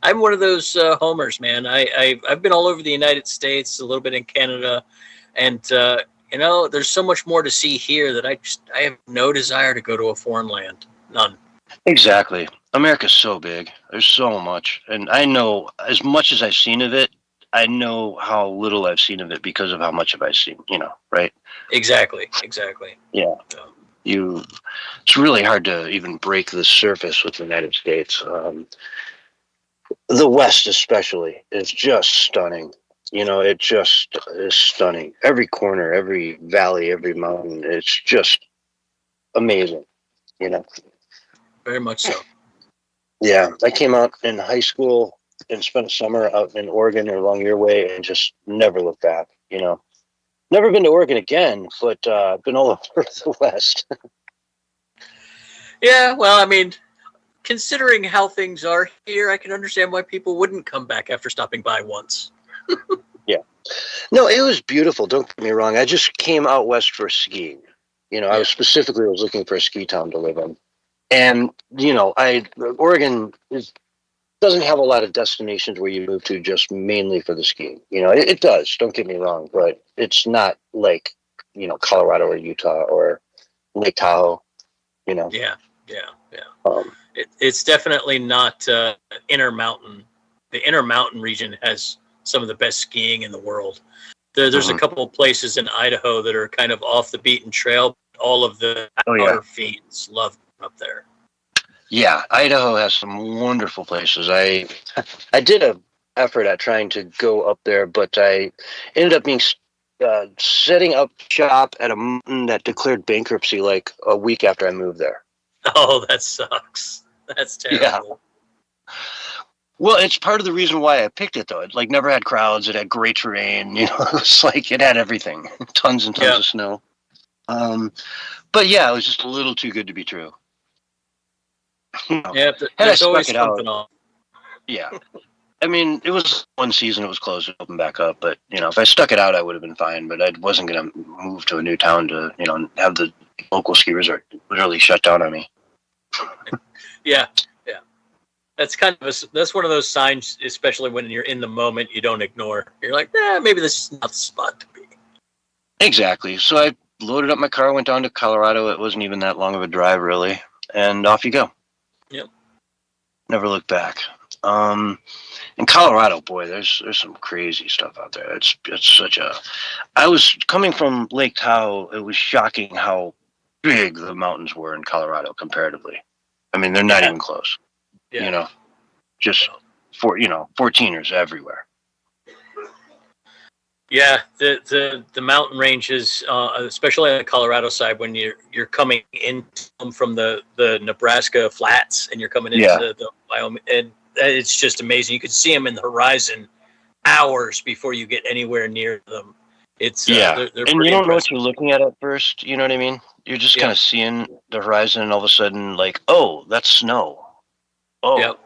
I'm one of those homers, man. I've been all over the United States, a little bit in Canada, and there's so much more to see here that I have no desire to go to a foreign land. None. Exactly. America's so big. There's so much. And I know, as much as I've seen of it, I know how little I've seen of it because of how much have I seen, right? Exactly. Yeah. It's really hard to even break the surface with the United States. The West especially is just stunning. It just is stunning. Every corner, every valley, every mountain, it's just amazing, Very much so. Yeah, I came out in high school and spent a summer out in Oregon or along your way and just never looked back, Never been to Oregon again, but been all over the West. Yeah, well, I mean, considering how things are here, I can understand why people wouldn't come back after stopping by once. No, it was beautiful. Don't get me wrong. I just came out west for skiing. I Yeah. was specifically looking for a ski town to live in, and Oregon doesn't have a lot of destinations where you move to just mainly for the skiing. It does. Don't get me wrong, but it's not like Colorado or Utah or Lake Tahoe. Yeah. Um, It's definitely not inner mountain. The inner mountain region has some of the best skiing in the world. There's a couple of places in Idaho that are kind of off the beaten trail. All of the outer fiends love up there. Yeah, Idaho has some wonderful places. I did a effort at trying to go up there, but I ended up being setting up shop at a mountain that declared bankruptcy like a week after I moved there. Oh, that sucks. That's terrible. Yeah. Well, it's part of the reason why I picked it, though. It never had crowds. It had great terrain. It was it had everything, tons and tons of snow. But yeah, it was just a little too good to be true. Yeah, there's always something on. Yeah. I mean, it was one season, it was closed and opened back up. But, if I stuck it out, I would have been fine. But I wasn't going to move to a new town to, have the local ski resort literally shut down on me. Yeah. That's that's one of those signs, especially when you're in the moment, you don't ignore. You're like, maybe this is not the spot to be. Exactly. So I loaded up my car, went down to Colorado. It wasn't even that long of a drive, really. And off you go. Yep. Never looked back. In Colorado, boy, there's some crazy stuff out there. It's such a. I was coming from Lake Tahoe. It was shocking how big the mountains were in Colorado comparatively. I mean, they're not even close. Yeah. Just 14ers everywhere. Yeah, the mountain ranges, especially on the Colorado side, when you're coming in from the Nebraska flats and you're coming into the Wyoming, and it's just amazing. You can see them in the horizon hours before you get anywhere near them. It's they're and you don't know what you're looking at first. You know what I mean? You're just kind of seeing the horizon, and all of a sudden, oh, that's snow. Oh. Yep.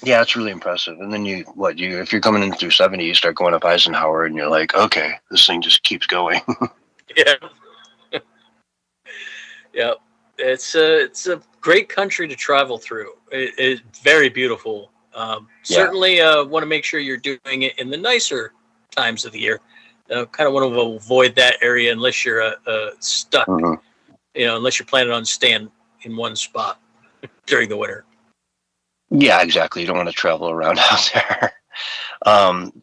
Yeah, it's really impressive. And then if you're coming in through 70, you start going up Eisenhower, and you're like, okay, this thing just keeps going. Yeah. Yeah. It's a great country to travel through. It's very beautiful. Certainly want to make sure you're doing it in the nicer times of the year. Kind of want to avoid that area unless you're stuck, unless you're planning on staying in one spot during the winter. Yeah, exactly. You don't want to travel around out there.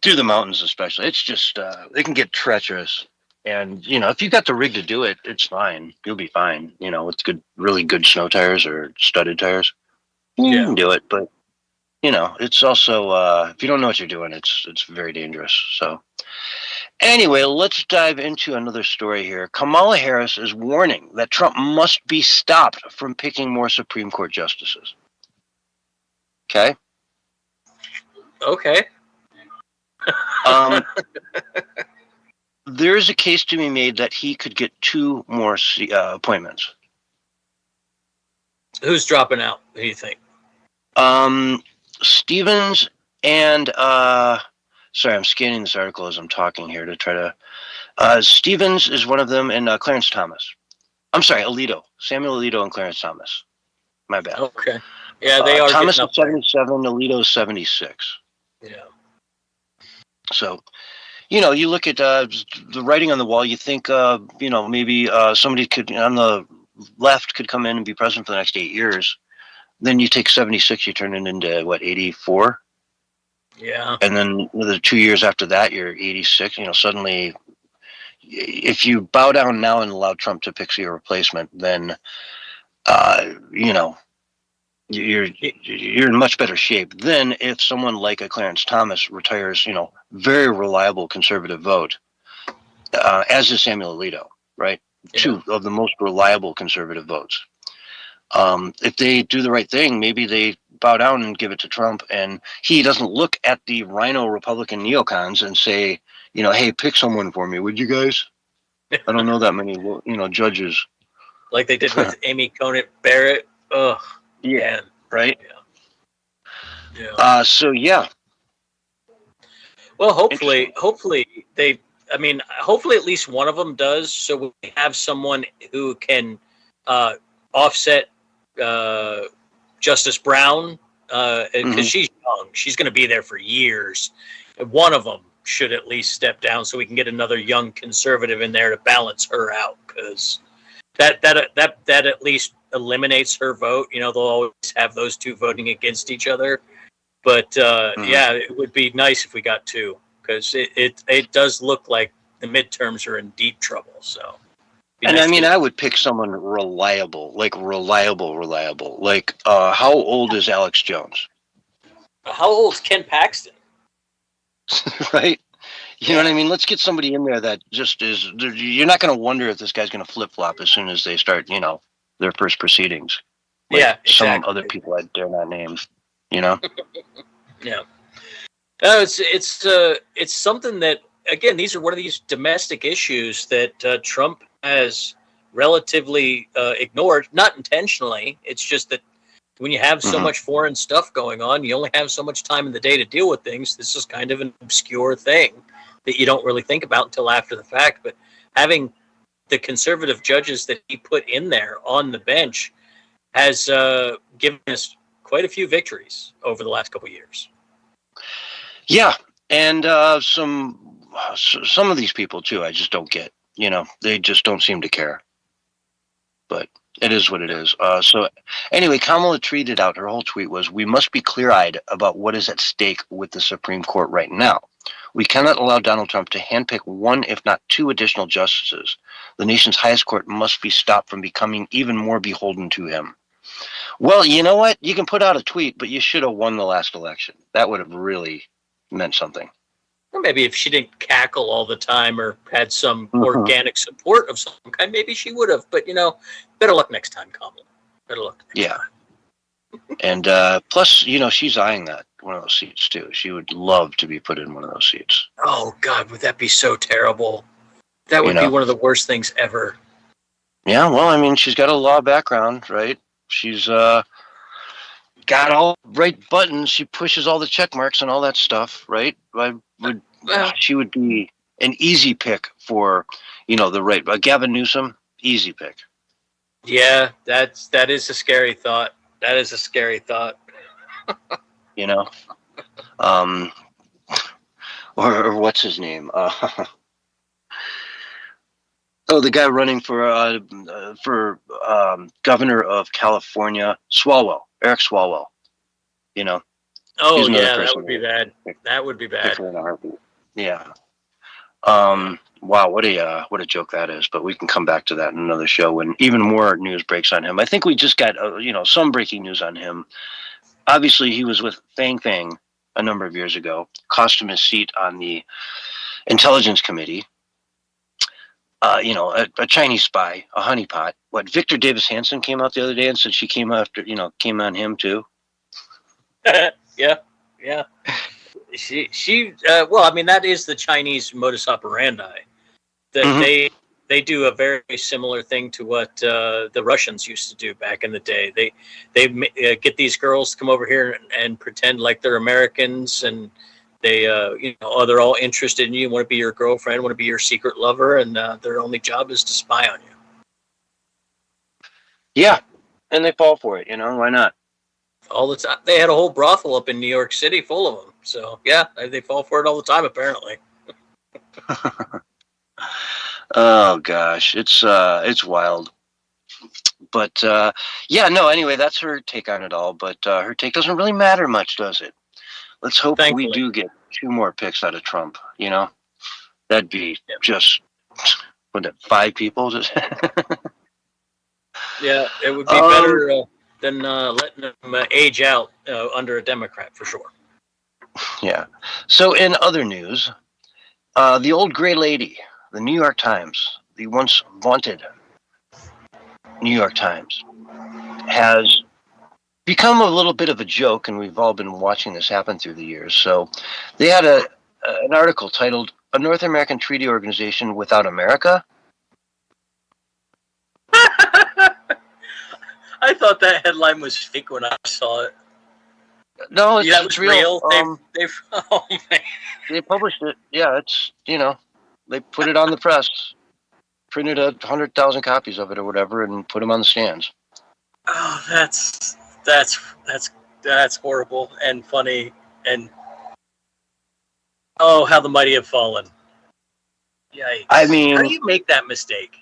Through the mountains especially. It's just, they can get treacherous. And, if you got the rig to do it, it's fine. You'll be fine, with really good snow tires or studded tires. You can do it, but, it's also, if you don't know what you're doing, it's very dangerous. So anyway, let's dive into another story here. Kamala Harris is warning that Trump must be stopped from picking more Supreme Court justices. Okay. There's a case to be made that he could get 2 more appointments. Who's dropping out? Who do you think? Stevens and sorry, I'm scanning this article as I'm talking here to try to. Stevens is one of them, and Clarence Thomas. I'm sorry, Alito, Samuel Alito, and Clarence Thomas. My bad. Okay. Yeah, they are. Thomas is 77, Alito is 76. Yeah. So, you look at the writing on the wall. You think, maybe somebody could on the left could come in and be president for the next 8 years. Then you take 76, you turn it into 84. Yeah. And then the 2 years after that, you're 86. Suddenly, if you bow down now and allow Trump to pick your replacement, then, you're in much better shape than if someone like a Clarence Thomas retires, very reliable conservative vote, as is Samuel Alito, right? Yeah. 2 of the most reliable conservative votes. If they do the right thing, maybe they bow down and give it to Trump, and he doesn't look at the rhino Republican neocons and say, hey, pick someone for me, would you guys? I don't know that many, judges. like they did with Amy Conant Barrett. Ugh. Yeah. Man. Right. Yeah. So yeah. Well, hopefully they. I mean, hopefully at least one of them does, so we have someone who can offset Justice Brown because she's young. She's going to be there for years. One of them should at least step down so we can get another young conservative in there to balance her out, because that at least eliminates her vote. You know, they'll always have those two voting against each other. But yeah, it would be nice if we got two, because it does look like the midterms are in deep trouble. So, and nice I mean, I would pick someone reliable. Like how old is Alex Jones? How old is Ken Paxton? Right? You know what I mean? Let's get somebody in there that just is. You're not going to wonder if this guy's going to flip flop as soon as they start, their first proceedings. Like yeah, exactly. Some other people I dare not name. Yeah. No, it's something that, again, these are one of these domestic issues that Trump has relatively ignored, not intentionally. It's just that when you have so much foreign stuff going on, you only have so much time in the day to deal with things. This is kind of an obscure thing that you don't really think about until after the fact. But having the conservative judges that he put in there on the bench has given us quite a few victories over the last couple of years. Yeah, and some of these people too, I just don't get. They just don't seem to care. But it is what it is. So anyway, Kamala tweeted out, her whole tweet was, "We must be clear-eyed about what is at stake with the Supreme Court right now. We cannot allow Donald Trump to handpick one, if not two, additional justices. The nation's highest court must be stopped from becoming even more beholden to him." Well, you know what? You can put out a tweet, but you should have won the last election. That would have really meant something. Or maybe if she didn't cackle all the time or had some organic support of some kind, maybe she would have. But, better luck next time, Kamala. Better luck next time. And plus, she's eyeing one of those seats, too. She would love to be put in one of those seats. Oh, God, would that be so terrible? That would be one of the worst things ever. Yeah, well, I mean, she's got a law background, right? She's got all right buttons. She pushes all the check marks and all that stuff, right? She would be an easy pick for, the right. Gavin Newsom, easy pick. Yeah, that is a scary thought. That is a scary thought. Or what's his name? The guy running for governor of California, Eric Swalwell. Oh yeah, that would be bad. That would be bad. Yeah. Wow, what a joke that is. But we can come back to that in another show when even more news breaks on him. I think we just got some breaking news on him. Obviously, he was with Fang Fang a number of years ago. Cost him his seat on the Intelligence Committee. A Chinese spy, a honeypot. What, Victor Davis Hanson came out the other day and said she came on him too. Yeah. She well, I mean, that is the Chinese modus operandi. That they do a very similar thing to what the Russians used to do back in the day. They get these girls to come over here and pretend like they're Americans, and they they're all interested in you, want to be your girlfriend, want to be your secret lover, and their only job is to spy on you. Yeah, and they fall for it. Why not? All the time. They had a whole brothel up in New York City full of them. So yeah, they fall for it all the time apparently. Oh gosh, it's wild. But anyway, that's her take on it all. But her take doesn't really matter much, does it? Let's hope we do get 2 more picks out of Trump. That'd be just 5 people. Yeah, it would be better than letting them age out under a Democrat for sure. Yeah. So in other news, the old gray lady, the New York Times, the once vaunted New York Times, has become a little bit of a joke, and we've all been watching this happen through the years. So they had an article titled "A North American Treaty Organization Without America." thought that headline was fake when I saw it. No, Yeah, that it's was real. real. They've oh man. They published it. Yeah, it's they put it on the press, printed 100,000 copies of it or whatever, and put them on the stands. Oh, that's horrible and funny and oh, how the mighty have fallen. Yikes. I mean, how do you make that mistake?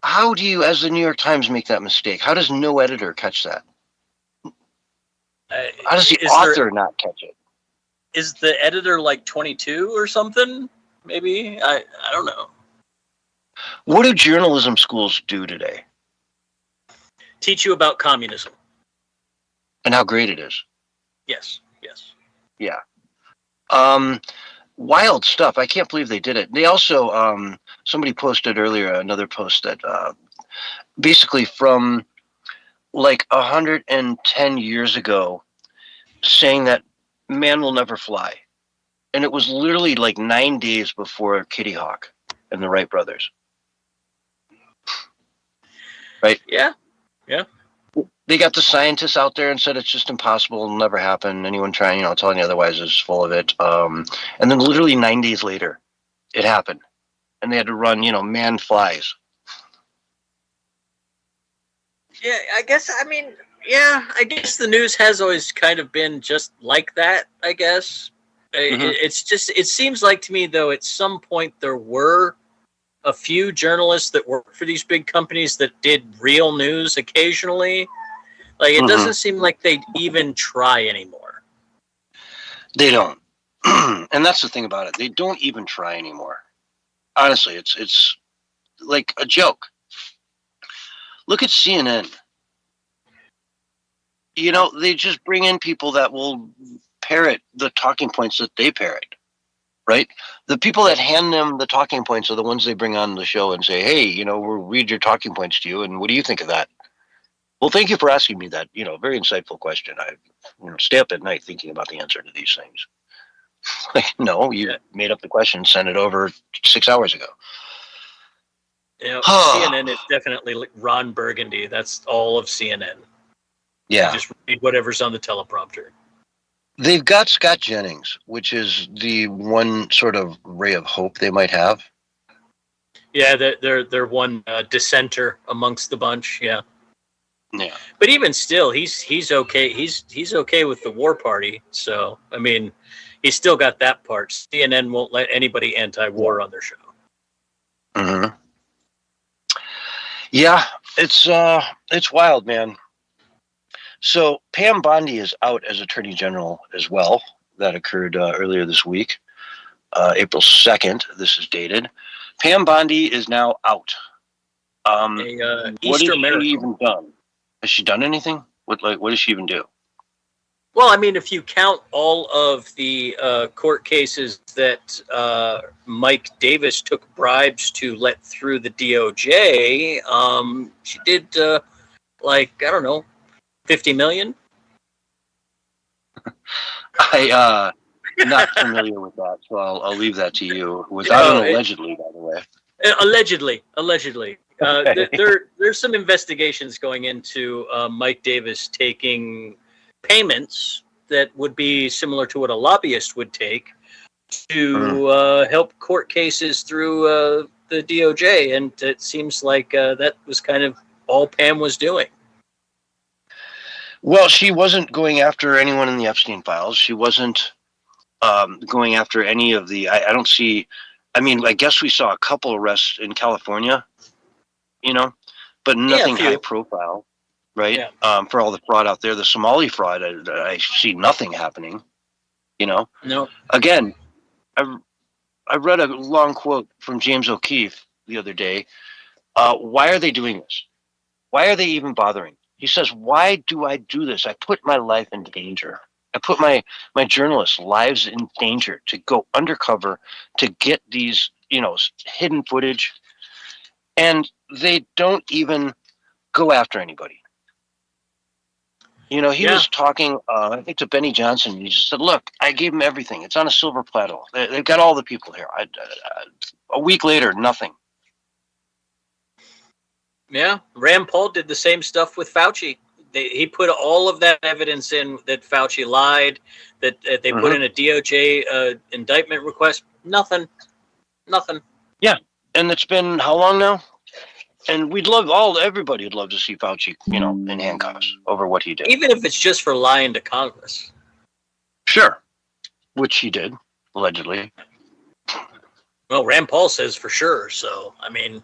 How do you, as the New York Times, make that mistake? How does no editor catch that? How does the author not catch it? Is the editor like 22 or something? Maybe? I don't know. What do journalism schools do today? Teach you about communism. And how great it is. Yes. Yeah. Wild stuff. I can't believe they did it. They also, somebody posted earlier, another post that basically from like 110 years ago saying that man will never fly. And it was literally like 9 days before Kitty Hawk and the Wright brothers. Right? Yeah. They got the scientists out there and said it's just impossible, it'll never happen. Anyone trying, telling you otherwise is full of it. And then literally 9 days later, it happened. And they had to run, man flies. Yeah, I guess the news has always kind of been just like that, I guess. It seems like to me, though, at some point there were a few journalists that worked for these big companies that did real news occasionally. Like, it doesn't seem like they'd even try anymore. They don't. And that's the thing about it. They don't even try anymore. Honestly, it's like a joke. Look at CNN. They just bring in people that will parrot the talking points that they parrot, right? The people that hand them the talking points are the ones they bring on the show and say, hey, we'll read your talking points to you, and what do you think of that? Well, thank you for asking me that, very insightful question. I stay up at night thinking about the answer to these things. Like, no, you made up the question, sent it over 6 hours ago. CNN is definitely Ron Burgundy. That's all of CNN. Yeah. You just read whatever's on the teleprompter. They've got Scott Jennings, which is the one sort of ray of hope they might have. Yeah, they're one dissenter amongst the bunch. Yeah. Yeah. But even still, he's okay. He's okay with the war party. So I mean, he's still got that part. CNN won't let anybody anti-war on their show. Mm-hmm. Yeah, it's wild, man. So Pam Bondi is out as Attorney General as well. That occurred earlier this week, April 2nd. This is dated. Pam Bondi is now out. What has she even done? Has she done anything? What does she even do? Well, I mean, if you count all of the court cases that Mike Davis took bribes to let through the DOJ, she did I don't know, 50 million. I'm not familiar with that, so I'll leave that to you. Without an allegedly, by the way. Allegedly. Okay. There's some investigations going into Mike Davis taking payments that would be similar to what a lobbyist would take to help court cases through the DOJ, and it seems like that was kind of all Pam was doing. Well, she wasn't going after anyone in the Epstein files. She wasn't going after any of the. I don't see. I mean, I guess we saw a couple arrests in California, but nothing high profile, right? Yeah. For all the fraud out there, the Somali fraud, I see nothing happening. No. Again, I read a long quote from James O'Keefe the other day. Why are they doing this? Why are they even bothering? He says, why do I do this? I put my life in danger. I put my journalists' lives in danger to go undercover to get these, hidden footage. And they don't even go after anybody. He was talking, I think, to Benny Johnson. He just said, look, I gave him everything. It's on a silver platter. They've got all the people here. A week later, nothing. Yeah, Rand Paul did the same stuff with Fauci. He put all of that evidence in that Fauci lied, that they put in a DOJ indictment request. Nothing. Yeah, and it's been how long now? And everybody would love to see Fauci, in handcuffs over what he did. Even if it's just for lying to Congress. Sure, which he did, allegedly. Well, Rand Paul says for sure. So, I mean,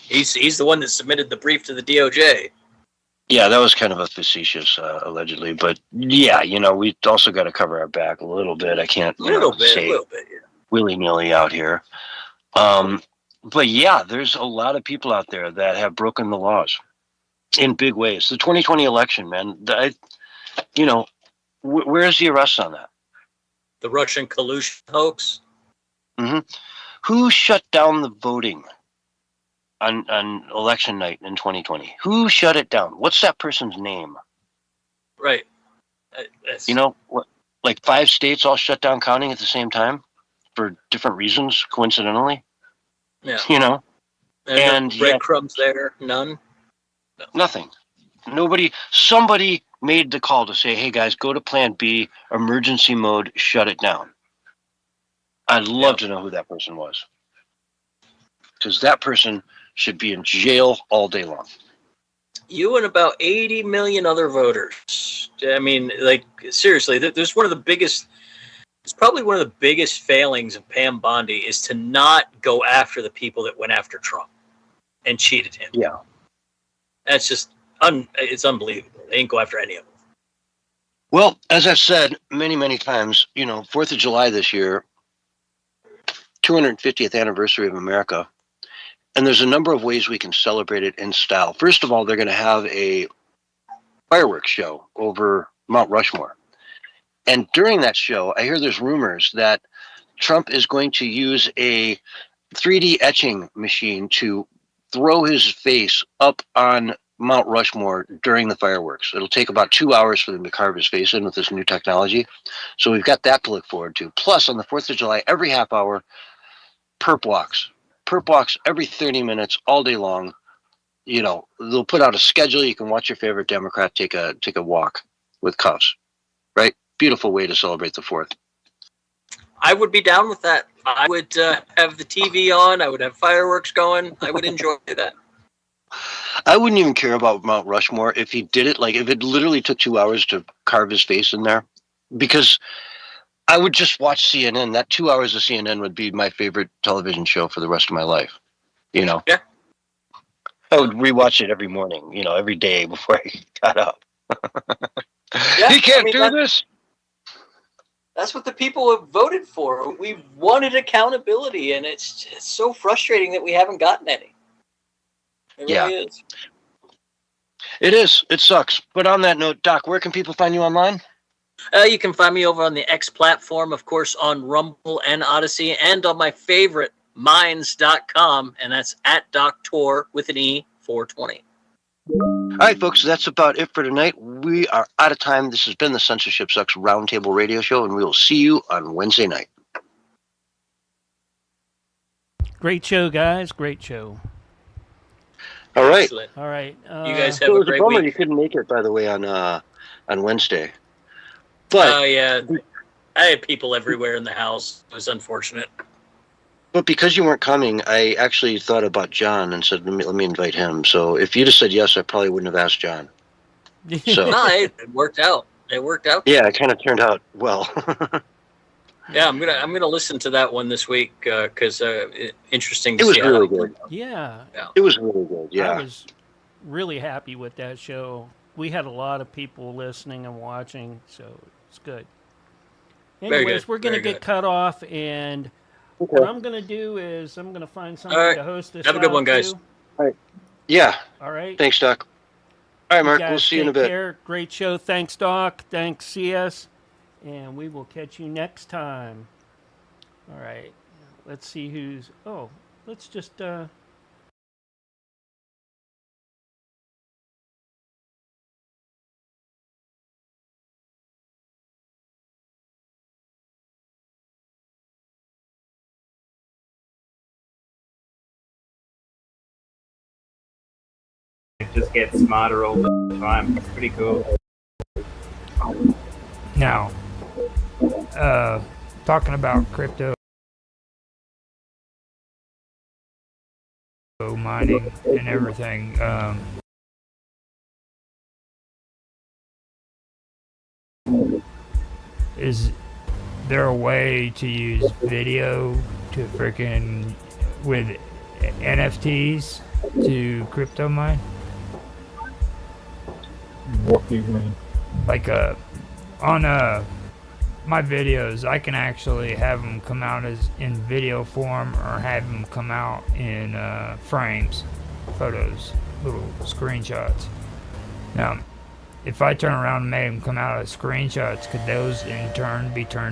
he's the one that submitted the brief to the DOJ. Yeah, that was kind of a facetious, allegedly. But yeah, we also got to cover our back a little bit. I can't, A little bit, say yeah. willy-nilly out here. But yeah, there's a lot of people out there that have broken the laws in big ways. The 2020 election, man, where's the arrest on that? The Russian collusion hoax. Who shut down the voting on election night in 2020? Who shut it down? What's that person's name? Right. What? Like 5 states all shut down counting at the same time for different reasons, coincidentally. Yeah. And no breadcrumbs there. None. No. Nothing. Somebody made the call to say, hey guys, go to plan B, emergency mode, shut it down. I'd love to know who that person was. Because that person should be in jail all day long. You and about 80 million other voters. I mean, like, seriously, there's one of the biggest, it's probably one of the biggest failings of Pam Bondi is to not go after the people that went after Trump and cheated him. Yeah. That's just, it's unbelievable. They didn't go after any of them. Well, as I've said many, many times, 4th of July this year, 250th anniversary of America. And there's a number of ways we can celebrate it in style. First of all, they're going to have a fireworks show over Mount Rushmore. And during that show, I hear there's rumors that Trump is going to use a 3D etching machine to throw his face up on Mount Rushmore during the fireworks. It'll take about 2 hours for them to carve his face in with this new technology. So we've got that to look forward to. Plus, on the 4th of July, every half hour, perp walks. Perp walks every 30 minutes, all day long. They'll put out a schedule. You can watch your favorite Democrat take a walk with cuffs. Right? Beautiful way to celebrate the 4th. I would be down with that. I would have the TV on. I would have fireworks going. I would enjoy that. I wouldn't even care about Mount Rushmore if he did it. Like if it literally took 2 hours to carve his face in there, because I would just watch CNN. That 2 hours of CNN would be my favorite television show for the rest of my life. Yeah. I would rewatch it every morning, every day before I got up. Yeah, he can't do this. That's what the people have voted for. We wanted accountability, and it's so frustrating that we haven't gotten any. It really is. It is. It sucks. But on that note, Doc, where can people find you online? You can find me over on the X platform, of course, on Rumble and Odyssey, and on my favorite, minds.com, and that's at Doctor with an E 420. All right, folks, that's about it for tonight. We are out of time. This has been the Censorship Sucks Roundtable Radio Show, and we will see you on Wednesday night. Great show, guys. Great show. All right. Excellent. All right. You guys have a great week. You couldn't make it, by the way, on Wednesday. But yeah, I had people everywhere in the house. It was unfortunate. But because you weren't coming, I actually thought about John and said, let me invite him. So if you'd have said yes, I probably wouldn't have asked John. So no, it worked out. It worked out. Yeah, it kind of turned out well. Yeah, I'm gonna listen to that one this week because interesting. It was really good. Yeah. It was really good. Yeah, I was really happy with that show. We had a lot of people listening and watching, so it's good. Anyways, we're gonna get cut off, and what I'm gonna do is I'm gonna find somebody to host this. Have a good one, guys. All right. Yeah. All right. Thanks, Doc. All right, Mark. We'll see you in a bit. Care. Great show. Thanks, Doc. Thanks, CS. And we will catch you next time. All right. Let's see who's... Oh, let's just... just gets smarter all the time. It's pretty cool. Now, talking about crypto mining and everything, is there a way to use video to freaking with NFTs to crypto mine? What do you mean? Like on my videos, I can actually have them come out as in video form or have them come out in frames, photos, little screenshots. Now, if I turn around and make them come out as screenshots, could those in turn be turned